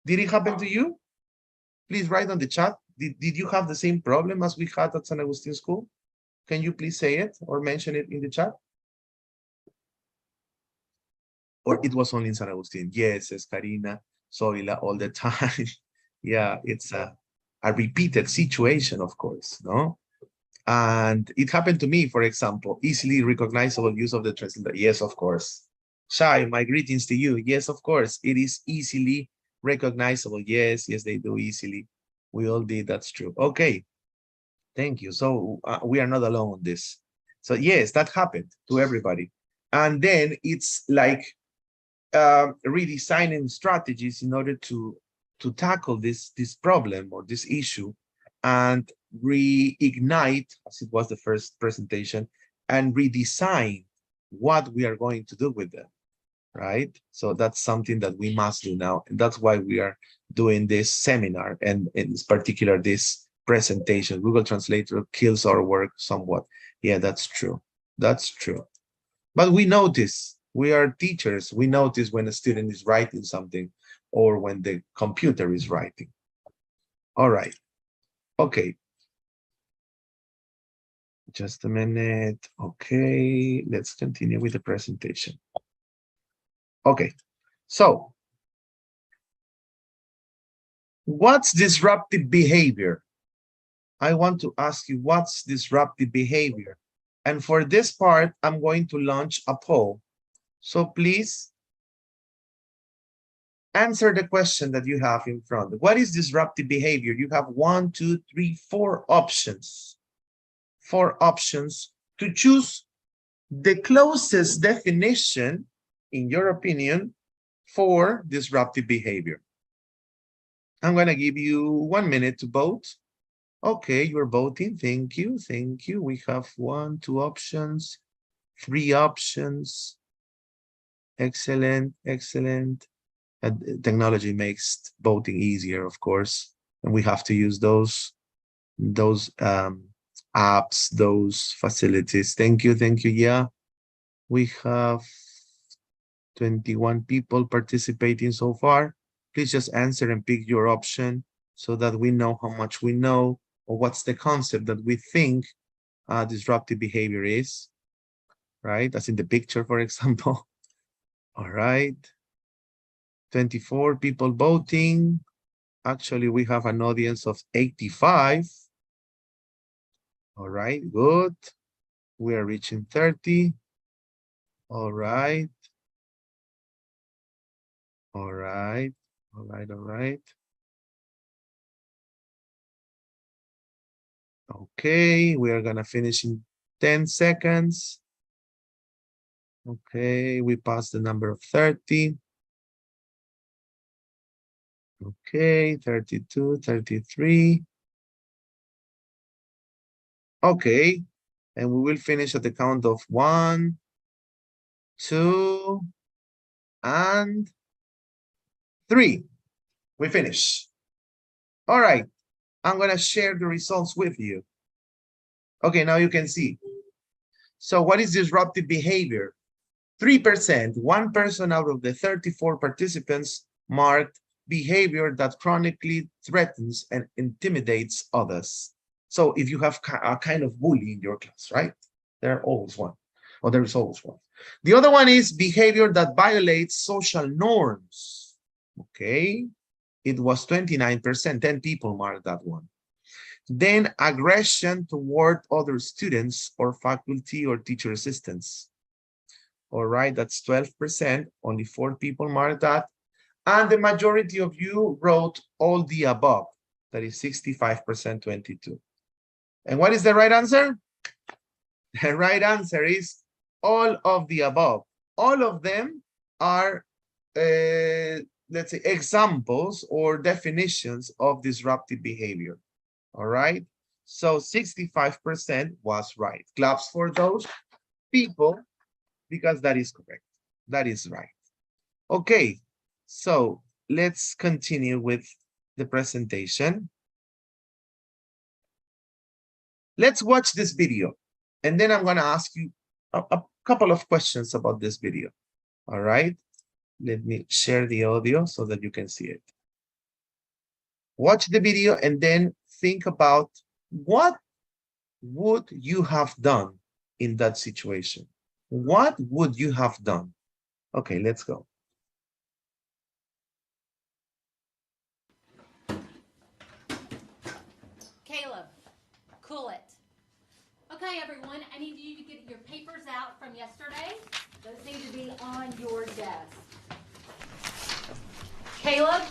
Did it happen to you? Please write on the chat. Did you have the same problem as we had at San Agustin School? Can you please say it or mention it in the chat? Or it was only in San Agustin? Yes, says Karina, Zoila, all the time. Yeah, it's a repeated situation, of course, no? And it happened to me, for example, easily recognizable use of the translator. Yes, of course. Shai, my greetings to you. Yes, of course, it is easily recognizable. Yes, yes, they do easily. We all did, that's true. Okay, thank you. So we are not alone on this. So yes, that happened to everybody. And then it's like redesigning strategies in order to tackle this problem or this issue and reignite, as it was the first presentation, and redesign what we are going to do with them, right? So that's something that we must do now. And that's why we are doing this seminar and in particular, this presentation. Google Translator kills our work somewhat. Yeah, that's true. That's true. But we notice, we are teachers, we notice when a student is writing something or when the computer is writing. All right. Okay. Just a minute. Okay, let's continue with the presentation. Okay, so what's disruptive behavior? I want to ask you, what's disruptive behavior? And for this part, I'm going to launch a poll. So please answer the question that you have in front. What is disruptive behavior? You have 1, 2, 3, 4 options. 4 options to choose the closest definition, in your opinion, for disruptive behavior. I'm going to give you 1 minute to vote. Okay, you're voting. Thank you. Thank you. We have 1, 2 options, 3 options. Excellent. Excellent. Technology makes voting easier, of course, and we have to use those apps, those facilities. Thank you. Thank you. Yeah, we have 21 people participating so far. Please just answer and pick your option so that we know how much we know or what's the concept that we think disruptive behavior is, right? As in the picture, for example. All right. 24 people voting. Actually, we have an audience of 85. All right, good. We are reaching 30. All right. All right. All right. All right. Okay, we are gonna finish in 10 seconds. Okay, we passed the number of 30. Okay, 32, 33. Okay, and we will finish at the count of 1, 2, and 3. We finish. All right, I'm gonna share the results with you. Okay, now you can see. So what is disruptive behavior? 3%, 1% out of the 34 participants marked behavior that chronically threatens and intimidates others. So if you have a kind of bully in your class, right? There always one, or there is always one. The other one is behavior that violates social norms. Okay, it was 29%, 10 people marked that one. Then aggression toward other students or faculty or teacher assistants. All right, that's 12%, only 4 people marked that. And the majority of you wrote all the above, that is 65%, 22. And what is the right answer? The right answer is all of the above. All of them are, let's say, examples or definitions of disruptive behavior. All right. So 65% was right. Claps for those people, because that is correct. That is right. Okay. So let's continue with the presentation. Let's watch this video, and then I'm going to ask you a couple of questions about this video. All right. Let me share the audio so that you can see it. Watch the video and then think about what would you have done in that situation? What would you have done? Okay, let's go. Caleb, cool it. Okay, everyone, I need you to get your papers out from yesterday. Those need to be on your desk. Caleb,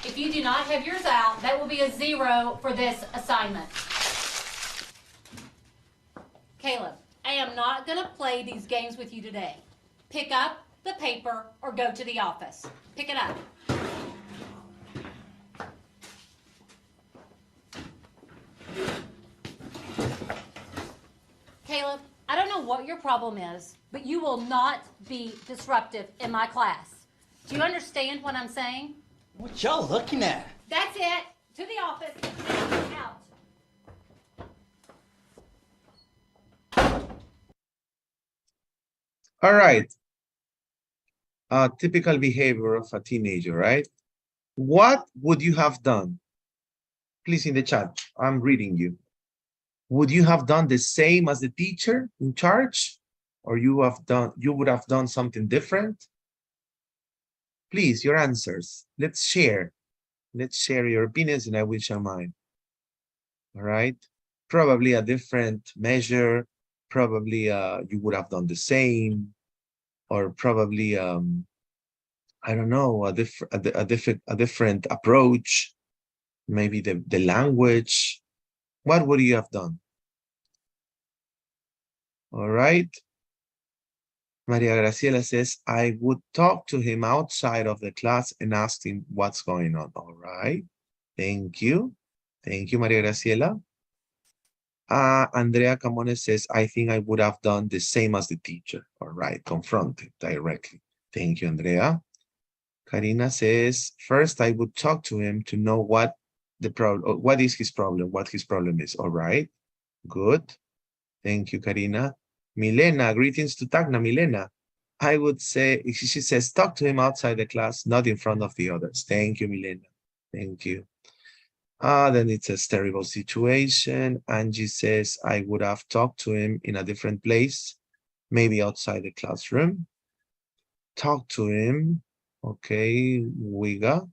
if you do not have yours out, that will be a 0 for this assignment. Caleb, I am not going to play these games with you today. Pick up the paper or go to the office. Pick it up. Caleb, I don't know what your problem is, but you will not be disruptive in my class. Do you understand what I'm saying? What y'all looking at? That's it. To the office. Out. All right. Typical behavior of a teenager, right? What would you have done? Please in the chat, I'm reading you. Would you have done the same as the teacher in charge? Or you would have done something different? Please, your answers. Let's share. Let's share your opinions and I will share mine. All right. Probably a different measure. Probably you would have done the same. Or probably, I don't know, a different approach. Maybe the language. What would you have done? All right. Maria Graciela says, I would talk to him outside of the class and ask him what's going on. All right. Thank you. Thank you, Maria Graciela. Andrea Camones says, I think I would have done the same as the teacher. All right. Confront it directly. Thank you, Andrea. Karina says, first I would talk to him to know what the problem, what is his problem, what his problem is. All right. Good. Thank you, Karina. Milena, greetings to Tacna, Milena. I would say, she says, talk to him outside the class, not in front of the others. Thank you, Milena. Thank you. Then it says terrible situation. Angie says, I would have talked to him in a different place, maybe outside the classroom. Talk to him. Okay, Wiga.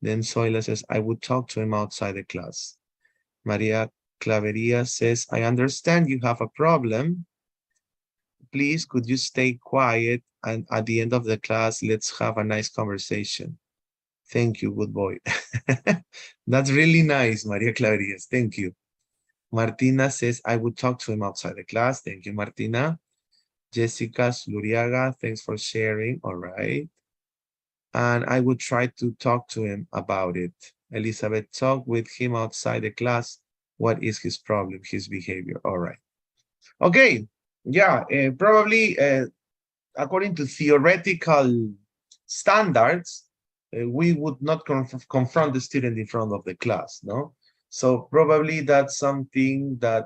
Then Zoila says, I would talk to him outside the class. Maria Claveria says, I understand you have a problem. Please, could you stay quiet? And at the end of the class, let's have a nice conversation. Thank you, good boy. That's really nice, Maria Claveria. Thank you. Martina says, I would talk to him outside the class. Thank you, Martina. Jessica Sluriaga, thanks for sharing. All right. And I would try to talk to him about it. Elizabeth, talk with him outside the class. What is his problem, his behavior? All right. Okay. Yeah, probably according to theoretical standards, we would not confront the student in front of the class, no? So probably that's something that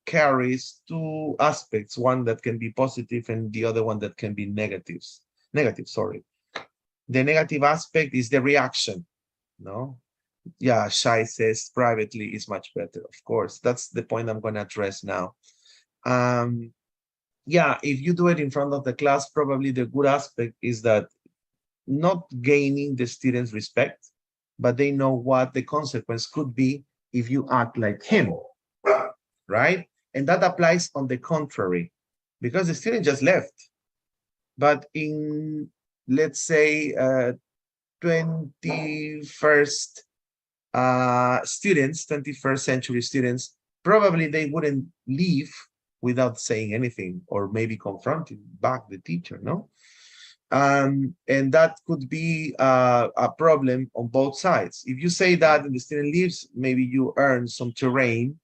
carries two aspects, one that can be positive and the other one that can be negative, sorry. The negative aspect is the reaction, no? Yeah, Shai says privately is much better. Of course, that's the point I'm going to address now. Yeah, if you do it in front of the class, probably the good aspect is that not gaining the students' respect, but they know what the consequence could be if you act like him, right? And that applies on the contrary, because the student just left. But in, let's say, 21st students, 21st century students, probably they wouldn't leave without saying anything or maybe confronting back the teacher, no? And that could be a problem on both sides. If you say that and the student leaves, maybe you earn some terrain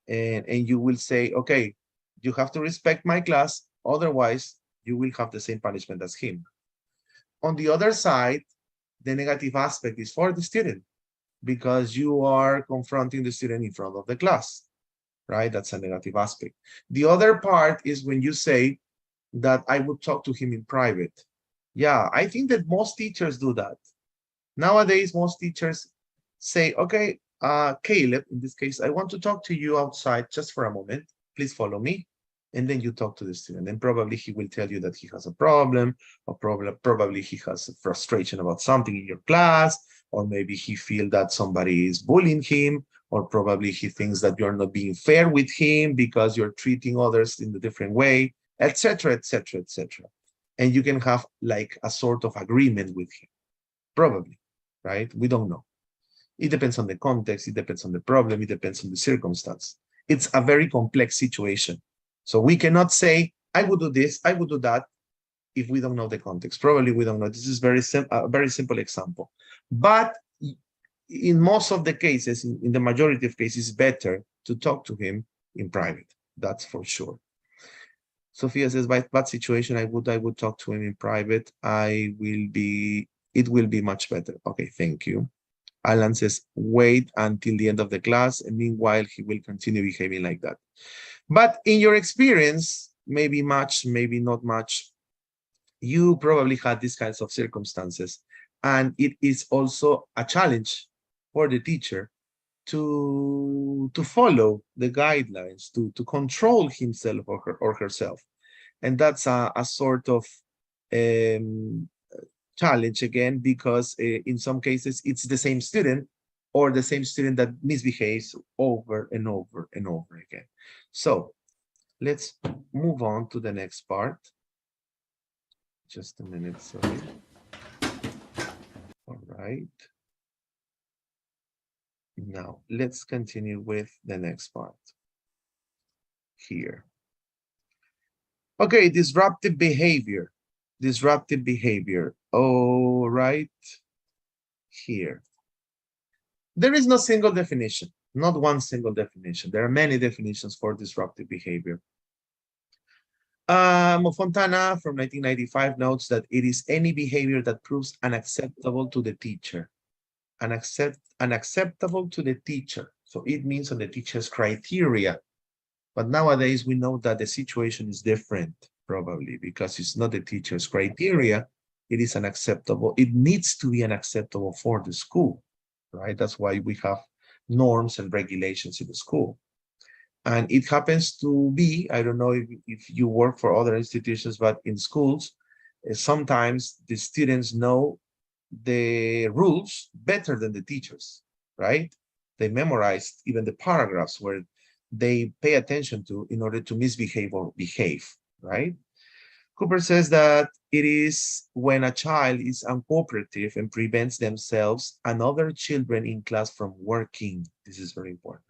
and you will say, okay, you have to respect my class, otherwise you will have the same punishment as him. On the other side, the negative aspect is for the student because you are confronting the student in front of the class, right? That's a negative aspect. The other part is when you say that I would talk to him in private. Yeah, I think that most teachers do that. Nowadays, most teachers say, okay, Caleb, in this case, I want to talk to you outside just for a moment. Please follow me. And then you talk to the student. And probably he will tell you that he has a problem, or probably he has a frustration about something in your class, or maybe he feels that somebody is bullying him, or probably he thinks that you're not being fair with him because you're treating others in a different way, etc., etc., etc. And you can have like a sort of agreement with him, probably, right? We don't know. It depends on the context, it depends on the problem, it depends on the circumstance. It's a very complex situation. So we cannot say, I would do this, I would do that, if we don't know the context. Probably we don't know. This is a very simple example. But in most of the cases, in the majority of cases, it's better to talk to him in private. That's for sure. Sophia says, by bad situation, I would talk to him in private. It will be much better. Okay, thank you. Alan says, wait until the end of the class, and meanwhile, he will continue behaving like that. But in your experience, maybe much, maybe not much, you probably had these kinds of circumstances. And it is also a challenge for the teacher to follow the guidelines, to control himself or herself. And that's a sort of challenge again, because in some cases it's the same student or the same student that misbehaves over and over and over again. So let's move on to the next part. Just a minute, sorry. All right. Now let's continue with the next part here. Okay, disruptive behavior. Disruptive behavior. All right. Here. There is no single definition, not one single definition. There are many definitions for disruptive behavior. Fontana from 1995 notes that it is any behavior that proves unacceptable to the teacher. Unacceptable to the teacher. So it means on the teacher's criteria. But nowadays we know that the situation is different, probably, because it's not the teacher's criteria. It is unacceptable. It needs to be unacceptable for the school, right? That's why we have norms and regulations in the school. And it happens to be, I don't know if you work for other institutions, but in schools, sometimes the students know the rules better than the teachers, right? They memorized even the paragraphs where they pay attention to in order to misbehave or behave, right? Cooper says that it is when a child is uncooperative and prevents themselves and other children in class from working. This is very important.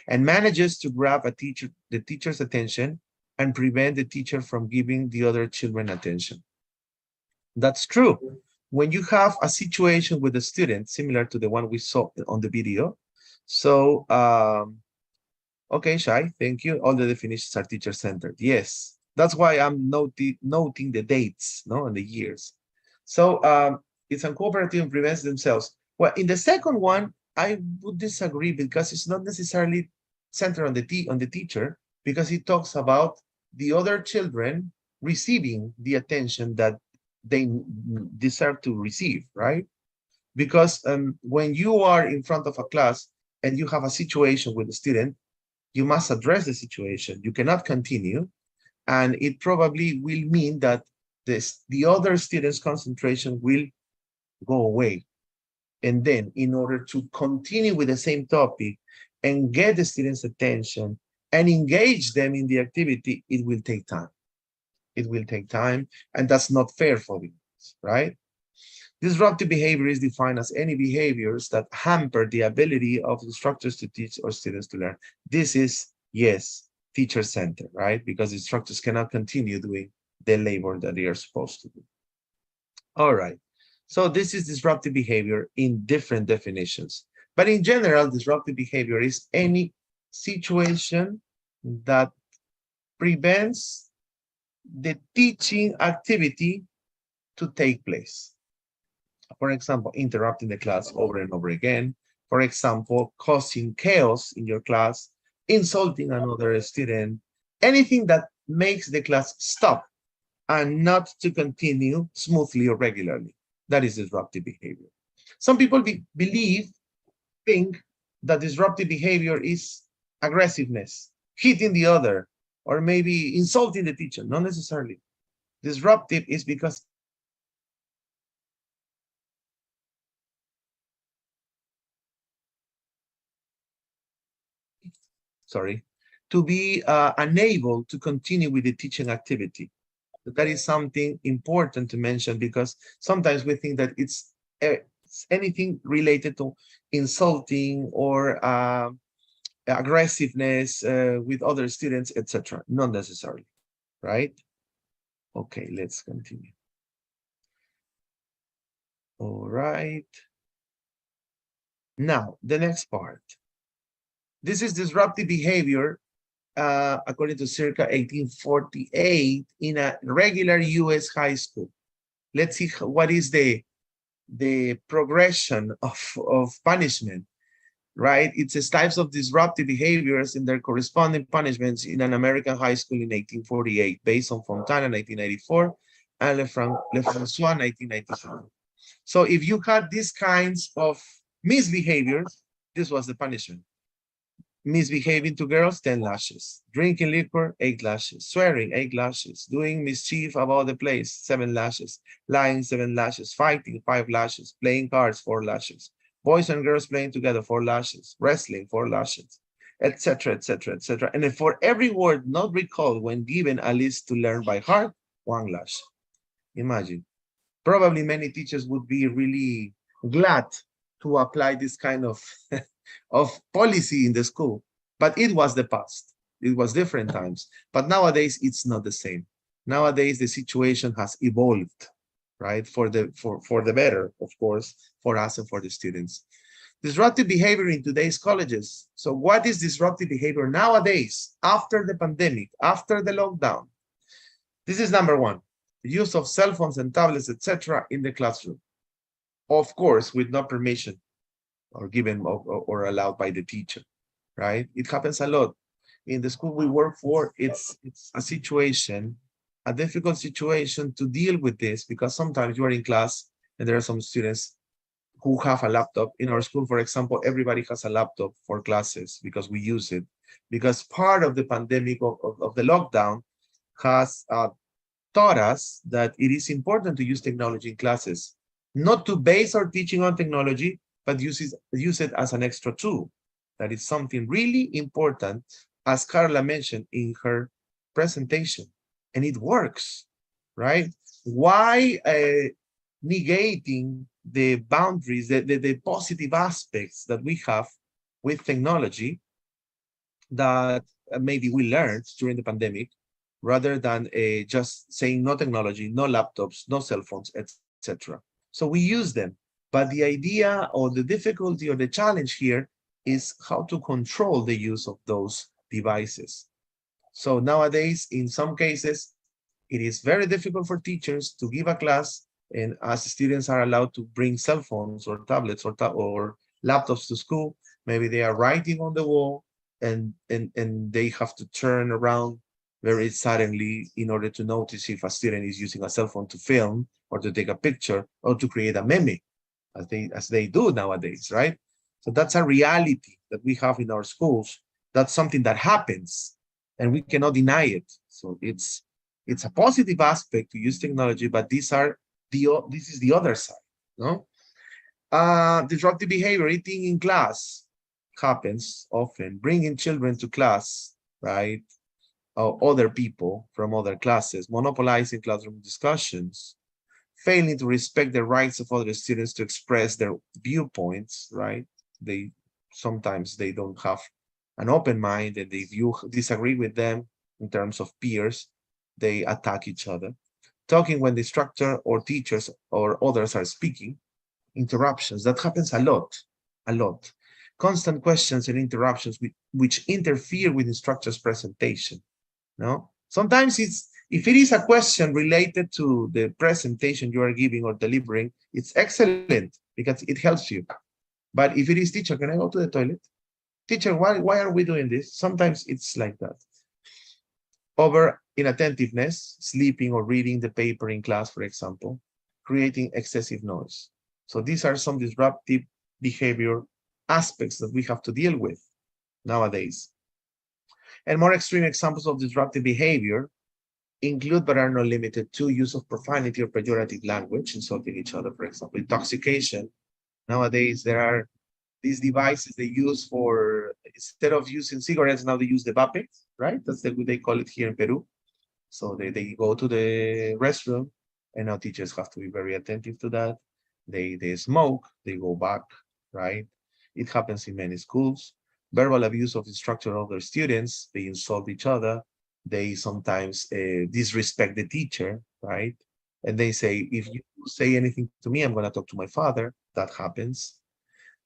And manages to grab the teacher's attention and prevent the teacher from giving the other children attention. That's true. When you have a situation with a student similar to the one we saw on the video. So, okay, Shai, thank you. All the definitions are teacher-centered. Yes, that's why I'm noting the dates, no, and the years. So it's uncooperative and prevents themselves. Well, in the second one, I would disagree because it's not necessarily centered on the teacher, because it talks about the other children receiving the attention that they deserve to receive, right? Because when you are in front of a class and you have a situation with a student, you must address the situation. You cannot continue, and it probably will mean that the other students' concentration will go away. And then in order to continue with the same topic and get the students' attention and engage them in the activity, it will take time. It will take time, and that's not fair for them, right? Disruptive behavior is defined as any behaviors that hamper the ability of instructors to teach or students to learn. This is, yes, teacher-centered, right? Because instructors cannot continue doing the labor that they are supposed to do. All right. So this is disruptive behavior in different definitions. But in general, disruptive behavior is any situation that prevents the teaching activity to take place. For example, interrupting the class over and over again. For example, causing chaos in your class, insulting another student, anything that makes the class stop and not to continue smoothly or regularly. That is disruptive behavior. Some people think that disruptive behavior is aggressiveness, hitting the other, or maybe insulting the teacher. Not necessarily. Disruptive is because to be unable to continue with the teaching activity. That is something important to mention, because sometimes we think that it's anything related to insulting or aggressiveness with other students, etc. Not necessarily, right? Okay, let's continue. All right. Now, the next part. This is disruptive behavior according to circa 1848 in a regular US high school. Let's see what is the progression of punishment, right? It's a types of disruptive behaviors in their corresponding punishments in an American high school in 1848, based on Fontana 1994 and Lefrancois 1997. So if you had these kinds of misbehaviors, this was the punishment. Misbehaving to girls, 10 lashes. Drinking liquor, 8 lashes. Swearing, 8 lashes. Doing mischief about the place, 7 lashes. Lying, 7 lashes. Fighting, 5 lashes. Playing cards, 4 lashes. Boys and girls playing together, 4 lashes. Wrestling, 4 lashes, etc., etc., etc. And for every word not recalled when given a list to learn by heart, 1 lash. Imagine. Probably many teachers would be really glad to apply this kind of policy in the school, but it was the past. It was different times, but nowadays it's not the same. Nowadays the situation has evolved, right? For the better, of course, for us and for the students. Disruptive behavior in today's colleges. So what is disruptive behavior nowadays, after the pandemic, after the lockdown? This is number one, the use of cell phones and tablets, etc. in the classroom. Of course, with no permission or given or allowed by the teacher, right? It happens a lot. In the school we work for, it's a situation, a difficult situation to deal with this, because sometimes you are in class and there are some students who have a laptop. In our school, for example, everybody has a laptop for classes because we use it. Because part of the pandemic of the lockdown has taught us that it is important to use technology in classes, not to base our teaching on technology, but use it as an extra tool. That is something really important, as Carla mentioned in her presentation, and it works, right? Why negating the boundaries, the positive aspects that we have with technology that maybe we learned during the pandemic, rather than just saying no technology, no laptops, no cell phones, etc. So we use them. But the idea or the difficulty or the challenge here is how to control the use of those devices. So nowadays, in some cases, it is very difficult for teachers to give a class, and as students are allowed to bring cell phones or tablets or laptops to school, maybe they are writing on the wall, and they have to turn around very suddenly in order to notice if a student is using a cell phone to film or to take a picture or to create a meme, as they do nowadays, right? So that's a reality that we have in our schools. That's something that happens, and we cannot deny it. So it's a positive aspect to use technology, but this is the other side, no? Disruptive behavior, eating in class happens often, bringing children to class, right? Other people from other classes, monopolizing classroom discussions, failing to respect the rights of other students to express their viewpoints, right? Sometimes they don't have an open mind, and if you disagree with them in terms of peers, they attack each other. Talking when the instructor or teachers or others are speaking, interruptions, that happens a lot. Constant questions and interruptions which interfere with instructor's presentation, no? Sometimes if it is a question related to the presentation you are giving or delivering, it's excellent because it helps you. But if it is, teacher, can I go to the toilet? Teacher, why are we doing this? Sometimes it's like that. Over inattentiveness, sleeping or reading the paper in class, for example, creating excessive noise. So these are some disruptive behavior aspects that we have to deal with nowadays. And more extreme examples of disruptive behavior include but are not limited to use of profanity or pejorative language, insulting each other, for example. Intoxication. Nowadays, there are these devices they use for, instead of using cigarettes, now they use the vape, right? That's the way they call it here in Peru. So they go to the restroom, and now teachers have to be very attentive to that. They smoke, they go back, right? It happens in many schools. Verbal abuse of instructor and other students, they insult each other. They sometimes disrespect the teacher, right? And they say, if you say anything to me, I'm going to talk to my father. That happens.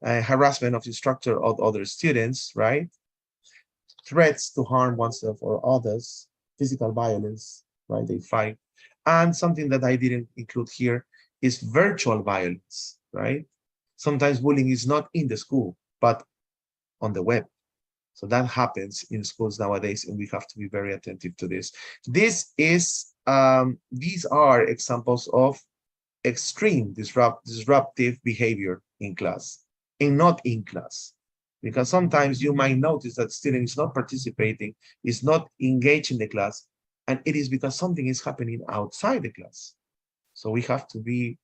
Harassment of instructor or other students, right? Threats to harm oneself or others, physical violence, right? They fight. And something that I didn't include here is virtual violence, right? Sometimes bullying is not in the school, but on the web. So that happens in schools nowadays, and we have to be very attentive to this. These are examples of extreme disruptive behavior in class and not in class. Because sometimes you might notice that student is not participating, is not engaged in the class, and it is because something is happening outside the class. So we have to be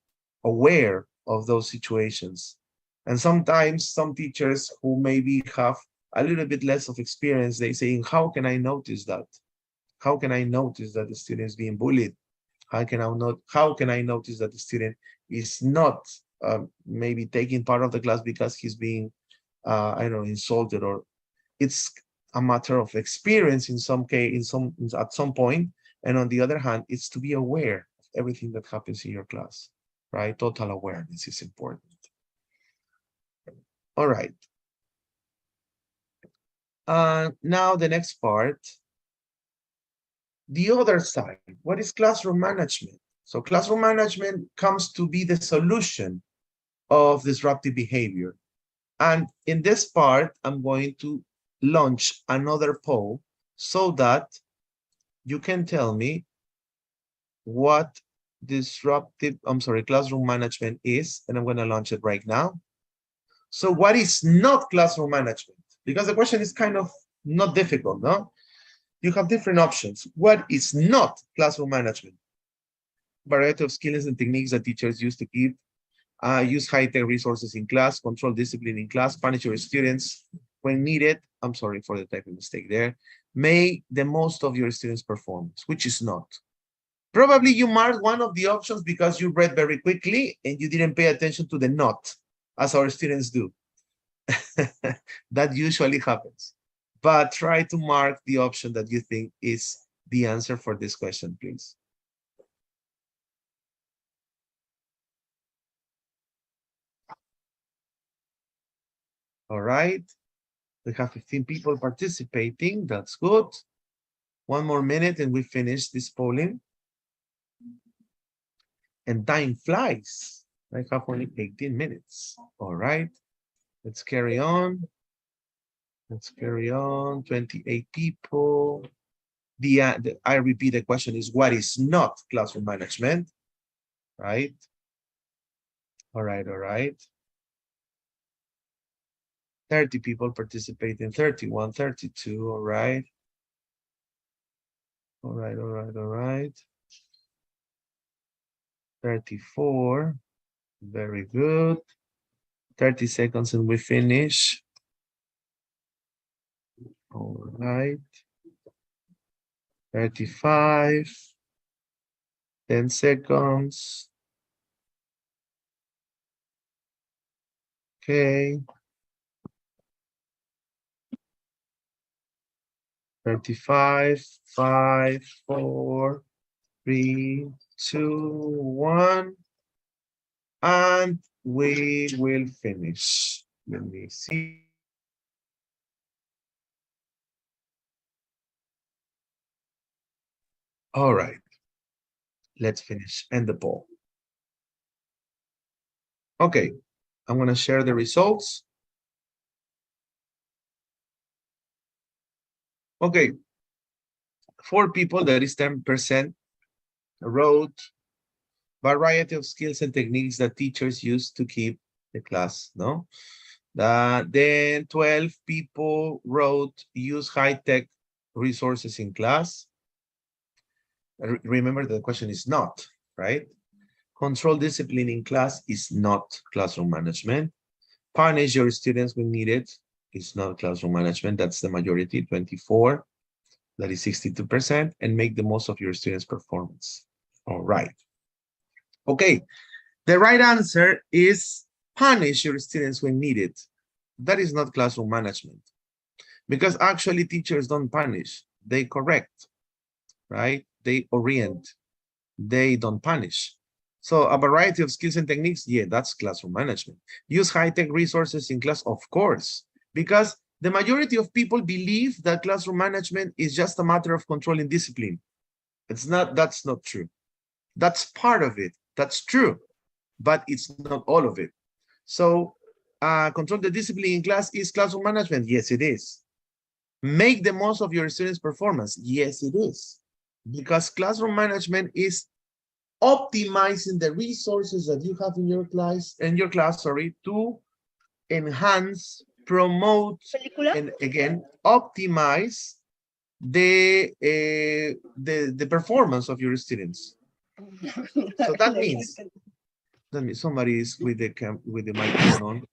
aware of those situations. And sometimes some teachers who maybe have a little bit less of experience, they say, how can I notice that? How can I notice that the student is being bullied? How can I notice that the student is not maybe taking part of the class because he's being, I don't know, insulted, or it's a matter of experience in some case, at some point. And on the other hand, it's to be aware of everything that happens in your class, right? Total awareness is important. All right. Now the next part, the other side. What is classroom management? So classroom management comes to be the solution of disruptive behavior. And in this part, I'm going to launch another poll so that you can tell me what classroom management is, and I'm going to launch it right now. So what is not classroom management? Because the question is kind of not difficult, no? You have different options. What is not classroom management? Variety of skills and techniques that teachers use to keep, use high-tech resources in class, control discipline in class, punish your students when needed. I'm sorry for the typing mistake there. Make the most of your students' performance, which is not. Probably you marked one of the options because you read very quickly and you didn't pay attention to the not, as our students do. That usually happens. But try to mark the option that you think is the answer for this question, please. All right. We have 15 people participating. That's good. One more minute and we finish this polling. And time flies. I have only 18 minutes. All right. Let's carry on. Let's carry on. 28 people. I repeat, the question is, what is not classroom management? Right? All right, all right. 30 people participating, 31, 32, all right. All right, all right, all right. 34, very good. 30 seconds and we finish. All right. 35. 10 seconds. Okay. 35, 5, 4, 3, 2, 1. And we will finish. Let me see. All right. Let's finish. End the poll. Okay. I'm going to share the results. Okay. 4 people, that is 10%, wrote variety of skills and techniques that teachers use to keep the class, no? Then 12 people wrote use high-tech resources in class. Remember, the question is not, right? Control discipline in class is not classroom management. Punish your students when needed is not classroom management. That's the majority, 24. That is 62%. And make the most of your students' performance. All right. Okay. The right answer is punish your students when needed. That is not classroom management. Because actually teachers don't punish. They correct, right? They orient. They don't punish. So a variety of skills and techniques, yeah, that's classroom management. Use high-tech resources in class, of course, because the majority of people believe that classroom management is just a matter of controlling discipline. It's not, that's not true. That's part of it. That's true, but it's not all of it. So control the discipline in class is classroom management. Yes, it is. Make the most of your students' performance. Yes, it is. Because classroom management is optimizing the resources that you have in your class, to enhance, promote, and again, optimize the performance of your students. So that means somebody is with the microphone on.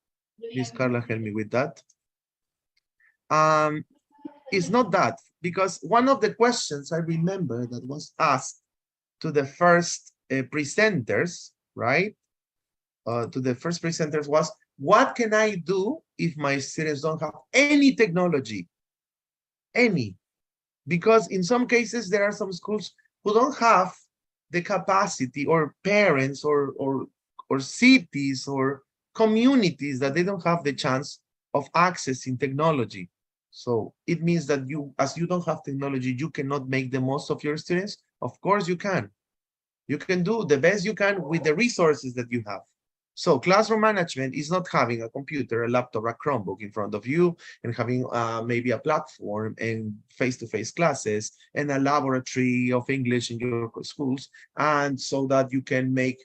Miss Carla, help me with that. It's not that, because one of the questions I remember that was asked to the first presenters, right? To the first presenters was, what can I do if my students don't have any technology? Any. Because in some cases, there are some schools who don't have the capacity, or parents, or cities, or communities that they don't have the chance of accessing technology. So it means that as you don't have technology, you cannot make the most of your students. Of course you can. You can do the best you can with the resources that you have. So classroom management is not having a computer, a laptop, a Chromebook in front of you, and having maybe a platform and face-to-face classes and a laboratory of English in your schools, and so that you can make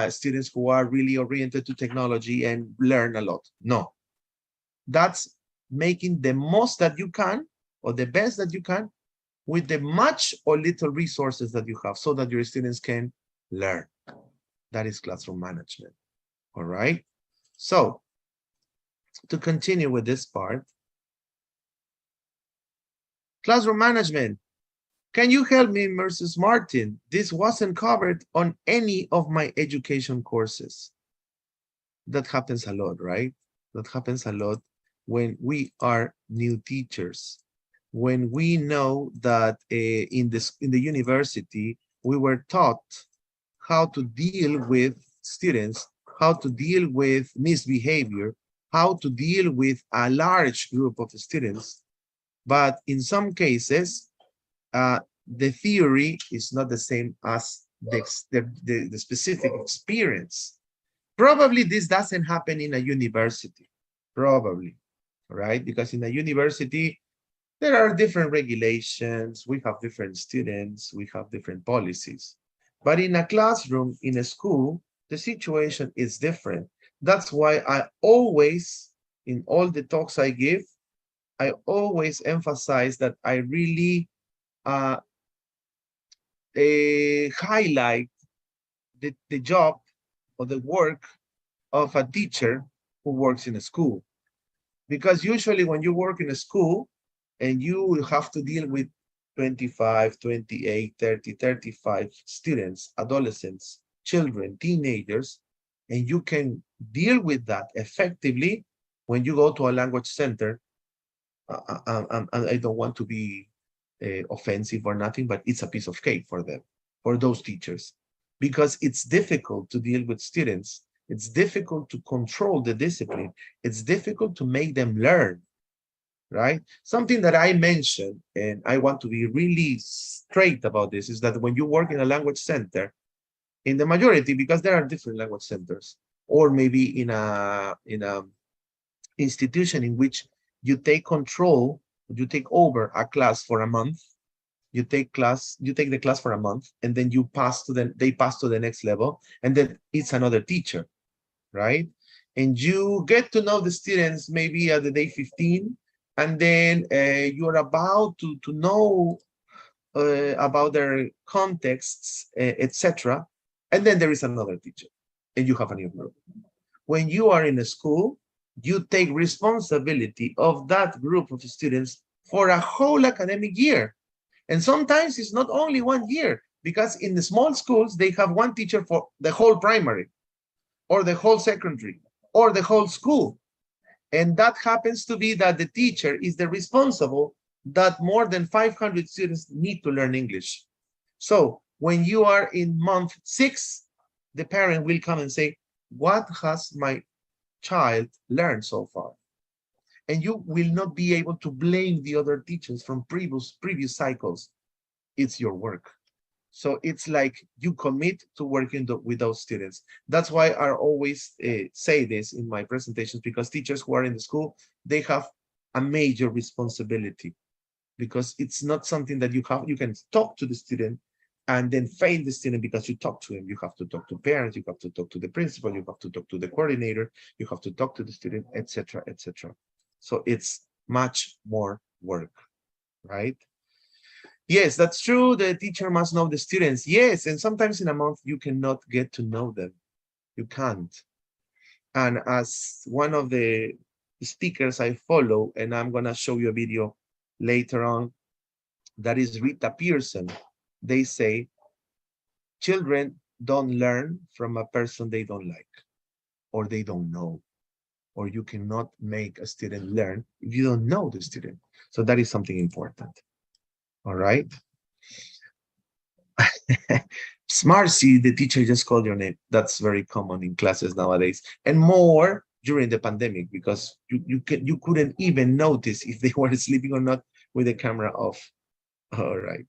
students who are really oriented to technology and learn a lot. No, that's making the most that you can, or the best that you can, with the much or little resources that you have, so that your students can learn. That is classroom management. All right. So to continue with this part, classroom management. Can you help me, Mrs. Martin? This wasn't covered on any of my education courses. That happens a lot, right? That happens a lot when we are new teachers. When we know that in the university, we were taught how to deal with students, how to deal with misbehavior, how to deal with a large group of students. But in some cases, the theory is not the same as the specific experience. Probably this doesn't happen in a university, probably. right? Because in a university, there are different regulations, we have different students, we have different policies. But in a classroom, in a school, the situation is different. That's why I always, in all the talks I give, I always emphasize that I really highlight the job or the work of a teacher who works in a school. Because usually when you work in a school and you will have to deal with 25, 28, 30, 35 students, adolescents, children, teenagers, and you can deal with that effectively when you go to a language center. I don't want to be offensive or nothing, but it's a piece of cake for them, for those teachers, because it's difficult to deal with students. It's difficult to control the discipline. It's difficult to make them learn, right? Something that I mentioned, and I want to be really straight about this, is that when you work in a language center, in the majority, because there are different language centers, or maybe in a institution in which you take control, you take over a class for a month, you take the class for a month, and then they pass to the next level, and then it's another teacher, right? And you get to know the students maybe at the day 15, and then you're about to know about their contexts, etc. And then there is another teacher, and you have a new group. When you are in a school, you take responsibility of that group of students for a whole academic year. And sometimes it's not only 1 year, because in the small schools, they have one teacher for the whole primary, or the whole secondary, or the whole school. And that happens to be that the teacher is the responsible that more than 500 students need to learn English. So when you are in month 6, the parent will come and say, what has my child learned so far? And you will not be able to blame the other teachers from previous cycles. It's your work. So it's like you commit to working with those students. That's why I always say this in my presentations, because teachers who are in the school, they have a major responsibility, because it's not something that you can talk to the student and then fail the student because you talk to him. You have to talk to parents, you have to talk to the principal, you have to talk to the coordinator, you have to talk to the student, etc., etc. So it's much more work, right? Yes, that's true. The teacher must know the students. Yes, and sometimes in a month you cannot get to know them. You can't. And as one of the speakers I follow, and I'm gonna show you a video later on, that is Rita Pearson. They say, children don't learn from a person they don't like, or they don't know, or you cannot make a student learn if you don't know the student. So that is something important. All right. Smarcy, the teacher just called your name. That's very common in classes nowadays, and more during the pandemic, because you couldn't even notice if they were sleeping or not with the camera off. All right.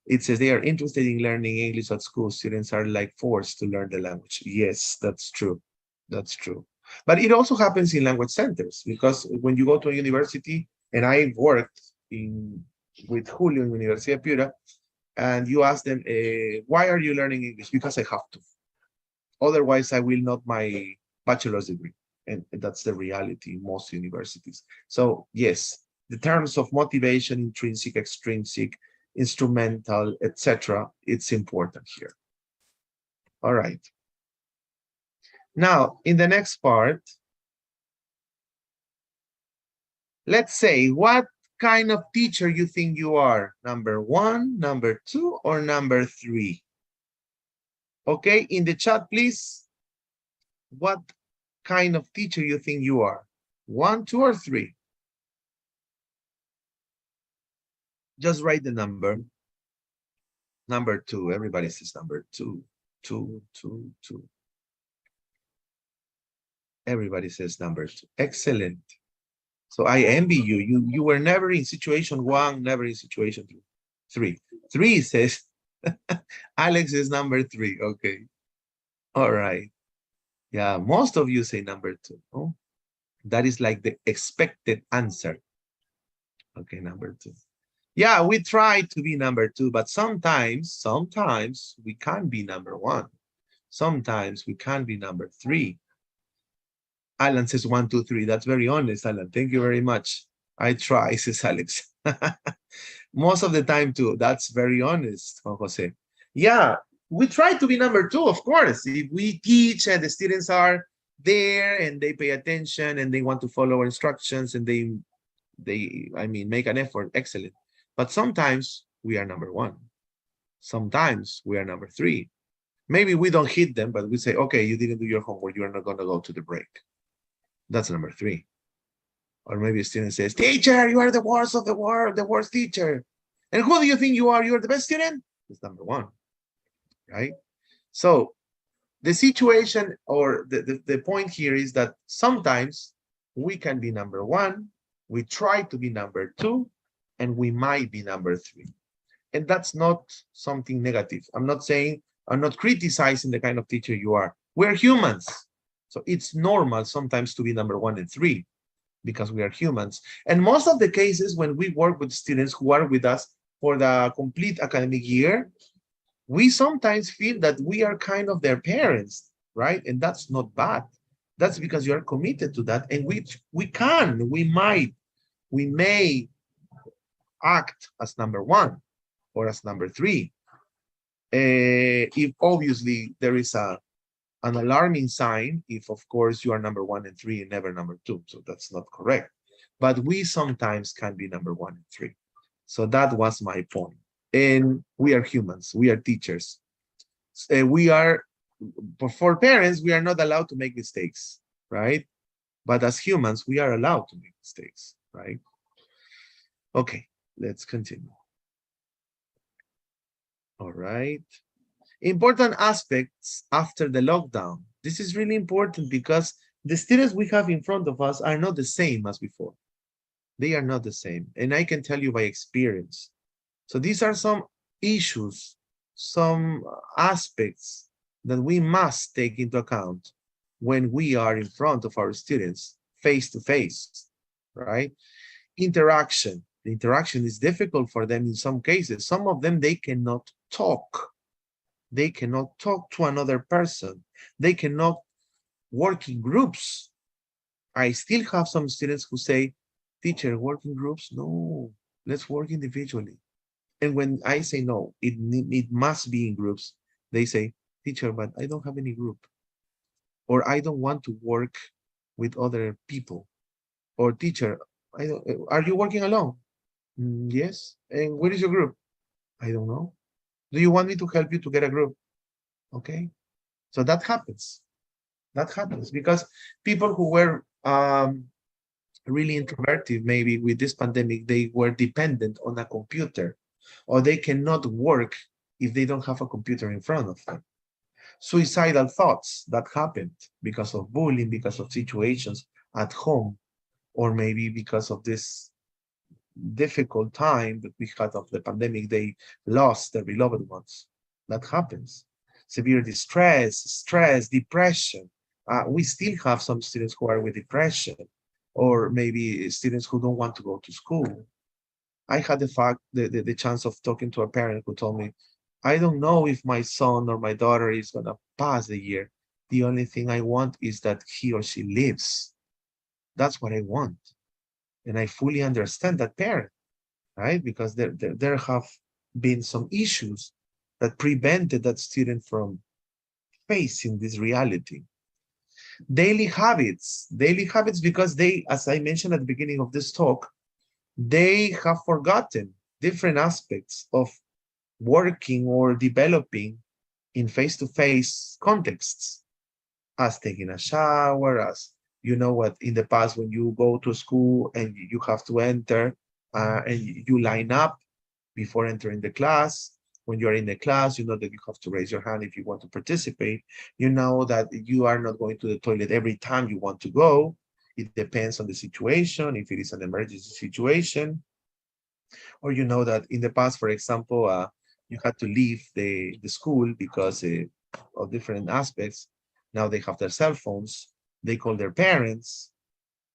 It says they are interested in learning English at school. Students are like forced to learn the language. Yes, that's true. That's true. But it also happens in language centers, because when you go to a university, and I worked with Julio in Universidad of Piura, and you ask them, why are you learning English? Because I have to. Otherwise, I will not my bachelor's degree. And that's the reality in most universities. So yes, the terms of motivation, intrinsic, extrinsic, instrumental, etc., it's important here. All right. Now, in the next part, let's say, what kind of teacher you think you are? Number 1, number 2, or number 3? Okay, in the chat, please. What kind of teacher you think you are? 1, 2, or 3? Just write the number. Number 2. Everybody says number 2. 2, 2, 2. Everybody says number 2. Excellent. So I envy you. You were never in situation 1, never in situation 2. 3. 3 says, Alex is number 3. Okay. All right. Yeah, most of you say number 2. Oh, That is like the expected answer. Okay, number 2. Yeah, we try to be number 2, but sometimes we can't be number 1. Sometimes we can't be number 3. Alan says 1, 2, 3. That's very honest, Alan. Thank you very much. I try, says Alex. Most of the time too. That's very honest, Juan Jose. Yeah, we try to be number 2, of course. If we teach and the students are there and they pay attention and they want to follow our instructions and they make an effort, excellent. But sometimes we are number 1. Sometimes we are number 3. Maybe we don't hit them, but we say, okay, you didn't do your homework. You are not going to go to the break. That's number 3. Or maybe a student says, teacher, you are the worst of the world, the worst teacher. And who do you think you are? You're the best student? It's number 1, right? So the situation or the point here is that sometimes we can be number 1, we try to be number 2, and we might be number 3. And that's not something negative. I'm not criticizing the kind of teacher you are. We're humans. So it's normal sometimes to be number 1 and 3 because we are humans. And most of the cases when we work with students who are with us for the complete academic year, we sometimes feel that we are kind of their parents, right? And that's not bad. That's because you are committed to that. And we may act as number 1 or as number 3. If obviously there is an alarming sign, if of course you are number 1 and 3 and never number 2. So that's not correct. But we sometimes can be number 1 and 3. So that was my point. And we are humans, we are teachers. For parents, we are not allowed to make mistakes, right? But as humans, we are allowed to make mistakes, right? Okay, let's continue. All right. Important aspects after the lockdown. This is really important because the students we have in front of us are not the same as before. They are not the same. And I can tell you by experience. So these are some issues, some aspects that we must take into account when we are in front of our students face to face, right? Interaction. The interaction is difficult for them in some cases. Some of them, they cannot talk. They cannot talk to another person. They cannot work in groups. I still have some students who say, teacher, work in groups? No, let's work individually. And when I say no, it must be in groups, they say, teacher, but I don't have any group. Or I don't want to work with other people. Or teacher, are you working alone? Yes. And where is your group? I don't know. Do you want me to help you to get a group? Okay. So that happens. That happens because people who were really introverted, maybe with this pandemic, they were dependent on a computer, or they cannot work if they don't have a computer in front of them. Suicidal thoughts that happened because of bullying, because of situations at home, or maybe because of this difficult time that we had of the pandemic, they lost their beloved ones. That happens. Severe distress, stress, depression. We still have some students who are with depression, or maybe students who don't want to go to school. I had the chance of talking to a parent who told me, I don't know if my son or my daughter is going to pass the year. The only thing I want is that he or she lives. That's what I want. And I fully understand that parent, right? Because there have been some issues that prevented that student from facing this reality. Daily habits because they, as I mentioned at the beginning of this talk, they have forgotten different aspects of working or developing in face-to-face contexts, as taking a shower, as you know what, in the past when you go to school and you have to enter and you line up before entering the class. When you're in the class, you know that you have to raise your hand if you want to participate. You know that you are not going to the toilet every time you want to go. It depends on the situation, if it is an emergency situation. Or you know that in the past, for example, you had to leave the school because of different aspects. Now they have their cell phones. They call their parents.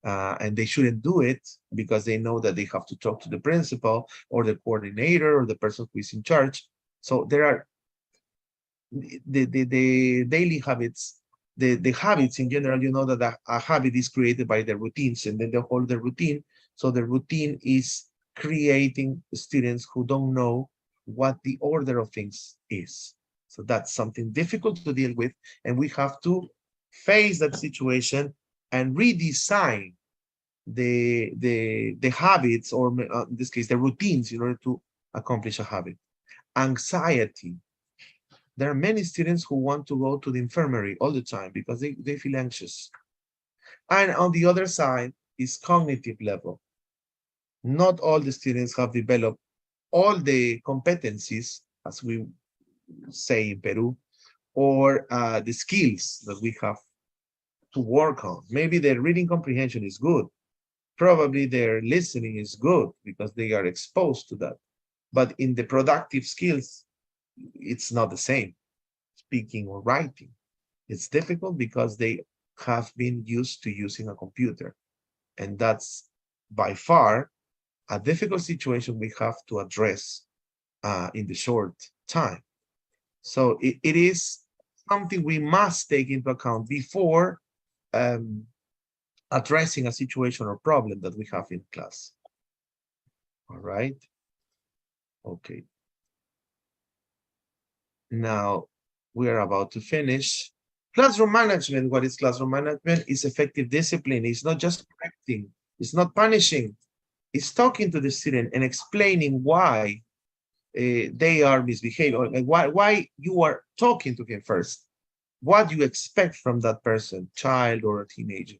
and they shouldn't do it because they know that they have to talk to the principal or the coordinator or the person who is in charge. So there are the daily habits, the habits in general. You know that a habit is created by the routines, and then they hold the routine. So the routine is creating students who don't know what the order of things is. So that's something difficult to deal with, and we have to face that situation and redesign the habits, or in this case, the routines, in order to accomplish a habit. Anxiety. There are many students who want to go to the infirmary all the time because they feel anxious. And on the other side is cognitive level. Not all the students have developed all the competencies, as we say in Peru, or the skills that we have to work on. Maybe their reading comprehension is good. Probably their listening is good because they are exposed to that. But in the productive skills, it's not the same. Speaking or writing, it's difficult because they have been used to using a computer. And that's by far a difficult situation we have to address in the short time. So it is something we must take into account before addressing a situation or problem that we have in class. All right. Okay. Now we are about to finish. Classroom management. What is classroom management? Is effective discipline. It's not just correcting. It's not punishing. It's talking to the student and explaining why they are misbehaving, and why you are talking to him first. What you expect from that person, child or a teenager.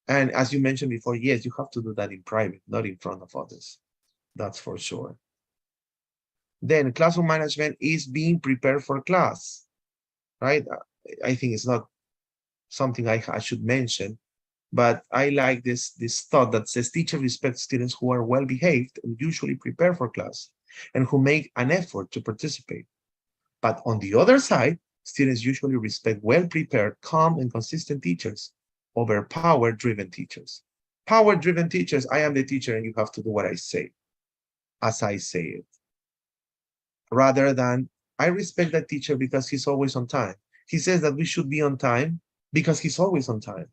And as you mentioned before, yes, you have to do that in private, not in front of others. That's for sure. Then classroom management is being prepared for class, right? I think it's not something I should mention, but I like this thought that says teacher respects students who are well behaved and usually prepare for class and who make an effort to participate. But on the other side, students usually respect well-prepared, calm, and consistent teachers over power-driven teachers. Power-driven teachers, I am the teacher and you have to do what I say, as I say it. Rather than, I respect that teacher because he's always on time. He says that we should be on time because he's always on time.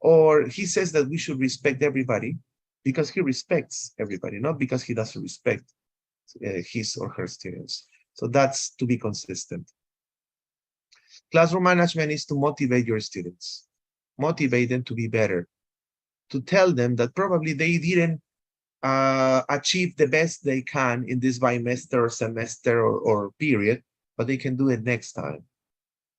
Or he says that we should respect everybody because he respects everybody, not because he doesn't respect his or her students. So that's to be consistent. Classroom management is to motivate your students, motivate them to be better, to tell them that probably they didn't achieve the best they can in this bimester or semester or period, but they can do it next time.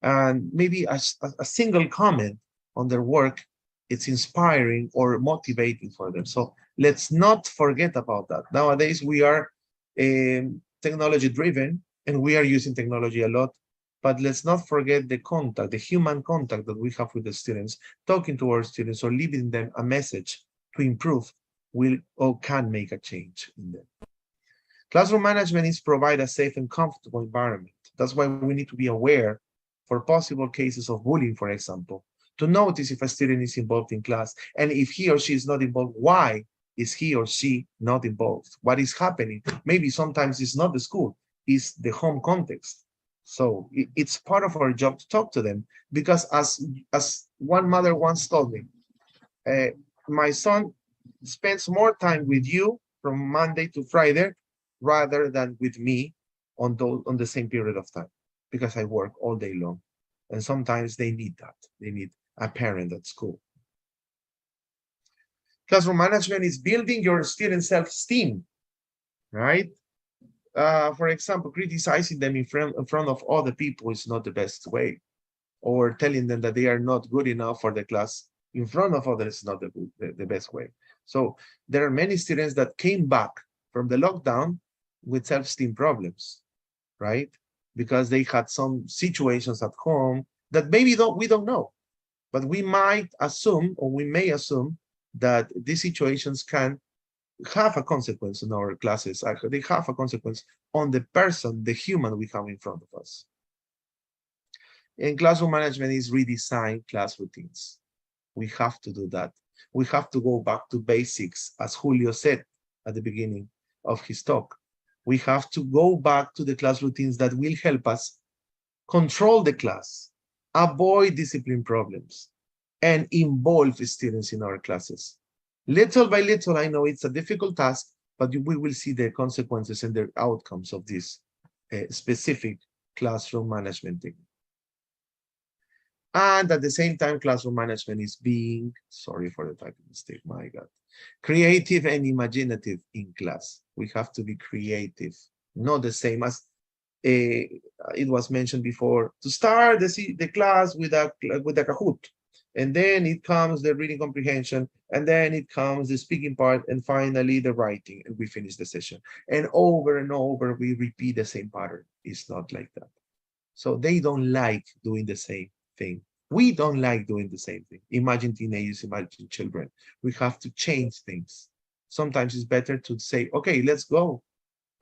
And maybe a single comment on their work, it's inspiring or motivating for them. So let's not forget about that. Nowadays, we are technology driven and we are using technology a lot, but let's not forget the contact, the human contact that we have with the students, talking to our students or leaving them a message to improve will or can make a change in them. Classroom management is provide a safe and comfortable environment. That's why we need to be aware for possible cases of bullying, for example, to notice if a student is involved in class, and if he or she is not involved, why is he or she not involved? What is happening? Maybe sometimes it's not the school, it's the home context. So it's part of our job to talk to them, because as one mother once told me, my son spends more time with you from Monday to Friday rather than with me on the same period of time, because I work all day long. And sometimes they need that. They need a parent at school. Classroom management is building your student self-esteem, right? For example, criticizing them in front of other people is not the best way. Or telling them that they are not good enough for the class in front of others is not the best way. So there are many students that came back from the lockdown with self-esteem problems, right? Because they had some situations at home that maybe we don't know, but we might assume, or we may assume, that these situations can have a consequence in our classes. They have a consequence on the person, the human we have in front of us. And classroom management is redesign class routines. We have to do that. We have to go back to basics, as Julio said at the beginning of his talk. We have to go back to the class routines that will help us control the class, avoid discipline problems, and involve students in our classes. Little by little, I know it's a difficult task, but we will see the consequences and the outcomes of this specific classroom management technique. And at the same time, classroom management is being, sorry for the typing mistake, my God, creative and imaginative in class. We have to be creative, not the same as it was mentioned before, to start the class with a Kahoot. And then it comes the reading comprehension, and then it comes the speaking part, and finally the writing, and we finish the session. And over, we repeat the same pattern. It's not like that. So they don't like doing the same thing. We don't like doing the same thing. Imagine teenagers, imagine children. We have to change things. Sometimes it's better to say, okay, let's go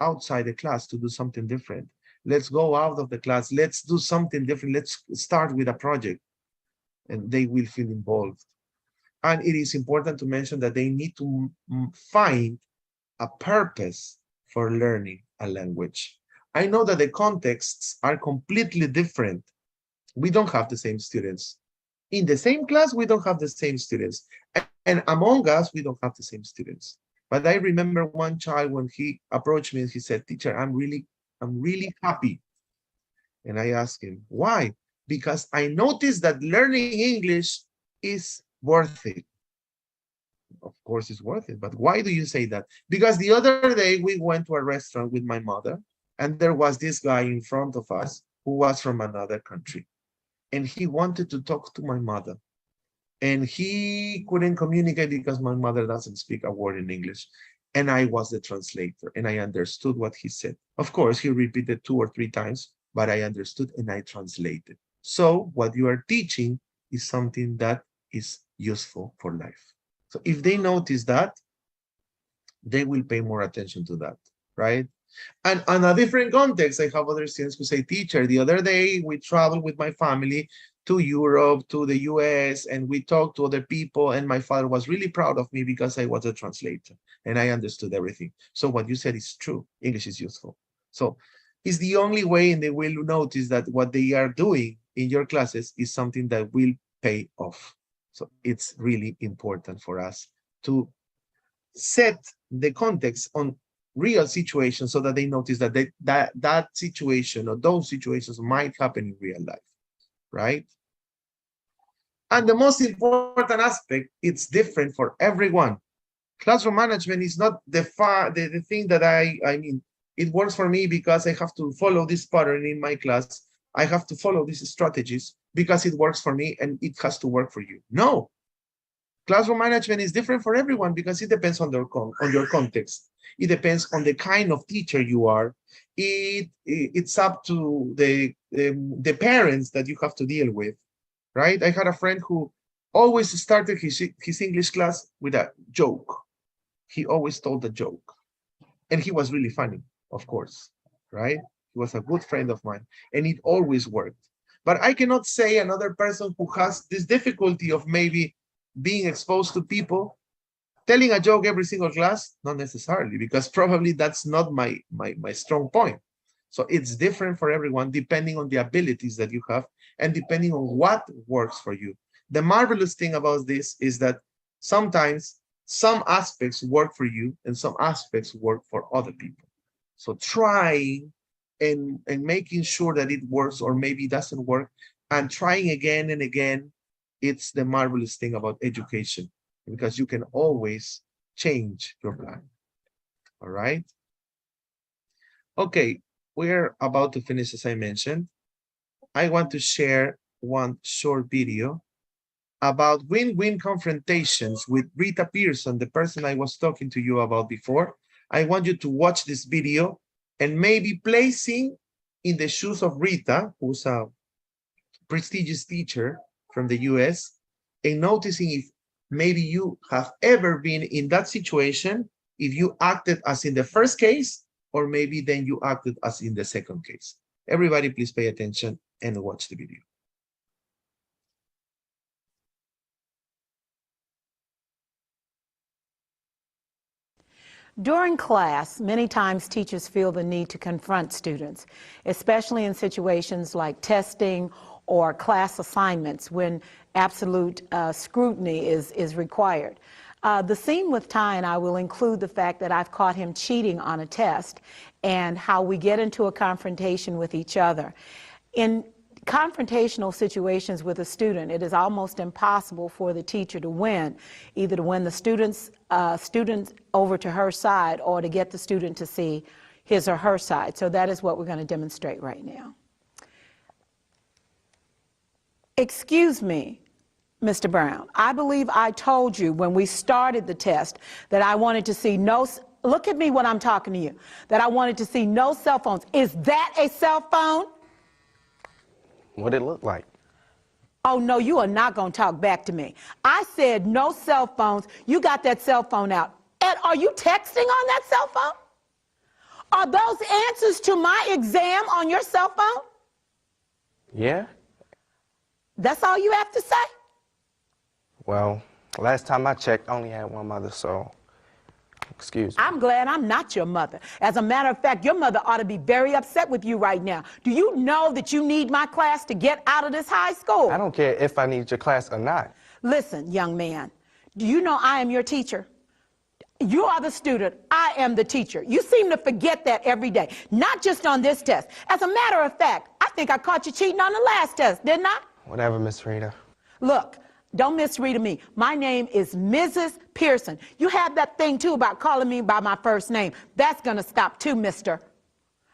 outside the class to do something different. Let's go out of the class. Let's do something different. Let's start with a project. And they will feel involved. And it is important to mention that they need to find a purpose for learning a language. I know that the contexts are completely different. We don't have the same students. In the same class, we don't have the same students. And among us, we don't have the same students. But I remember one child when he approached me and he said, teacher, I'm really happy. And I asked him, why? Because I noticed that learning English is worth it. Of course it's worth it, but why do you say that? Because the other day we went to a restaurant with my mother, and there was this guy in front of us who was from another country. And he wanted to talk to my mother. And he couldn't communicate because my mother doesn't speak a word in English. And I was the translator, and I understood what he said. Of course, he repeated 2 or 3 times, but I understood and I translated. So what you are teaching is something that is useful for life. So if they notice that, they will pay more attention to that, right? And on a different context, I have other students who say, teacher, the other day we traveled with my family to Europe, to the US, and we talked to other people, and my father was really proud of me because I was a translator and I understood everything. So what you said is true. English is useful. So it's the only way, and they will notice that what they are doing in your classes is something that will pay off. So it's really important for us to set the context on real situations so that they notice that that situation or those situations might happen in real life, right? And the most important aspect, it's different for everyone. Classroom management is not the thing that I mean, it works for me because I have to follow this pattern in my class. I have to follow these strategies because it works for me and it has to work for you. No. Classroom management is different for everyone because it depends on your context. It depends on the kind of teacher you are. It's up to the parents that you have to deal with, right? I had a friend who always started his English class with a joke. He always told a joke. And he was really funny, of course, right? He was a good friend of mine, and it always worked. But I cannot say another person who has this difficulty of maybe being exposed to people, telling a joke every single class, not necessarily, because probably that's not my strong point. So it's different for everyone, depending on the abilities that you have and depending on what works for you. The marvelous thing about this is that sometimes some aspects work for you and some aspects work for other people. So trying and making sure that it works or maybe doesn't work and trying again and again, it's the marvelous thing about education, because you can always change your plan. All right. Okay, we're about to finish, as I mentioned. I want to share one short video about win-win confrontations with Rita Pearson, the person I was talking to you about before. I want you to watch this video and maybe placing in the shoes of Rita, who's a prestigious teacher from the US, and noticing if maybe you have ever been in that situation, if you acted as in the first case, or maybe then you acted as in the second case. Everybody, please pay attention and watch the video. During class, many times teachers feel the need to confront students, especially in situations like testing or class assignments when absolute scrutiny is required. The scene with Ty and I will include the fact that I've caught him cheating on a test and how we get into a confrontation with each other. In confrontational situations with a student, it is almost impossible for the teacher to win, either to win the student over to her side or to get the student to see his or her side. So that is what we're going to demonstrate right now. Excuse me, Mr. Brown, I believe I told you when we started the test that I wanted to see no, look at me when I'm talking to you, that I wanted to see no cell phones. Is that a cell phone? What did it look like? Oh, no, you are not going to talk back to me. I said no cell phones. You got that cell phone out. Ed, are you texting on that cell phone? Are those answers to my exam on your cell phone? Yeah. That's all you have to say? Well, last time I checked, I only had one mother, so excuse me. I'm glad I'm not your mother. As a matter of fact, your mother ought to be very upset with you right now. Do you know that you need my class to get out of this high school? I don't care if I need your class or not. Listen, young man, do you know I am your teacher? You are the student, I am the teacher. You seem to forget that every day, not just on this test. As a matter of fact, I think I caught you cheating on the last test, didn't I? Whatever, Miss Rita. Look, don't misread me. My name is Mrs. Pearson. You have that thing, too, about calling me by my first name. That's going to stop, too, mister.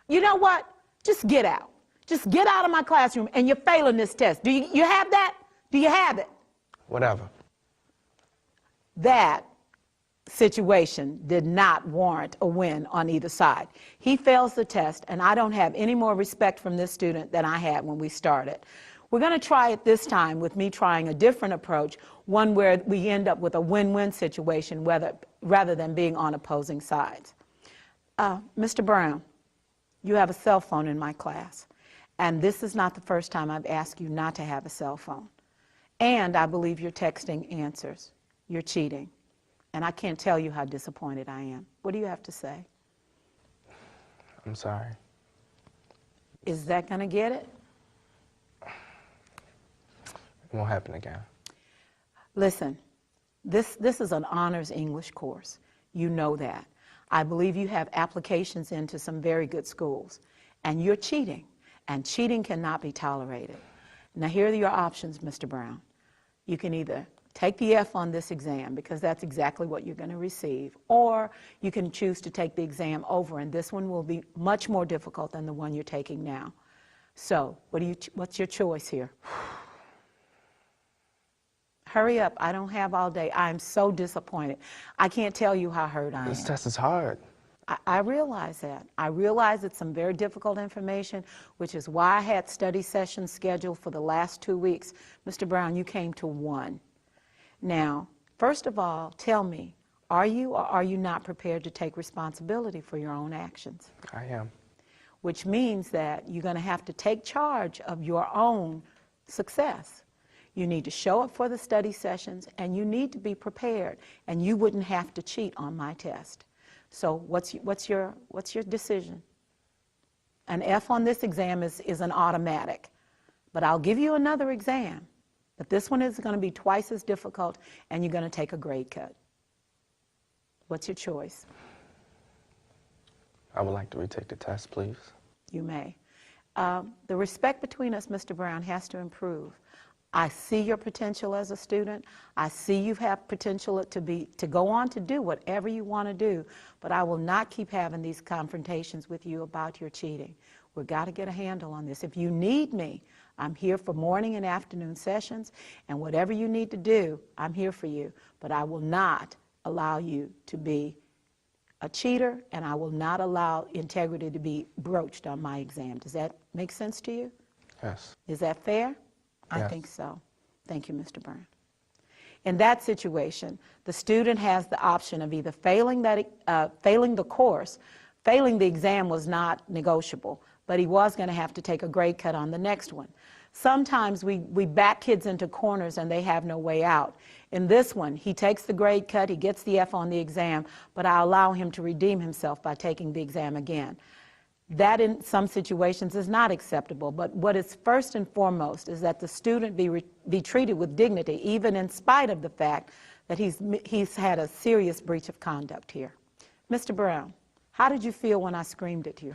You know what? Just get out. Just get out of my classroom, and you're failing this test. Do you have that? Do you have it? Whatever. That situation did not warrant a win on either side. He fails the test, and I don't have any more respect from this student than I had when we started. We're going to try it this time with me trying a different approach, one where we end up with a win-win situation rather than being on opposing sides. Mr. Brown, you have a cell phone in my class, and this is not the first time I've asked you not to have a cell phone. And I believe you're texting answers. You're cheating. And I can't tell you how disappointed I am. What do you have to say? I'm sorry. Is that going to get it? It won't happen again. Listen, this is an honors English course. You know that. I believe you have applications into some very good schools. And you're cheating. And cheating cannot be tolerated. Now, here are your options, Mr. Brown. You can either take the F on this exam, because that's exactly what you're going to receive, or you can choose to take the exam over, and this one will be much more difficult than the one you're taking now. So, what's your choice here? Hurry up, I don't have all day. I'm so disappointed. I can't tell you how hurt I am. This test is hard. I realize that. I realize it's some very difficult information, which is why I had study sessions scheduled for the last 2 weeks. Mr. Brown, you came to one. Now, first of all, tell me, are you or are you not prepared to take responsibility for your own actions? I am. Which means that you're going to have to take charge of your own success. You need to show up for the study sessions, and you need to be prepared, and you wouldn't have to cheat on my test. So what's your decision? An F on this exam is an automatic, but I'll give you another exam. But this one is going to be twice as difficult, and you're going to take a grade cut. What's your choice? I would like to retake the test, please. You may. The respect between us, Mr. Brown, has to improve. I see your potential as a student. I see you have potential to go on to do whatever you want to do, but I will not keep having these confrontations with you about your cheating. We've got to get a handle on this. If you need me, I'm here for morning and afternoon sessions, and whatever you need to do, I'm here for you. But I will not allow you to be a cheater, and I will not allow integrity to be broached on my exam. Does that make sense to you? Yes. Is that fair? I Yes. think so. Thank you, Mr. Brown. In that situation, the student has the option of either failing the course. Failing the exam was not negotiable, but he was going to have to take a grade cut on the next one. Sometimes we back kids into corners and they have no way out. In this one, he takes the grade cut, he gets the F on the exam, but I allow him to redeem himself by taking the exam again. That in some situations is not acceptable, but what is first and foremost is that the student be treated with dignity, even in spite of the fact that he's had a serious breach of conduct here. Mr. Brown, how did you feel when I screamed at you?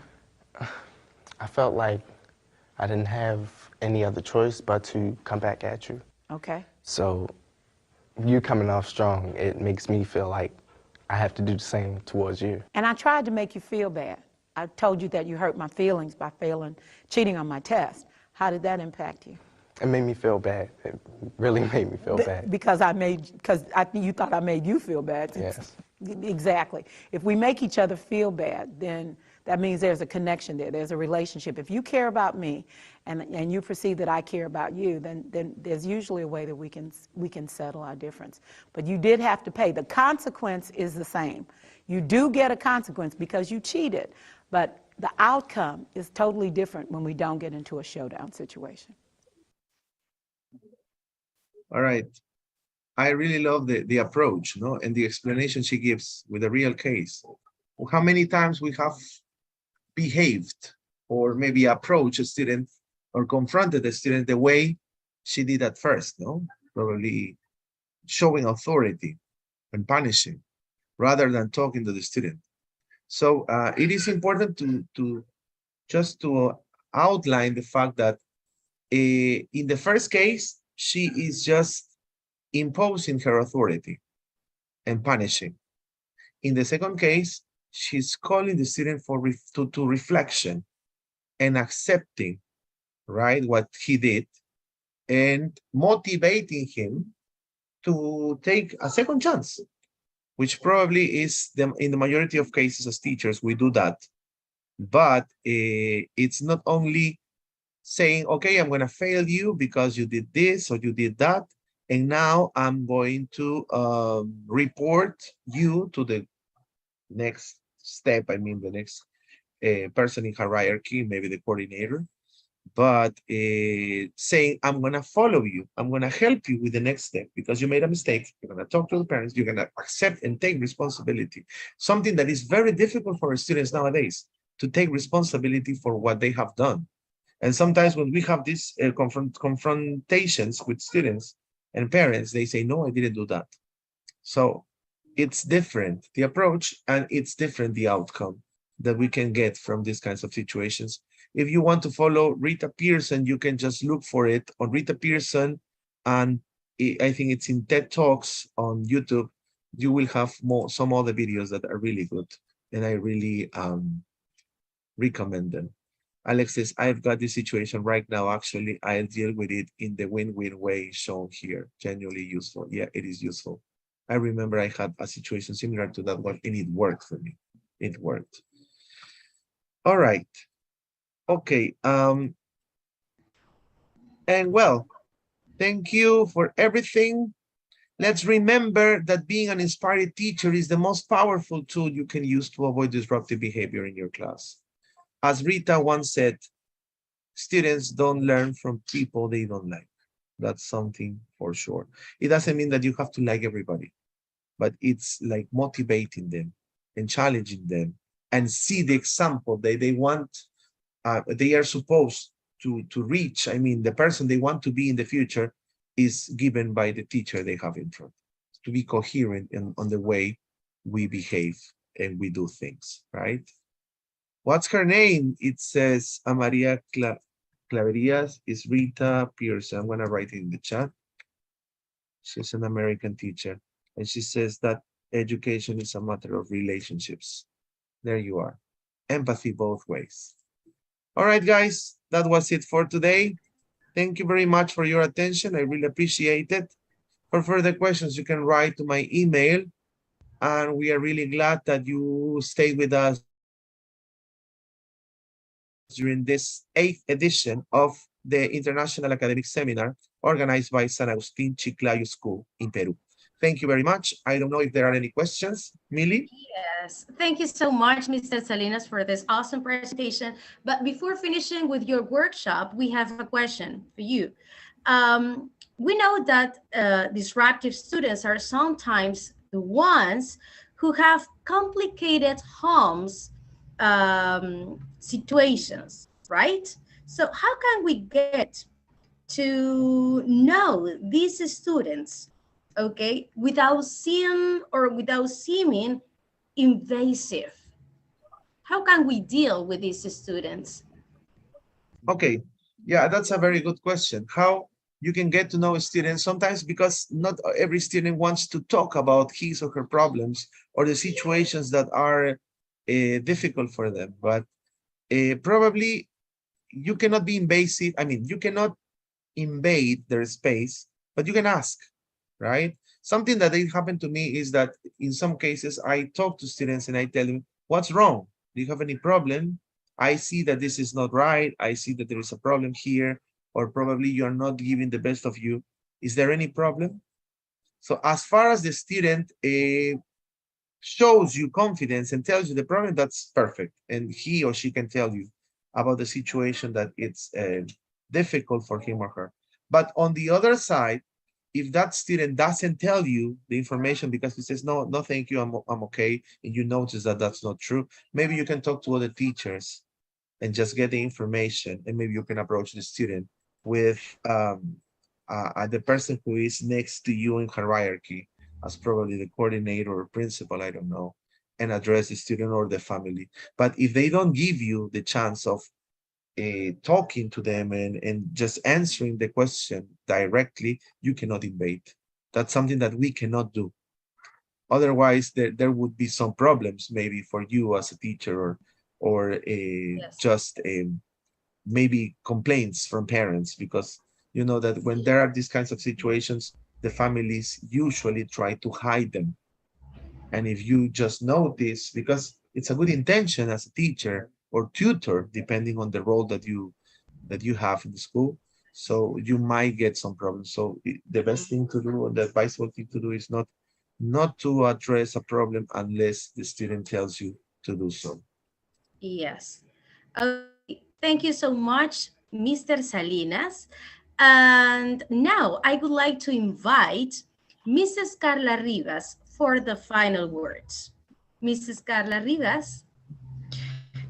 I felt like I didn't have any other choice but to come back at you. Okay. So you coming off strong, it makes me feel like I have to do the same towards you. And I tried to make you feel bad. I told you that you hurt my feelings by cheating on my test. How did that impact you? It made me feel bad. It really made me feel bad. Because you thought I made you feel bad. Yes. Exactly. If we make each other feel bad, then that means there's a connection there. There's a relationship. If you care about me and you perceive that I care about you, then there's usually a way that we can settle our difference. But you did have to pay. The consequence is the same. You do get a consequence because you cheated, but the outcome is totally different when we don't get into a showdown situation. All right. I really love the approach, no, and the explanation she gives with a real case. How many times we have behaved or maybe approached a student or confronted a student the way she did at first, no? Probably showing authority and punishing rather than talking to the student. So it is important to outline the fact that in the first case, she is just imposing her authority and punishing. In the second case, she's calling the student to reflection and accepting, right, what he did and motivating him to take a second chance, which probably is in the majority of cases as teachers, we do that. But it's not only saying, okay, I'm going to fail you because you did this or you did that, and now I'm going to report you to the next step. I mean, the next person in hierarchy, maybe the coordinator, but saying, I'm going to follow you. I'm going to help you with the next step because you made a mistake. You're going to talk to the parents. You're going to accept and take responsibility. Something that is very difficult for our students nowadays, to take responsibility for what they have done. And sometimes when we have these confrontations with students and parents, they say, no, I didn't do that. So it's different, the approach, and it's different, the outcome that we can get from these kinds of situations. If you want to follow Rita Pearson, you can just look for it on Rita Pearson, and I think it's in TED Talks on YouTube. You will have some other videos that are really good, and I really recommend them. Alex says, I've got this situation right now. Actually, I'll deal with it in the win-win way shown here. Genuinely useful. Yeah, it is useful. I remember I had a situation similar to that one, and it worked for me. It worked. All right. Okay. And well, thank you for everything. Let's remember that being an inspired teacher is the most powerful tool you can use to avoid disruptive behavior in your class. As Rita once said, students don't learn from people they don't like. That's something for sure. It doesn't mean that you have to like everybody, but it's like motivating them and challenging them and see the example that they want, they are supposed to reach. I mean, the person they want to be in the future is given by the teacher they have in front, to be coherent on the way we behave and we do things, right? What's her name? It says Maria Claverias is Rita Pearson. I'm going to write it in the chat. She's an American teacher. And she says that education is a matter of relationships. There you are. Empathy both ways. All right, guys, that was it for today. Thank you very much for your attention. I really appreciate it. For further questions, you can write to my email. And we are really glad that you stayed with us during this 8th edition of the International Academic Seminar organized by San Agustin Chiclayo School in Peru. Thank you very much. I don't know if there are any questions. Millie? Yes, thank you so much, Mr. Salinas, for this awesome presentation. But before finishing with your workshop, we have a question for you. We know that disruptive students are sometimes the ones who have complicated homes situations, right? So how can we get to know these students, okay, without seeing or without seeming invasive? How can we deal with these students? Okay, yeah, that's a very good question. How you can get to know a student sometimes, because not every student wants to talk about his or her problems or the situations that are difficult for them. But probably you cannot be invasive. I mean, you cannot invade their space, but you can ask, right? Something that happened to me is that in some cases I talk to students and I tell them, what's wrong? Do you have any problem? I see that this is not right. I see that there is a problem here, or probably you're not giving the best of you. Is there any problem? So as far as the student shows you confidence and tells you the problem, that's perfect. And he or she can tell you about the situation that it's difficult for him or her. But on the other side, if that student doesn't tell you the information because he says, no, no, thank you, I'm okay, and you notice that that's not true, maybe you can talk to other teachers and just get the information, and maybe you can approach the student with the person who is next to you in hierarchy, as probably the coordinator or principal, I don't know, and address the student or the family. But if they don't give you the chance of talking to them and just answering the question directly, you cannot invade. That's something that we cannot do. Otherwise, there would be some problems maybe for you as a teacher, or Yes. just maybe complaints from parents, because you know that when there are these kinds of situations, the families usually try to hide them. And if you just notice, because it's a good intention as a teacher or tutor, depending on the role that you have in the school, so you might get some problems. So the best thing to do, the advisable thing to do, is not to address a problem unless the student tells you to do so. Yes. Okay. Thank you so much, Mr. Salinas. And now I would like to invite Mrs. Carla Rivas for the final words. Mrs. Carla Rivas.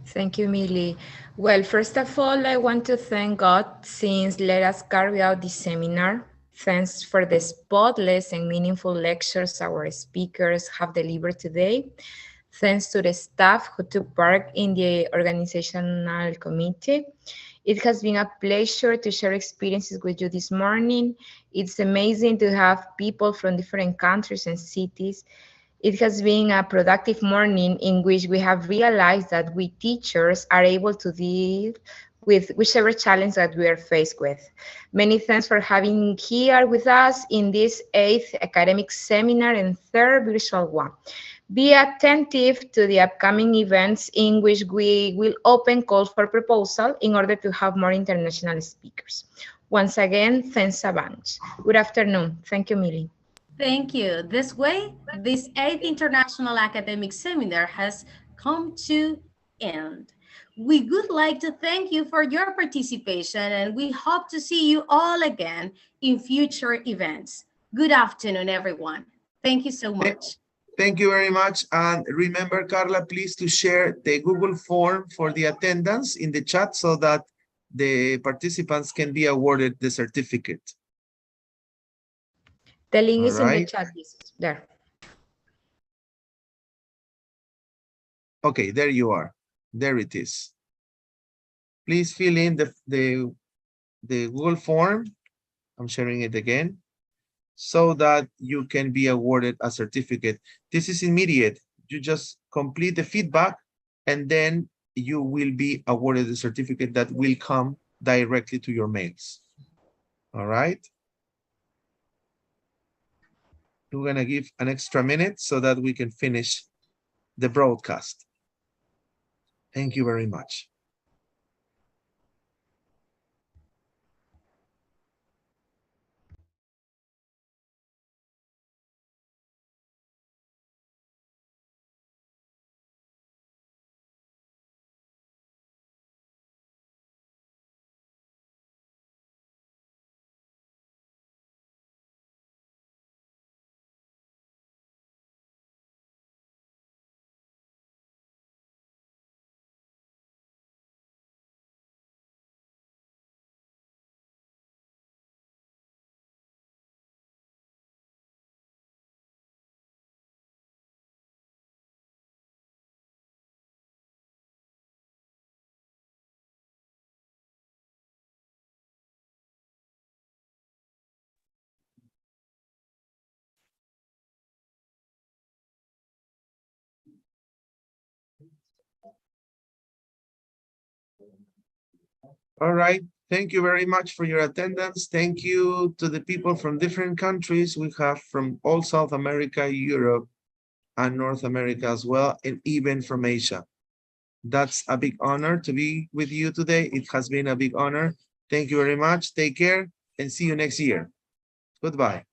Thank you, Millie. Well, first of all, I want to thank God since let us carry out this seminar. Thanks for the spotless and meaningful lectures our speakers have delivered today. Thanks to the staff who took part in the organizational committee. It has been a pleasure to share experiences with you this morning. It's amazing to have people from different countries and cities. It has been a productive morning in which we have realized that we teachers are able to deal with whichever challenge that we are faced with. Many thanks for having here with us in this 8th academic seminar and 3rd virtual one. Be attentive to the upcoming events in which we will open calls for proposal in order to have more international speakers. Once again, thanks a bunch. Good afternoon. Thank you, Millie. Thank you. This way, this 8th International Academic Seminar has come to end. We would like to thank you for your participation, and we hope to see you all again in future events. Good afternoon, everyone. Thank you so much. Thank you very much. And remember, Carla, please to share the Google form for the attendance in the chat so that the participants can be awarded the certificate. The link All is in the right. chat, there. Okay, there you are. There it is. Please fill in the Google form. I'm sharing it again, so that you can be awarded a certificate. This is immediate. You just complete the feedback, and then you will be awarded the certificate that will come directly to your mails. All right. We're going to give an extra minute so that we can finish the broadcast. Thank you very much. All right. Thank you very much for your attendance. Thank you to the people from different countries. We have from all South America, Europe, and North America as well, and even from Asia. That's a big honor to be with you today. It has been a big honor. Thank you very much. Take care and see you next year. Goodbye.